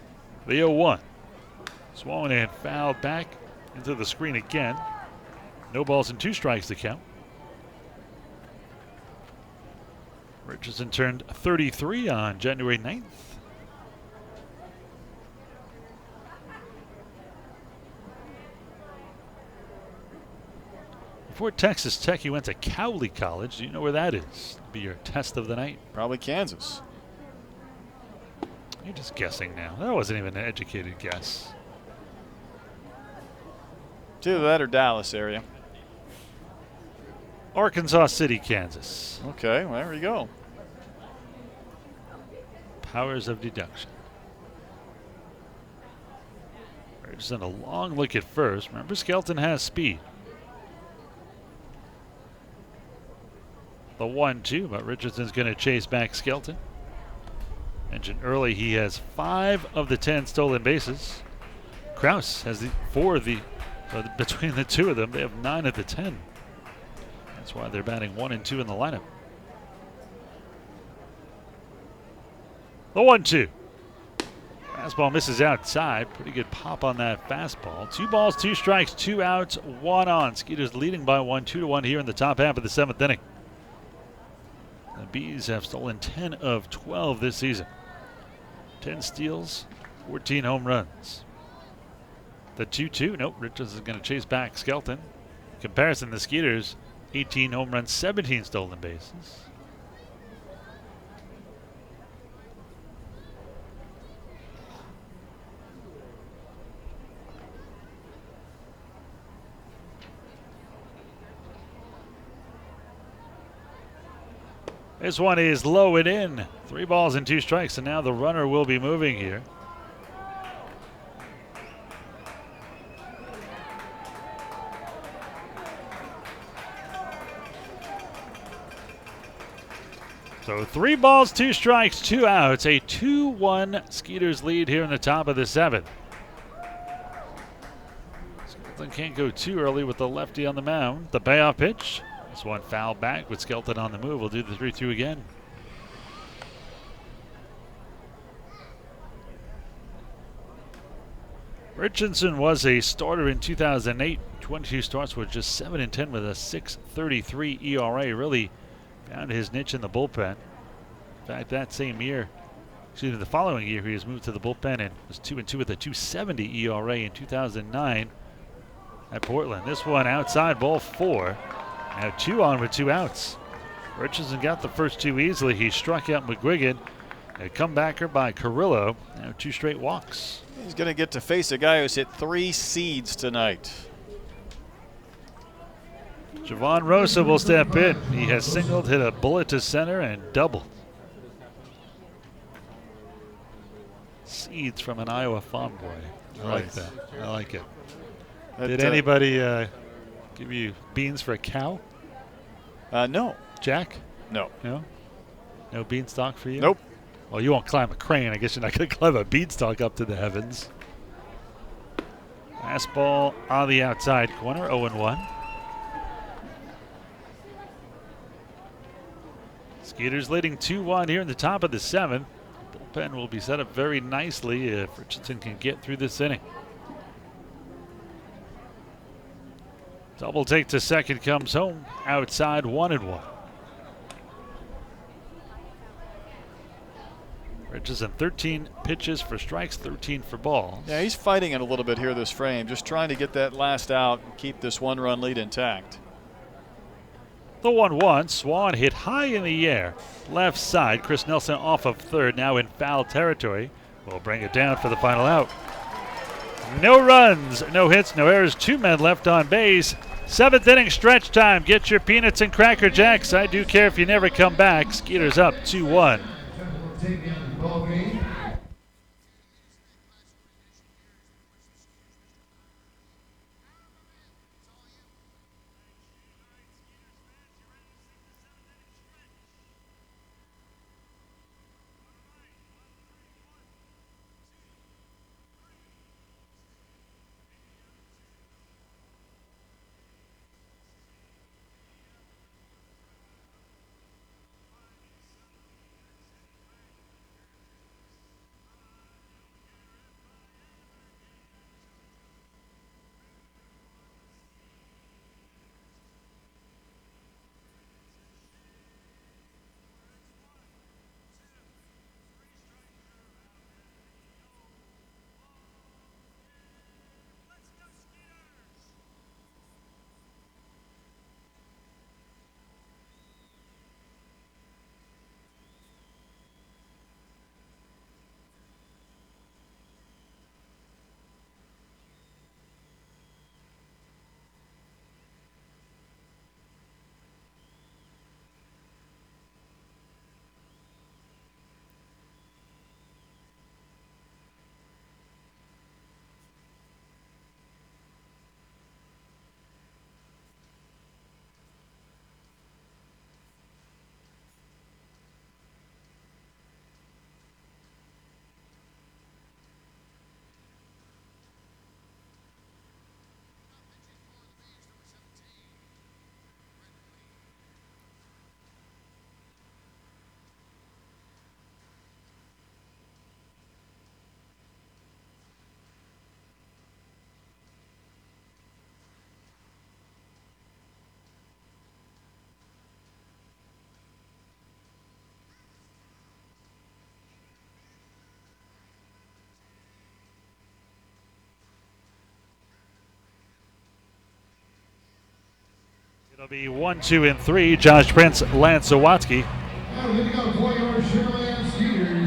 The 0-1. Swung and fouled back into the screen again. No balls and 2 strikes to count. Richardson turned 33 on January 9th. Before Texas Tech, he went to Cowley College. Do you know where that is? Be your test of the night. Probably Kansas. You're just guessing now. That wasn't even an educated guess. It's either that or Dallas area. Arkansas City, Kansas. Okay, well, there we go. Powers of deduction. Richardson a long look at first. Remember, Skelton has speed. The 1-2, but Richardson's going to chase back Skelton. Mentioned early, he has 5 of the 10 stolen bases. Krause has between the 2 of them, they have 9 of the 10. That's why they're batting 1 and 2 in the lineup. The 1-2. Fastball misses outside. Pretty good pop on that fastball. 2 balls, 2 strikes, 2 outs, 1 on. Skeeters leading by 1, 2-1 here in the top half of the 7th inning. The Bees have stolen 10 of 12 this season. 10 steals, 14 home runs. The 2-2, nope, Richards is going to chase back Skelton. In comparison, the Skeeters, 18 home runs, 17 stolen bases. This one is low and in. 3 balls and 2 strikes, and now the runner will be moving here. So 3 balls, 2 strikes, 2 outs. A 2-1 Skeeters lead here in the top of the 7th. Skelton can't go too early with the lefty on the mound. The payoff pitch. This one fouled back with Skelton on the move. We'll do the 3-2 again. Richardson was a starter in 2008. 22 starts with just 7-10 with a 6.33 ERA. Really found his niche in the bullpen. In fact, that same year, the following year, he was moved to the bullpen and was 2-2 with a 2.70 ERA in 2009 at Portland. This one outside, ball 4. Now 2 on with 2 outs. Richardson got the first 2 easily. He struck out McGuigan. A comebacker by Carrillo. Now 2 straight walks. He's going to get to face a guy who's hit 3 seeds tonight. Javon Rosa will step in. He has singled, hit a bullet to center, and doubled. Seeds from an Iowa farm boy. I like that. I like it. Did anybody give you beans for a cow? No. Jack? No. No? No beanstalk for you? Nope. Well, you won't climb a crane. I guess you're not going to climb a beanstalk up to the heavens. Fastball on the outside corner, 0-1. Skeeters leading 2-1 here in the top of the 7th. Bullpen will be set up very nicely if Richardson can get through this inning. Double take to second comes home. Outside, 1-1. Richardson 13 pitches for strikes, 13 for balls. Yeah, he's fighting it a little bit here this frame, just trying to get that last out and keep this 1-run lead intact. The 1-1, Swan hit high in the air. Left side, Chris Nelson off of third, now in foul territory. We'll bring it down for the final out. No runs, no hits, no errors, 2 men left on base. 7th inning stretch time. Get your peanuts and Cracker Jacks. I do care if you never come back. Skeeters up 2-1. It'll be 1, 2, and 3. Josh Prince, Lance Zawatsky.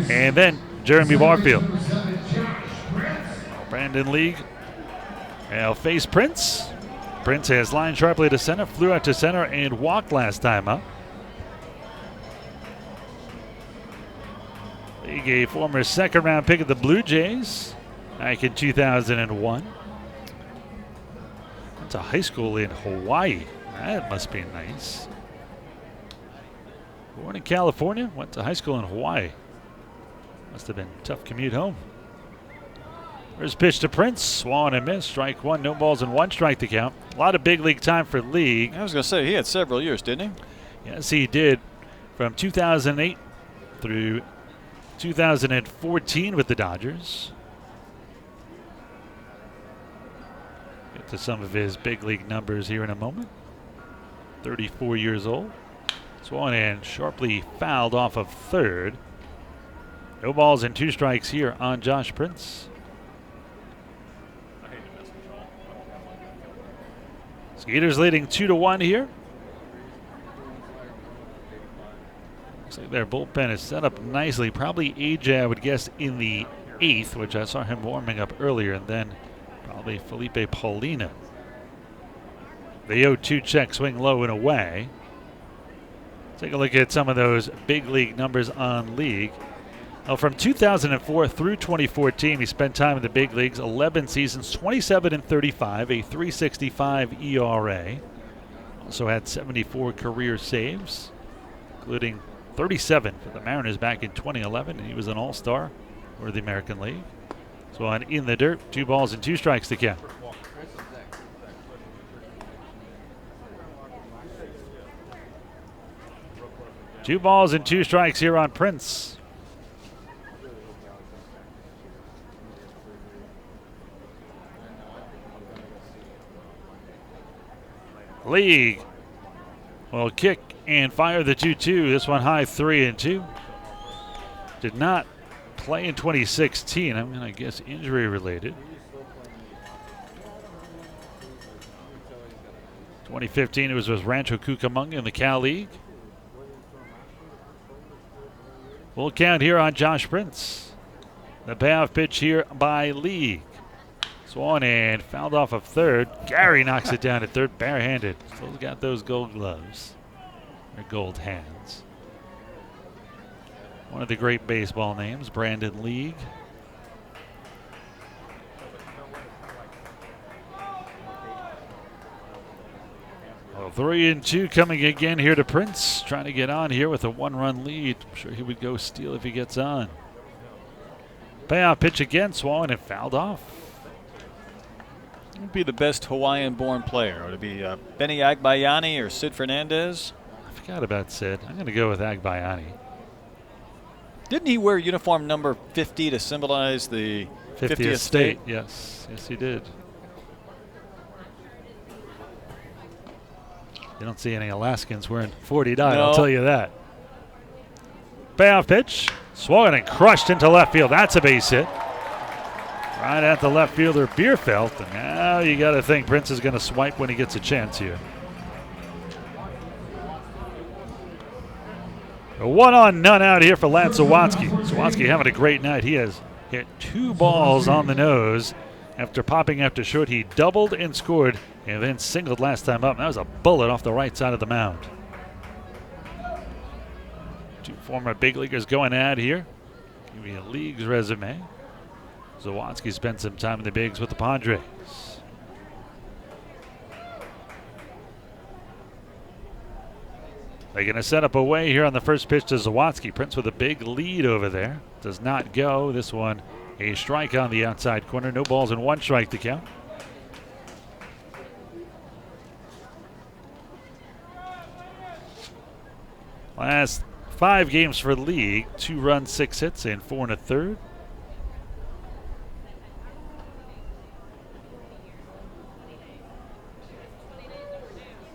And then Jeremy Barfield. Brandon League will face Prince. Prince has lined sharply to center, flew out to center, and walked last time up. League, a former second-round pick of the Blue Jays back in 2001. Went to high school in Hawaii. That must be nice. Born in California, went to high school in Hawaii. Must have been a tough commute home. First pitch to Prince, swung and missed. Strike one, no balls and one strike to count. A lot of big league time for League. I was going to say, he had several years, didn't he? Yes, he did. From 2008 through 2014 with the Dodgers. Get to some of his big league numbers here in a moment. 34 years old. Swung and sharply fouled off of third. No balls and two strikes here on Josh Prince. Skeeters leading 2-1 here. Looks like their bullpen is set up nicely. Probably AJ, I would guess, in the 8th, which I saw him warming up earlier, and then probably Felipe Paulina. The 0-2 check, swing low and away. Take a look at some of those big league numbers on League. Well, from 2004 through 2014, he spent time in the big leagues, 11 seasons, 27-35, a 3.65 ERA. Also had 74 career saves, including 37 for the Mariners back in 2011, and he was an all-star for the American League. So on in the dirt, 2 balls and 2 strikes to count. Two balls and 2 strikes here on Prince. League will kick and fire the 2-2. This one high 3-2. Did not play in 2016. I'm going to guess injury related. 2015 it was with Rancho Cucamonga in the Cal League. Full count here on Josh Prince. The payoff pitch here by League. Swung and fouled off of third. Gary knocks it down at third, barehanded. Still got those gold gloves, or gold hands. One of the great baseball names, Brandon League. Well, 3-2 coming again here to Prince. Trying to get on here with a 1-run lead. I'm sure he would go steal if he gets on. Payoff pitch again, swung and fouled off. Who would be the best Hawaiian-born player? Would it be Benny Agbayani or Sid Fernandez? I forgot about Sid. I'm going to go with Agbayani. Didn't he wear uniform number 50 to symbolize the 50th state? Yes, yes he did. You don't see any Alaskans wearing 49, No. I'll tell you that. Payoff pitch, swung and crushed into left field. That's a base hit. Right at the left fielder, Bierfeld. And now you got to think Prince is going to swipe when he gets a chance here. A 1-on, none out here for Lance Sawatsky. Sawatsky having a great night. He has hit 2 balls on the nose. After popping after short, he doubled and scored and then singled last time up. That was a bullet off the right side of the mound. 2 former big leaguers going at here. Give me a League's resume. Sawatsky spent some time in the bigs with the Padres. They're going to set up away here on the first pitch to Sawatsky. Prince with a big lead over there. Does not go. This one a strike on the outside corner. No balls and 1 strike to count. Last 5 games for League. 2 runs, 6 hits, and 4 1/3.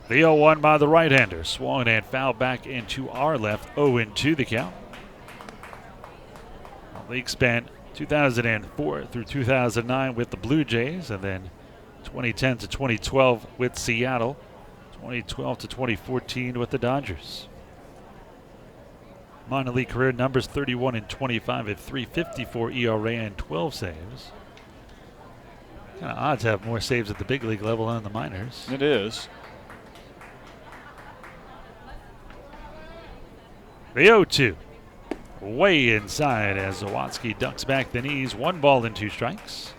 The 0-1 by the right-hander. Swung and fouled back into our left. 0-2 the count. League spent 2004 through 2009 with the Blue Jays, and then 2010 to 2012 with Seattle. 2012 to 2014 with the Dodgers. Minor league career numbers 31-25 at 3.54 ERA and 12 saves. Kind of odd to have more saves at the big league level than in the minors. It is. The 0-2. Way inside as Sawatsky ducks back the knees. 1 ball and 2 strikes.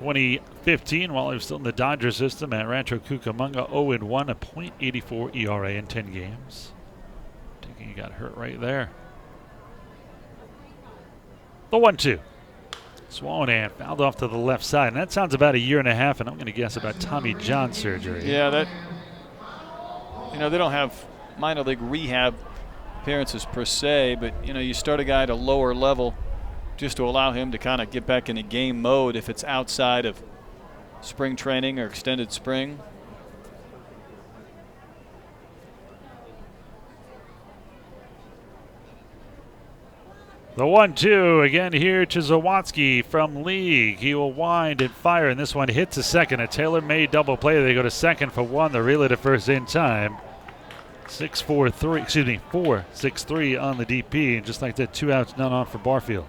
2015 while he was still in the Dodger system at Rancho Cucamonga. 0-1, a .84 ERA in 10 games. I think he got hurt right there. The 1-2. Swollen and fouled off to the left side. And that sounds about a year and a half, and I'm going to guess about Tommy John surgery. Yeah, that, they don't have minor league rehab appearances per se, but, you start a guy at a lower level just to allow him to kind of get back into game mode if it's outside of spring training or extended spring. The 1-2 again here to Zawadzki from League. He will wind and fire, and this one hits a second. A tailor-made double play. They go to second for one. They're really to first in time. 4-6-3 on the DP, and just like that, 2 outs, none on for Barfield.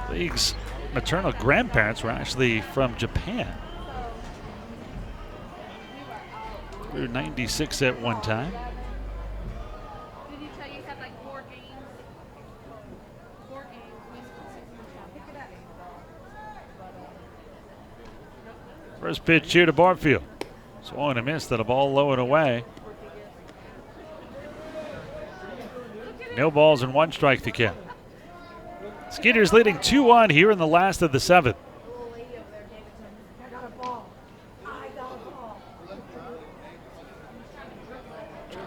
League's maternal grandparents were actually from Japan. Through 96 at one time. Did you tell you had like 4 games? 4 games. Pick it up. First pitch here to Barfield. Swung and a miss to the ball low and away. No balls and 1 strike to count. Skeeters leading 2-1 here in the last of the 7th.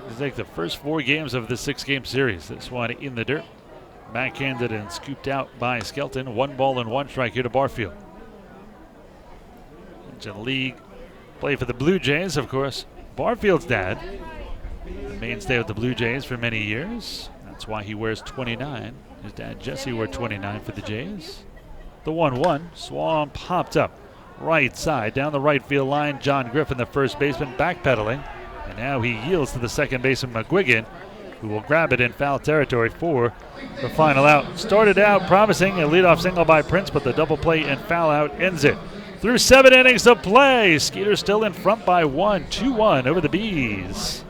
To take the first 4 games of the 6-game series. This one in the dirt. Backhanded and scooped out by Skelton. 1 ball and 1 strike here to Barfield. In League play for the Blue Jays, of course. Barfield's dad, mainstay with the Blue Jays for many years. That's why he wears 29. His dad, Jesse, wore 29 for the Jays. The 1-1, Swan popped up. Right side, down the right field line. John Griffin, the first baseman, backpedaling. And now he yields to the second baseman, McGuigan, who will grab it in foul territory for the final out. Started out promising a leadoff single by Prince, but the double play and foul out ends it. Through 7 innings of play, Skeeters still in front by 1, 2-1 over the Bees.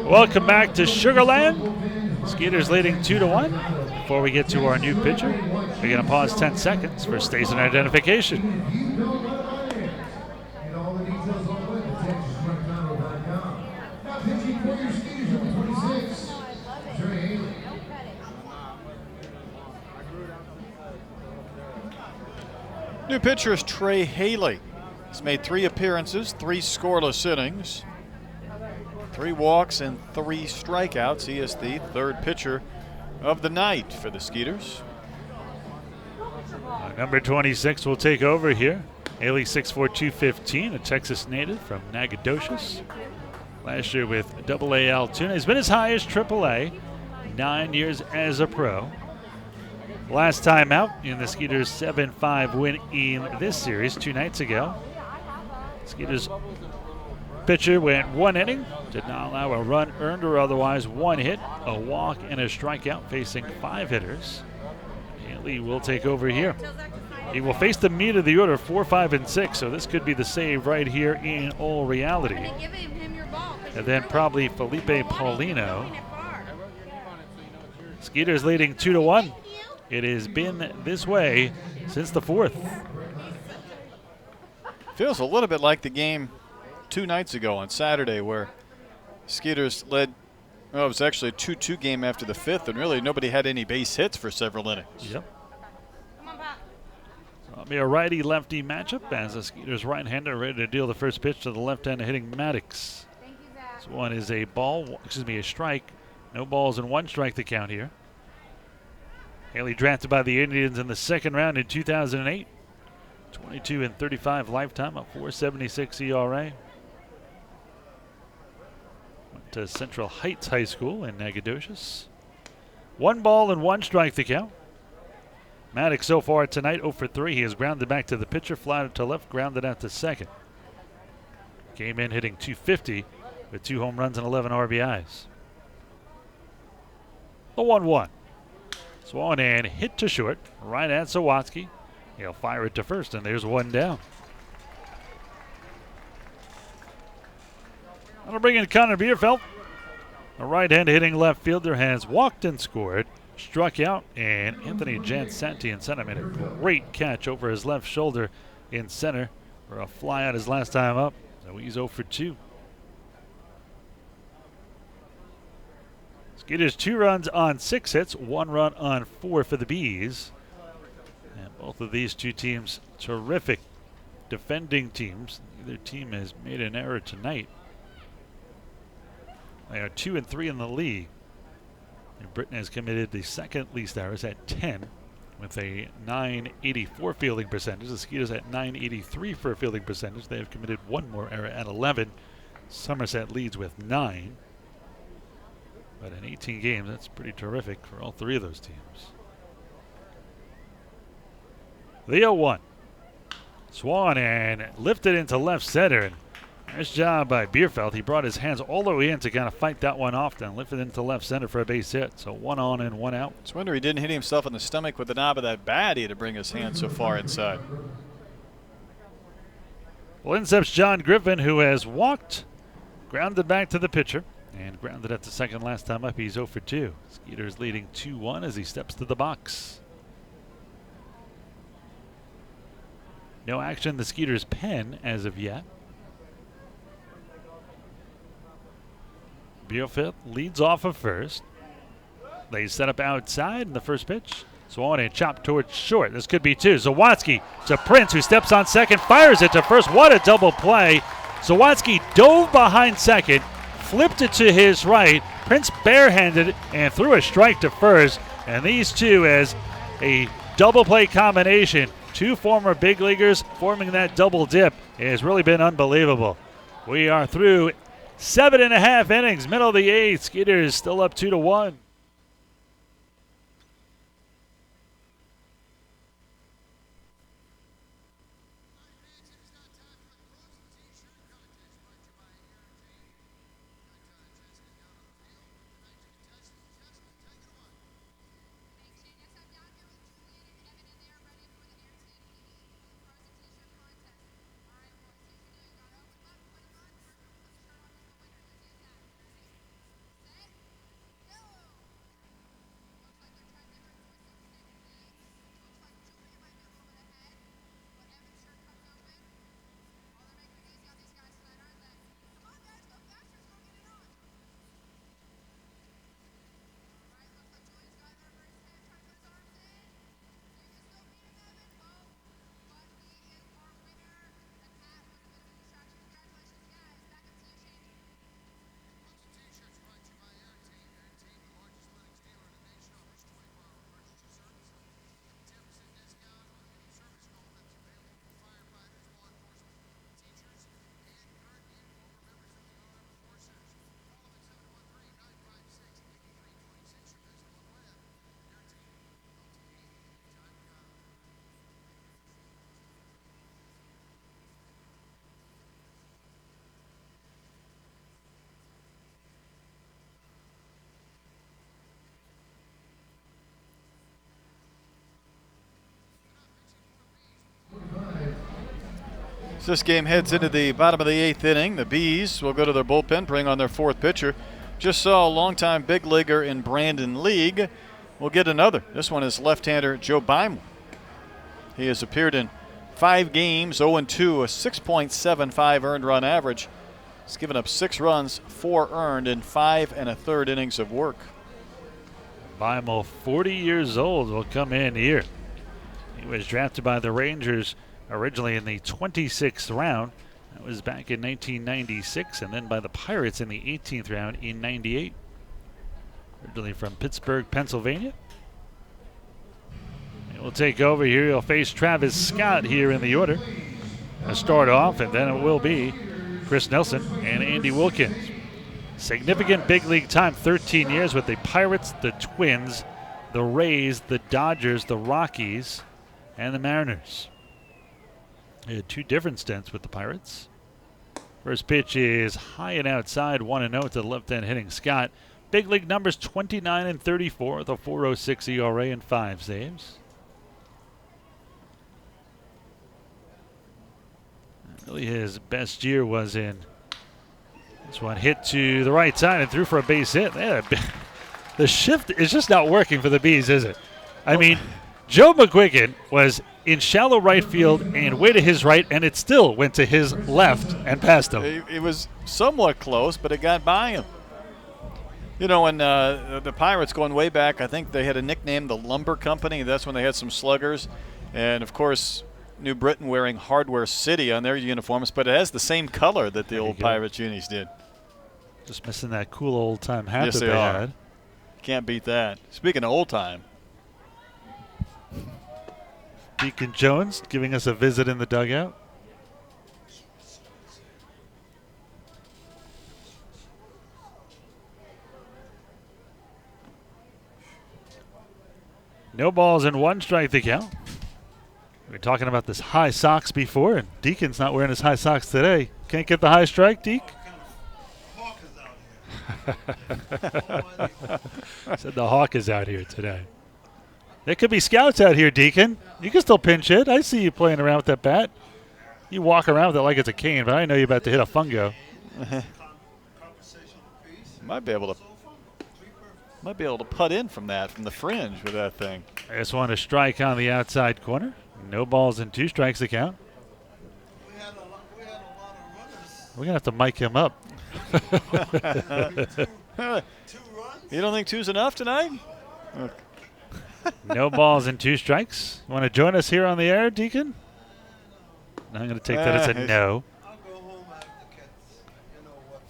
Welcome back to Sugarland. Skeeters leading 2-1. Before we get to our new pitcher, we're going to pause 10 seconds for station identification. New pitcher is Trey Haley. He's made 3 appearances, 3 scoreless innings, 3 walks, and 3 strikeouts. He is the 3rd pitcher of the night for the Skeeters. Number 26 will take over here. Haley, 6'4", 215, a Texas native from Nacogdoches. Last year with AA Altoona. He's been as high as AAA, 9 years as a pro. Last time out in the Skeeters 7-5 win in this series 2 nights ago. Skeeters pitcher went 1 inning, did not allow a run earned or otherwise, 1 hit, a walk, and a strikeout, facing 5 hitters. Haley will take over here. He will face the meat of the order, 4, 5, and 6, so this could be the save right here in all reality. And then probably Felipe Paulino. Skeeters leading 2-1. It has been this way since the 4th. Feels a little bit like the game 2 nights ago on Saturday where Skeeters led, well, it was actually a 2-2 game after the 5th, and really nobody had any base hits for several innings. Yep. So it'll be a righty-lefty matchup as the Skeeters right-hander ready to deal the first pitch to the left-hander hitting Maddox. This one is a strike. No balls and 1 strike to count here. Haley drafted by the Indians in the 2nd round in 2008. 22-35 lifetime, a 4.76 ERA. Went to Central Heights High School in Nacogdoches. 1 ball and 1 strike to count. Maddox so far tonight 0 for 3. He has grounded back to the pitcher, fly to left, grounded out to second. Came in hitting .250 with 2 home runs and 11 RBIs. The 1-1. Swung and hit to short, right at Sawatsky. He'll fire it to first, and there's 1 down. That'll bring in Connor Bierfeld. A right-hand hitting left fielder has walked and scored, struck out, and Anthony Jansanti in center made a great catch over his left shoulder in center for a fly out his last time up. So he's 0 for 2. Skeeters 2 runs on 6 hits, 1 run on 4 for the Bees. And both of these 2 teams, terrific defending teams. Neither team has made an error tonight. They are 2 and 3 in the league. And Britain has committed the 2nd least errors at 10 with a .984 fielding percentage. The Skeeters at .983 for a fielding percentage. They have committed 1 more error at 11. Somerset leads with 9. But in 18 games, that's pretty terrific for all 3 of those teams. The 0-1. Swung and lifted into left center. And nice job by Bierfeld. He brought his hands all the way in to kind of fight that one off, then lifted into left center for a base hit. So 1 on and 1 out. It's a wonder he didn't hit himself in the stomach with the knob of that bat. He had to bring his hand so far inside. Well, incepts John Griffin, who has walked, grounded back to the pitcher, and grounded at the second last time up. He's 0 for 2. Skeeters leading 2-1 as he steps to the box. No action in the Skeeters pen as of yet. Bierfeld leads off of first. They set up outside in the first pitch. Swung and chopped towards short. This could be 2. Zawatsky to Prince, who steps on second, fires it to first. What a double play. Zawatsky dove behind second, flipped it to his right. Prince barehanded and threw a strike to first. And these 2 as a double play combination. 2 former big leaguers forming that double dip. It has really been unbelievable. We are through 7.5 innings, middle of the 8th. Skeeters still up 2-1. So this game heads into the bottom of the 8th inning. The Bees will go to their bullpen, bring on their 4th pitcher. Just saw a longtime big leaguer in Brandon League. We'll get another. This one is left-hander Joe Beimel. He has appeared in 5 games, 0-2, a 6.75 earned run average. He's given up 6 runs, 4 earned in 5 1/3 innings of work. Beimel, 40 years old, will come in here. He was drafted by the Rangers originally in the 26th round. That was back in 1996, and then by the Pirates in the 18th round in 98. Originally from Pittsburgh, Pennsylvania. He will take over here. He'll face Travis Scott here in the order. To start off, and then it will be Chris Nelson and Andy Wilkins. Significant big league time, 13 years with the Pirates, the Twins, the Rays, the Dodgers, the Rockies, and the Mariners. He had 2 different stints with the Pirates. First pitch is high and outside, 1-0 to the left-hand hitting Scott. Big league numbers 29 and 34, with a 4.06 ERA and 5 saves. Really, his best year was in this one. Hit to the right side and threw for a base hit. The shift is just not working for the Bees, is it? I mean, Joe McGuigan was in shallow right field and way to his right, and it still went to his left and past him. It was somewhat close, but it got by him. You know, when the Pirates going way back, I think they had a nickname, the Lumber Company. That's when they had some sluggers. And, of course, New Britain wearing Hardware City on their uniforms, but it has the same color that the old Pirates unis did. Just missing that cool old-time hat Yes, that they had. Can't beat that. Speaking of old-time. Deacon Jones giving us a visit in the dugout. No balls and 1 strike the count. We were talking about this high socks before, and Deacon's not wearing his high socks today. Can't get the high strike, Deke? Said the hawk is out here today. There could be scouts out here, Deacon. You can still pinch hit. I see you playing around with that bat. You walk around with it like it's a cane, but I know you're about to hit a fungo. Might be able to putt in from the fringe with that thing. I just want to strike on the outside corner. No balls and 2 strikes to count. We had a lot of runners. We're going to have to mic him up. 2 runs? You don't think 2's enough tonight? No balls and 2 strikes. You want to join us here on the air, Deacon? I'm going to take that as a no. I'll go home after the kids. You know what?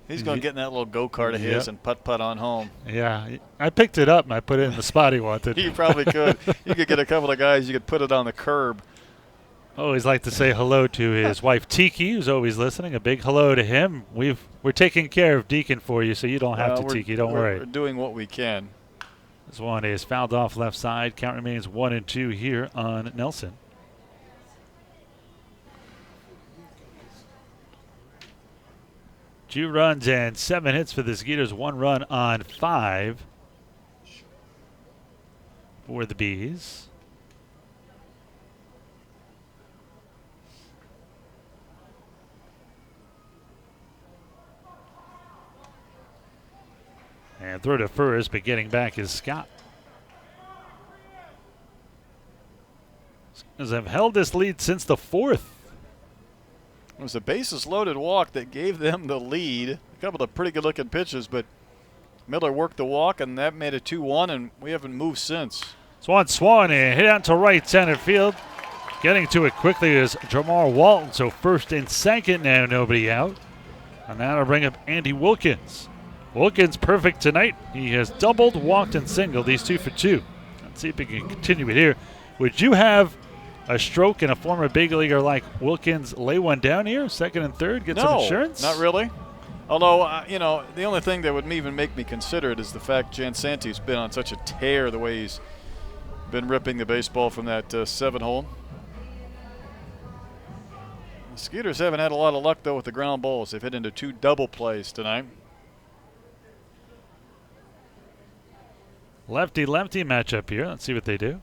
He's going to get in that little go-kart of his and putt on home. Yeah, I picked it up and I put it in the spot he wanted. You probably could. You could get a couple of guys, you could put it on the curb. Always like to say hello to his wife Tiki, who's always listening. A big hello to him. We're taking care of Deacon for you, so you don't have to, Tiki. Don't worry. We're doing what we can. This one is fouled off left side. Count remains 1-2 here on Nelson. Two runs and 7 hits for the Skeeters. 1 run on 5 for the Bees. And throw to first, but getting back is Scott. As have held this lead since the 4th. It was a bases-loaded walk that gave them the lead. A couple of pretty good-looking pitches, but Miller worked the walk, and that made it 2-1, and we haven't moved since. Swan and hit out to right center field. Getting to it quickly is Jamar Walton, so first and second now, nobody out. And that'll bring up Andy Wilkins. Wilkins perfect tonight. He has doubled, walked, and singled. He's 2 for 2. Let's see if he can continue it here. Would you have a stroke and a former big leaguer like Wilkins lay one down here, second and third, get some insurance? Not really. Although, you know, the only thing that would even make me consider it is the fact Jansanti's been on such a tear the way he's been ripping the baseball from that 7-hole. The Skeeters haven't had a lot of luck, though, with the ground balls. They've hit into 2 double plays tonight. Lefty-lefty matchup here. Let's see what they do.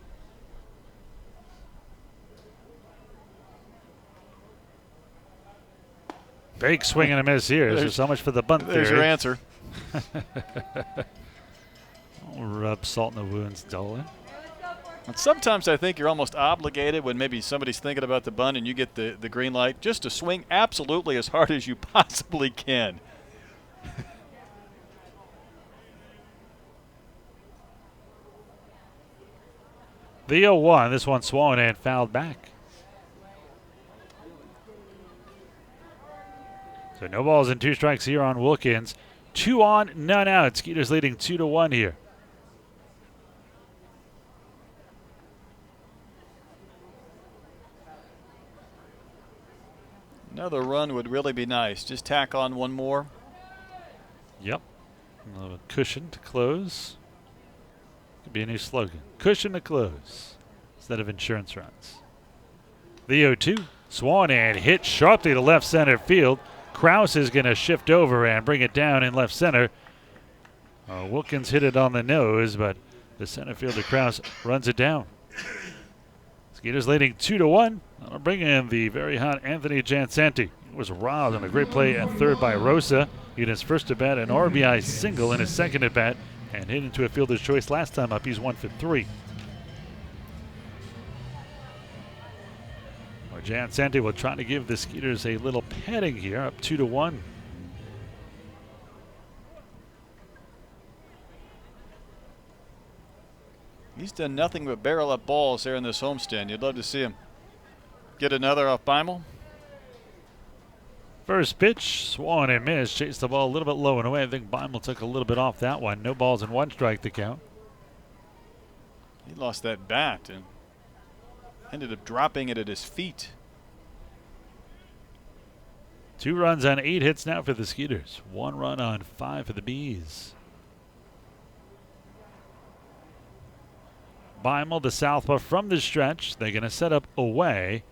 Big swing and a miss here. So much for the bunt There's theory. your answer. I'll rub salt in the wounds, Dolan. And sometimes I think you're almost obligated when maybe somebody's thinking about the bunt and you get the green light just to swing absolutely as hard as you possibly can. The 0-1. This one swung and fouled back. So no balls and 2 strikes here on Wilkins. 2 on, none out. Skeeters leading 2-1 here. Another run would really be nice. Just tack on one more. Yep. A little cushion to close. Could be a new slogan. Cushion to close instead of insurance runs. The 0-2. Swung and hit sharply to left center field. Krause is going to shift over and bring it down in left center. Wilkins hit it on the nose, but the center fielder Krause runs it down. Skeeters leading 2-1. I'll bring in the very hot Anthony Jansanti. He was robbed on a great play at third by Rosa. He had his first at bat, an RBI single in his second at bat, and hit into a fielder's choice last time up. He's 1 for 3. Jansanti will try to give the Skeeters a little petting here, up 2-1. He's done nothing but barrel up balls there in this homestand. You'd love to see him get another off Beimel. First pitch, swung and missed. Chased the ball a little bit low and away. I think Beimel took a little bit off that one. No balls and 1 strike to count. He lost that bat and ended up dropping it at his feet. 2 runs on 8 hits now for the Skeeters. 1 run on 5 for the Bees. Beimel to southpaw from the stretch. They're going to set up away.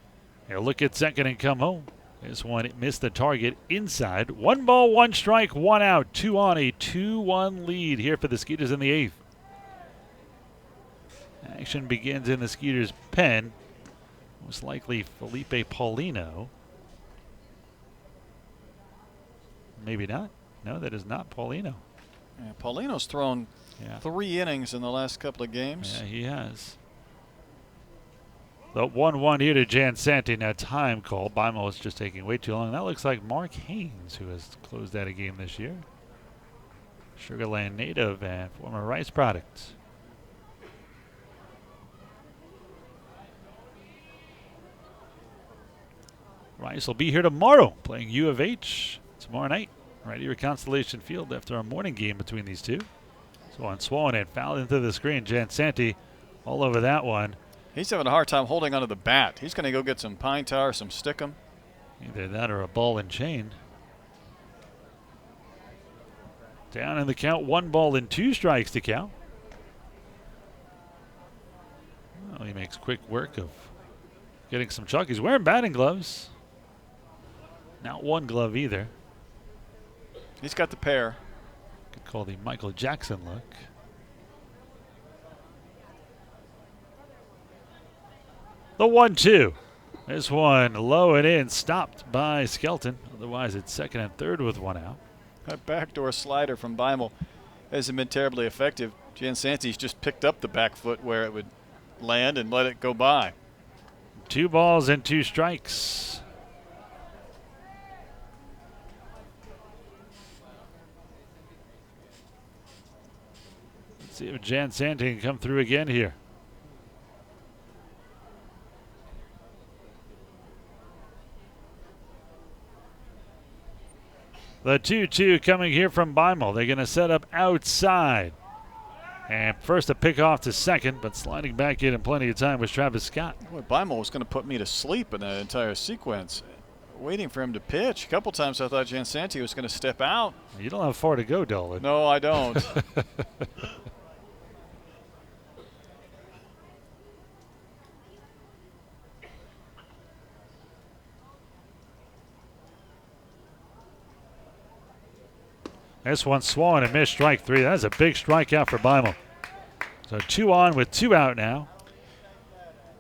They'll look at second and come home. This one missed the target inside. 1 ball, 1 strike, 1 out. 2 on, a 2-1 lead here for the Skeeters in the 8th. Action begins in the Skeeters' pen. Most likely Felipe Paulino. Maybe not. No, that is not Paulino. Yeah, Paulino's thrown Yeah. 3 innings in the last couple of games. Yeah, he has. The 1-1 here to Jansanti. Now time call. Beimel is just taking way too long. That looks like Mark Haynes, who has closed out a game this year. Sugar Land native and former Rice product. Rice will be here tomorrow playing U of H tomorrow night right here at Constellation Field after a morning game between these two. So on swollen and fouled into the screen. Jansanti all over that one. He's having a hard time holding onto the bat. He's going to go get some pine tar, some stickum. Either that or a ball and chain. Down in the count, 1 ball and 2 strikes to count. Well, he makes quick work of getting some chalk. He's wearing batting gloves. Not 1 glove either. He's got the pair. Could call the Michael Jackson look. The 1-2. This one low and in, stopped by Skelton. Otherwise, it's second and third with 1 out. That backdoor slider from Beimel hasn't been terribly effective. Jansanti's just picked up the back foot where it would land and let it go by. 2 balls and 2 strikes. Let's see if Jansanti can come through again here. The 2-2 coming here from Beimel. They're going to set up outside. And first a pick off to second, but sliding back in plenty of time was Travis Scott. Boy, Beimel was going to put me to sleep in that entire sequence. Waiting for him to pitch. A couple times I thought Jansanti was going to step out. You don't have far to go, Dolan. No, I don't. This one swung and missed, strike 3. That's a big strikeout for Beimel. So 2 on with 2 out now.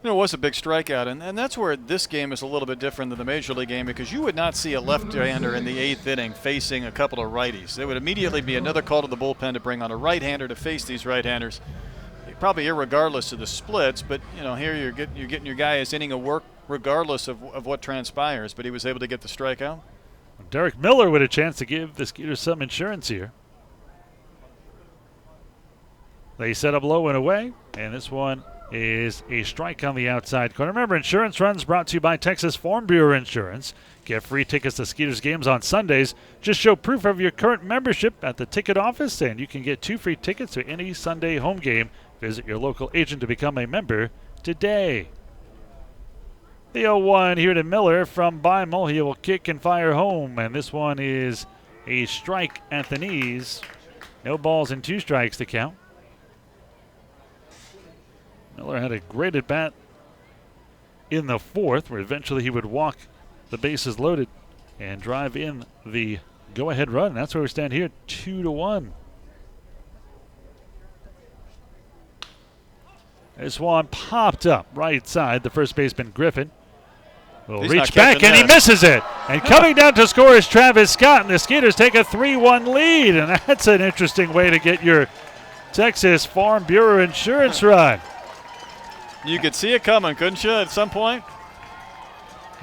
You know, it was a big strikeout, and that's where this game is a little bit different than the Major League game, because you would not see a left-hander in the 8th inning facing a couple of righties. There would immediately be another call to the bullpen to bring on a right-hander to face these right-handers, probably irregardless of the splits. But you know, here you're getting your guy his inning of work regardless of what transpires. But he was able to get the strikeout. Derek Miller with a chance to give the Skeeters some insurance here. They set up low and away, and this one is a strike on the outside corner. Remember, insurance runs brought to you by Texas Farm Bureau Insurance. Get free tickets to Skeeters games on Sundays. Just show proof of your current membership at the ticket office, and you can get 2 free tickets to any Sunday home game. Visit your local agent to become a member today. The 0-1 here to Miller from Beimel. He will kick and fire home, and this one is a strike at the knees. No balls and 2 strikes to count. Miller had a great at-bat in the 4th, where eventually he would walk the bases loaded and drive in the go-ahead run. That's where we stand here, 2-1. This one popped up right side. The first baseman, Griffin, will reach back, and he misses it. And coming down to score is Travis Scott, and the Skeeters take a 3-1 lead. And that's an interesting way to get your Texas Farm Bureau Insurance run. You could see it coming, couldn't you, at some point?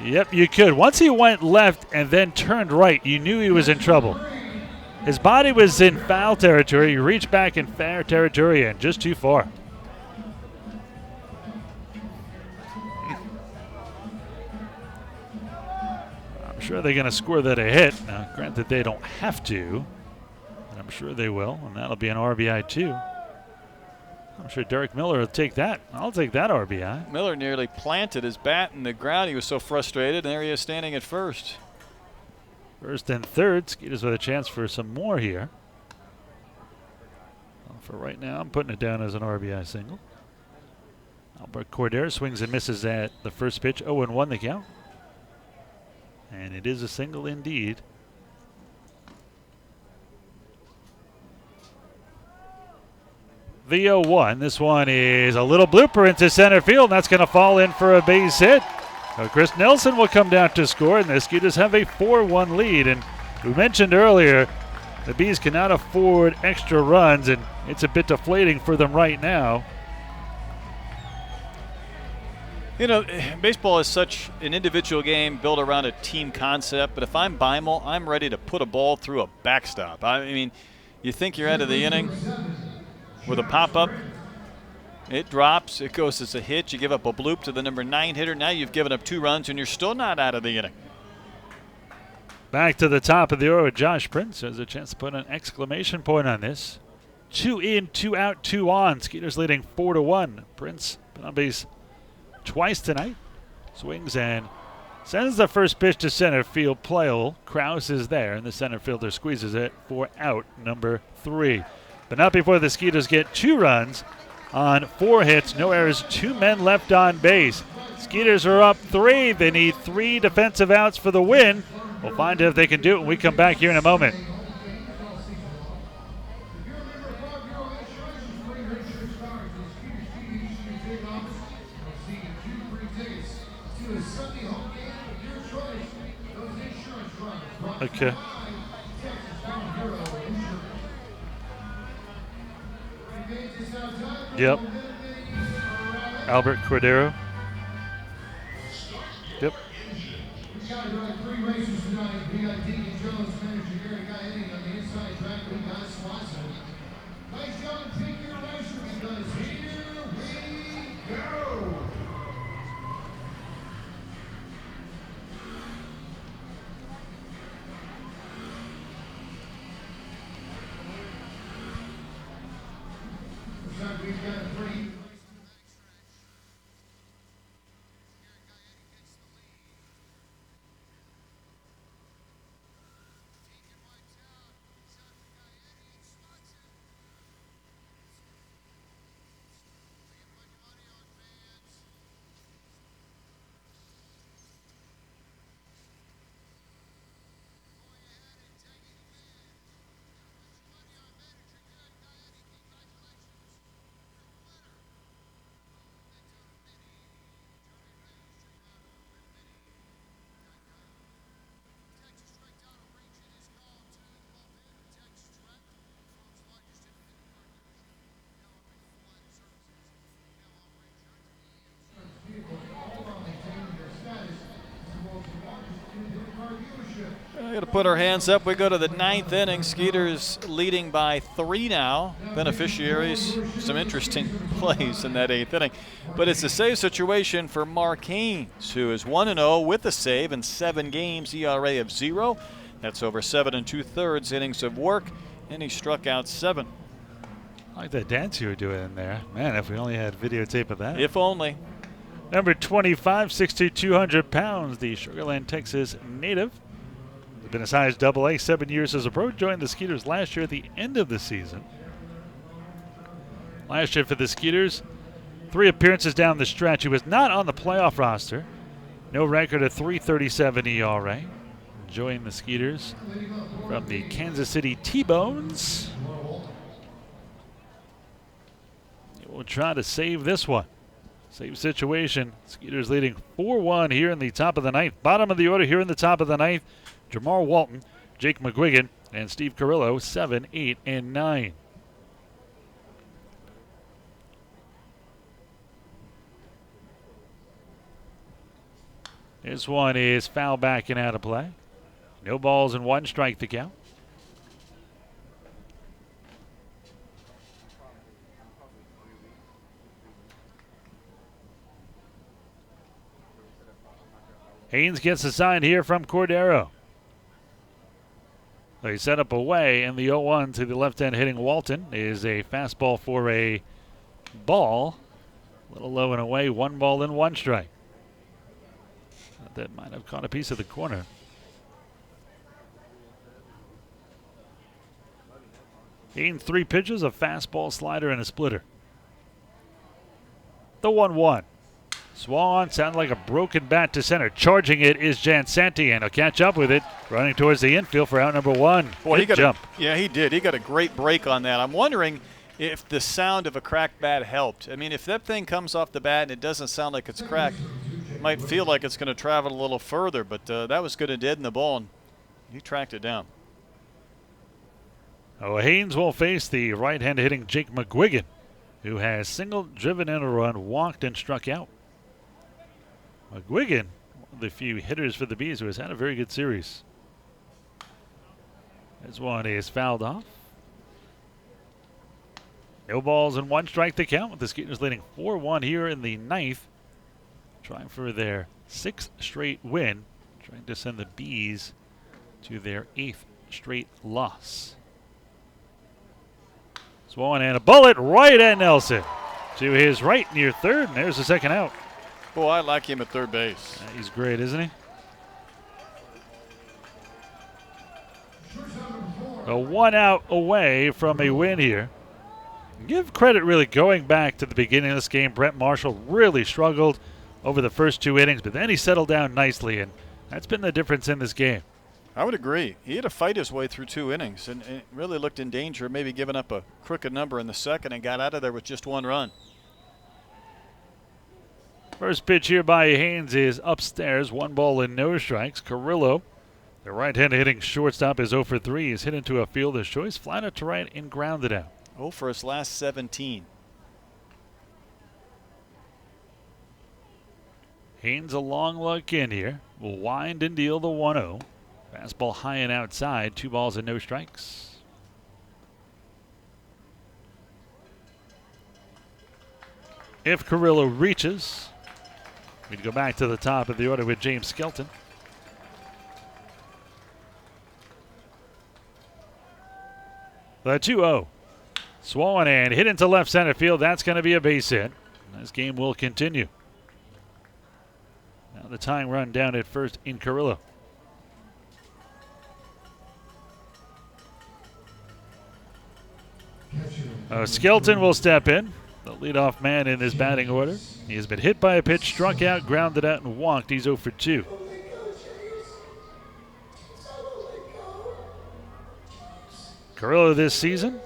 Yep, you could. Once he went left and then turned right, you knew he was in trouble. His body was in foul territory. He reached back in fair territory and just too far. I'm sure they're going to score that a hit. Now, granted, they don't have to, but I'm sure they will, and that'll be an RBI too. I'm sure Derek Miller will take that. I'll take that RBI. Miller nearly planted his bat in the ground. He was so frustrated, and there he is standing at first. First and third. Skeeters with a chance for some more here. Well, for right now, I'm putting it down as an RBI single. Albert Cordero swings and misses at the first pitch. 0-1 the count. And it is a single indeed. The 0-1. This one is a little blooper into center field, and that's going to fall in for a base hit. So Chris Nelson will come down to score, and the Skeeters have a 4-1 lead. And we mentioned earlier, the Bees cannot afford extra runs, and it's a bit deflating for them right now. You know, baseball is such an individual game built around a team concept, but if I'm Beimel, I'm ready to put a ball through a backstop. I mean, you think you're out of the inning with a pop-up, it drops, it goes as a hit, you give up a bloop to the number 9 hitter, now you've given up 2 runs and you're still not out of the inning. Back to the top of the order with Josh Prince. There's a chance to put an exclamation point on this. 2 in, 2 out, 2 on. Skeeters leading 4-1. Prince been on base twice tonight. Swings and sends the first pitch to center field. Plale. Krause is there, and the center fielder squeezes it for out number 3. But not before the Skeeters get 2 runs on 4 hits, no errors, 2 men left on base. Skeeters are up 3. They need 3 defensive outs for the win. We'll find out if they can do it when we come back here in a moment. Okay. Yep. Albert Cordero. Yep. We got 3 races tonight. We got Deacon Jones, manager Gary Guy hitting on the inside track. We got Swanson. Nice job, pick your racer because here we go. Looks like we've got a 3. put our hands up. We go to the 9th inning. Skeeters leading by 3 now. Beneficiaries, some interesting plays in that 8th inning. But it's a save situation for Mark Haynes, who is 1-0 with a save in 7 games, ERA of 0. That's over 7 2/3 innings of work, and he struck out 7. I like that dance you were doing in there. Man, if we only had videotape of that. If only. Number 25, 6'2", 200 pounds, the Sugar Land, Texas native. He's been as high as Double-A, 7 years as a pro. Joined the Skeeters last year at the end of the season. Last year for the Skeeters, 3 appearances down the stretch. He was not on the playoff roster. No record of .337 ERA. Joined the Skeeters from the Kansas City T-Bones. We'll try to save this one. Save situation. Skeeters leading 4-1 here in the top of the 9th. Bottom of the order here in the top of the 9th. Jamar Walton, Jake McGuigan, and Steve Carrillo, 7, 8, and 9. This one is foul back and out of play. No balls and 1 strike to count. Haynes gets a sign here from Cordero. They set up away, and the 0-1 to the left-hand hitting Walton is a fastball for a ball. A little low and away, 1 ball and 1 strike. That might have caught a piece of the corner. Haynes 3 pitches, a fastball, slider, and a splitter. The 1-1. Swung on, sounded like a broken bat to center. Charging it is Jansanti, and he'll catch up with it, running towards the infield for out number 1. Boy, Good jump. Yeah, he did. He got a great break on that. I'm wondering if the sound of a cracked bat helped. I mean, if that thing comes off the bat and it doesn't sound like it's cracked, it might feel like it's going to travel a little further, but that was good and dead in the ball, and he tracked it down. Oh, Haynes will face the right-hand hitting Jake McGuigan, who has singled, driven in a run, walked, and struck out. McGuigan, one of the few hitters for the Bees who has had a very good series. This one is fouled off. No balls and 1 strike to count, with the Skeeters leading 4-1 here in the 9th. Trying for their 6th straight win, trying to send the Bees to their 8th straight loss. Swollen and a bullet right at Nelson. To his right near third, and there's the second out. Boy, I like him at third base. He's great, isn't he? A 1 out away from a win here. Give credit really going back to the beginning of this game. Brett Marshall really struggled over the first 2 innings, but then he settled down nicely, and that's been the difference in this game. I would agree. He had to fight his way through 2 innings and really looked in danger, maybe giving up a crooked number in the second, and got out of there with just 1 run. First pitch here by Haynes is upstairs. 1 ball and no strikes. Carrillo, the right-handed hitting shortstop, is 0 for 3. He's hit into a fielder's choice, flat out to right and grounded out. 0 for his last 17. Haynes a long look in here. Will wind and deal the 1-0. Fastball high and outside. 2 balls and no strikes. If Carrillo reaches, we'd go back to the top of the order with James Skelton. The 2-0. Swollen and hit into left center field. That's going to be a base hit. This game will continue. Now the tying run down at first in Carrillo. Skelton will step in, the leadoff man in this batting order. He has been hit by a pitch, struck out, grounded out, and walked. He's 0 for 2. Carrillo this season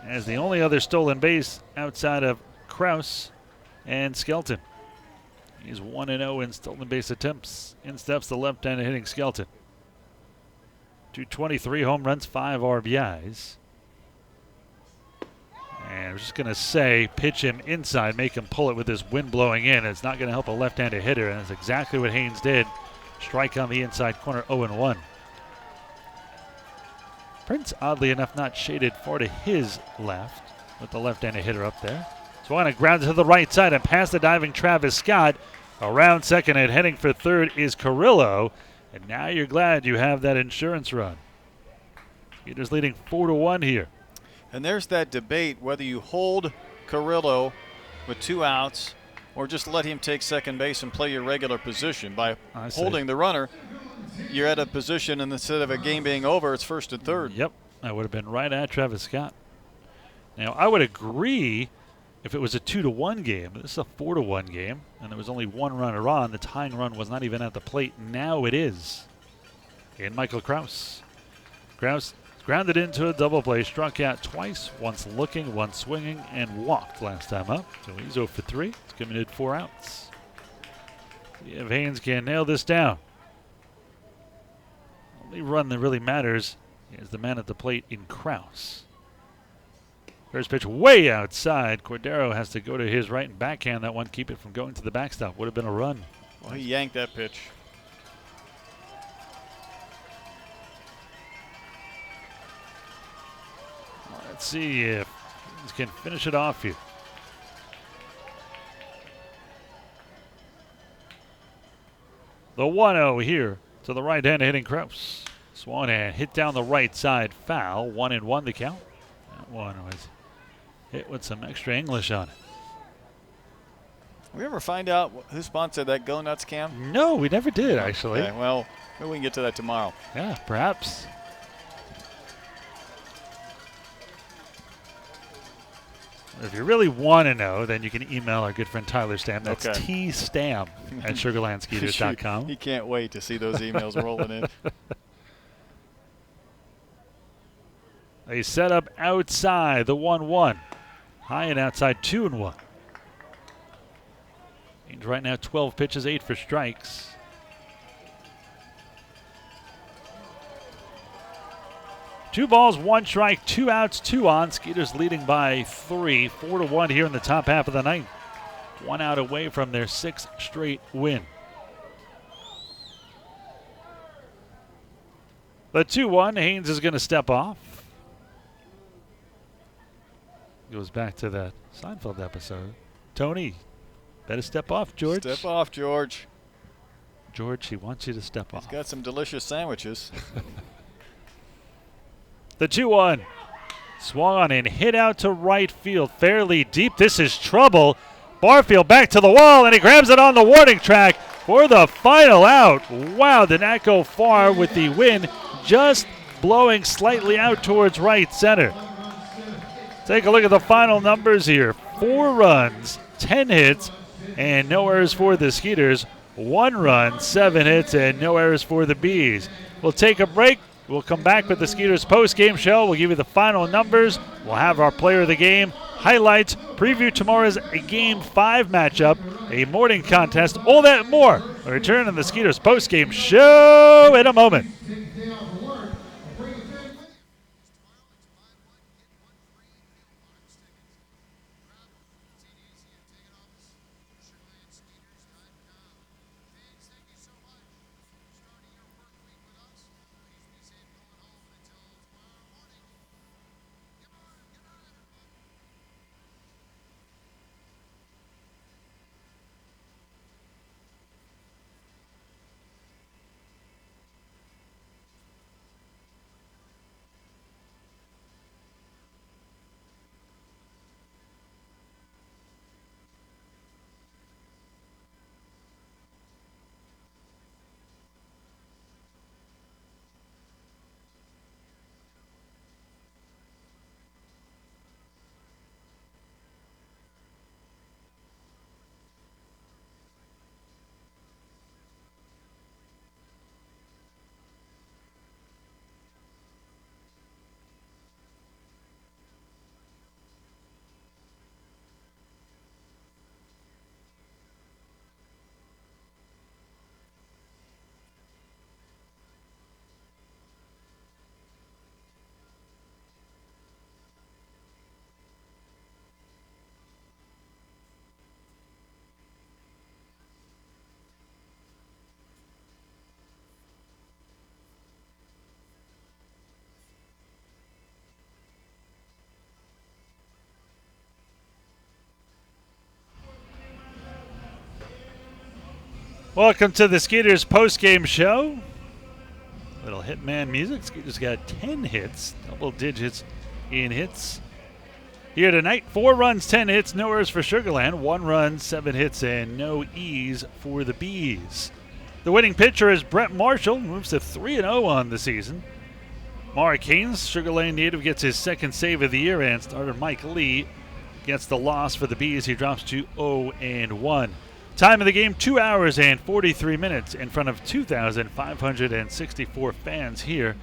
as the only other stolen base outside of Kraus and Skelton. He's 1-0 in stolen base attempts. In steps the left-handed hitting Skelton. 223 home runs, 5 RBIs. And I was just going to say, pitch him inside, make him pull it with this wind blowing in. It's not going to help a left-handed hitter, and that's exactly what Haynes did. Strike on the inside corner, 0-1. Prince, oddly enough, not shaded far to his left, with the left-handed hitter up there. Swan grounds to the right side and past the diving Travis Scott. Around second and heading for third is Carrillo. And now you're glad you have that insurance run. Skeeters leading 4-1 here. And there's that debate whether you hold Carrillo with 2 outs or just let him take second base and play your regular position. By holding the runner, you're at a position, and instead of a game being over, it's first and third. Yep, that would have been right at Travis Scott. Now, I would agree if it was a 2-1 game. This is a 4-1 game, and there was only 1 runner on. The tying run was not even at the plate. Now it is. And Michael Kraus. Kraus grounded into a double play, struck out twice, once looking, once swinging, and walked last time up. So he's 0 for 3. He's committed 4 outs. See if Haynes can nail this down. Only run that really matters is the man at the plate in Kraus. First pitch way outside. Cordero has to go to his right and backhand that one, keep it from going to the backstop. Would have been a run. Well, he yanked that pitch. Let's see if he can finish it off here. The 1-0 here to the right hand hitting Kraus. Swanhand hit down the right side, foul. 1-1 the count. That one was hit with some extra English on it. We ever find out who sponsored that Go Nuts cam? No, we never did, actually. Okay, well, maybe we can get to that tomorrow. Yeah, perhaps. If you really want to know, then you can email our good friend Tyler Stam. That's tstam at sugarlandskeeters.com. He can't wait to see those emails rolling in. They set up outside the 1-1. High and outside 2-1. Haynes right now 12 pitches, 8 for strikes. Two balls, 1 strike, 2 outs, 2 on. Skeeters leading by 3, 4-1 here in the top half of the ninth. 1 out away from their 6th straight win. The 2-1, Haynes is going to step off. Goes back to that Seinfeld episode. Tony, better step off, George. Step off, George. George, he wants you to step off. He's got some delicious sandwiches. The 2-1. Swung and hit out to right field. Fairly deep. This is trouble. Barfield back to the wall, and he grabs it on the warning track for the final out. Wow, did not go far with the wind just blowing slightly out towards right center. Take a look at the final numbers here. 4 runs, 10 hits, and no errors for the Skeeters. 1 run, 7 hits, and no errors for the Bees. We'll take a break. We'll come back with the Skeeters post-game show. We'll give you the final numbers. We'll have our player of the game, highlights, preview tomorrow's Game 5 matchup, a morning contest, all that and more. We'll return on the Skeeters post-game show in a moment. Welcome to the Skeeters post-game show. Little Hitman music. Skeeters got 10 hits, double digits in hits. Here tonight, 4 runs, 10 hits, no errors for Sugarland. 1 run, 7 hits, and no E's for the Bees. The winning pitcher is Brett Marshall, moves to 3-0 on the season. Mark Haynes, Sugarland native, gets his second save of the year, and starter Mike Lee gets the loss for the Bees. He drops to 0-1. Time of the game, 2 hours and 43 minutes in front of 2,564 fans here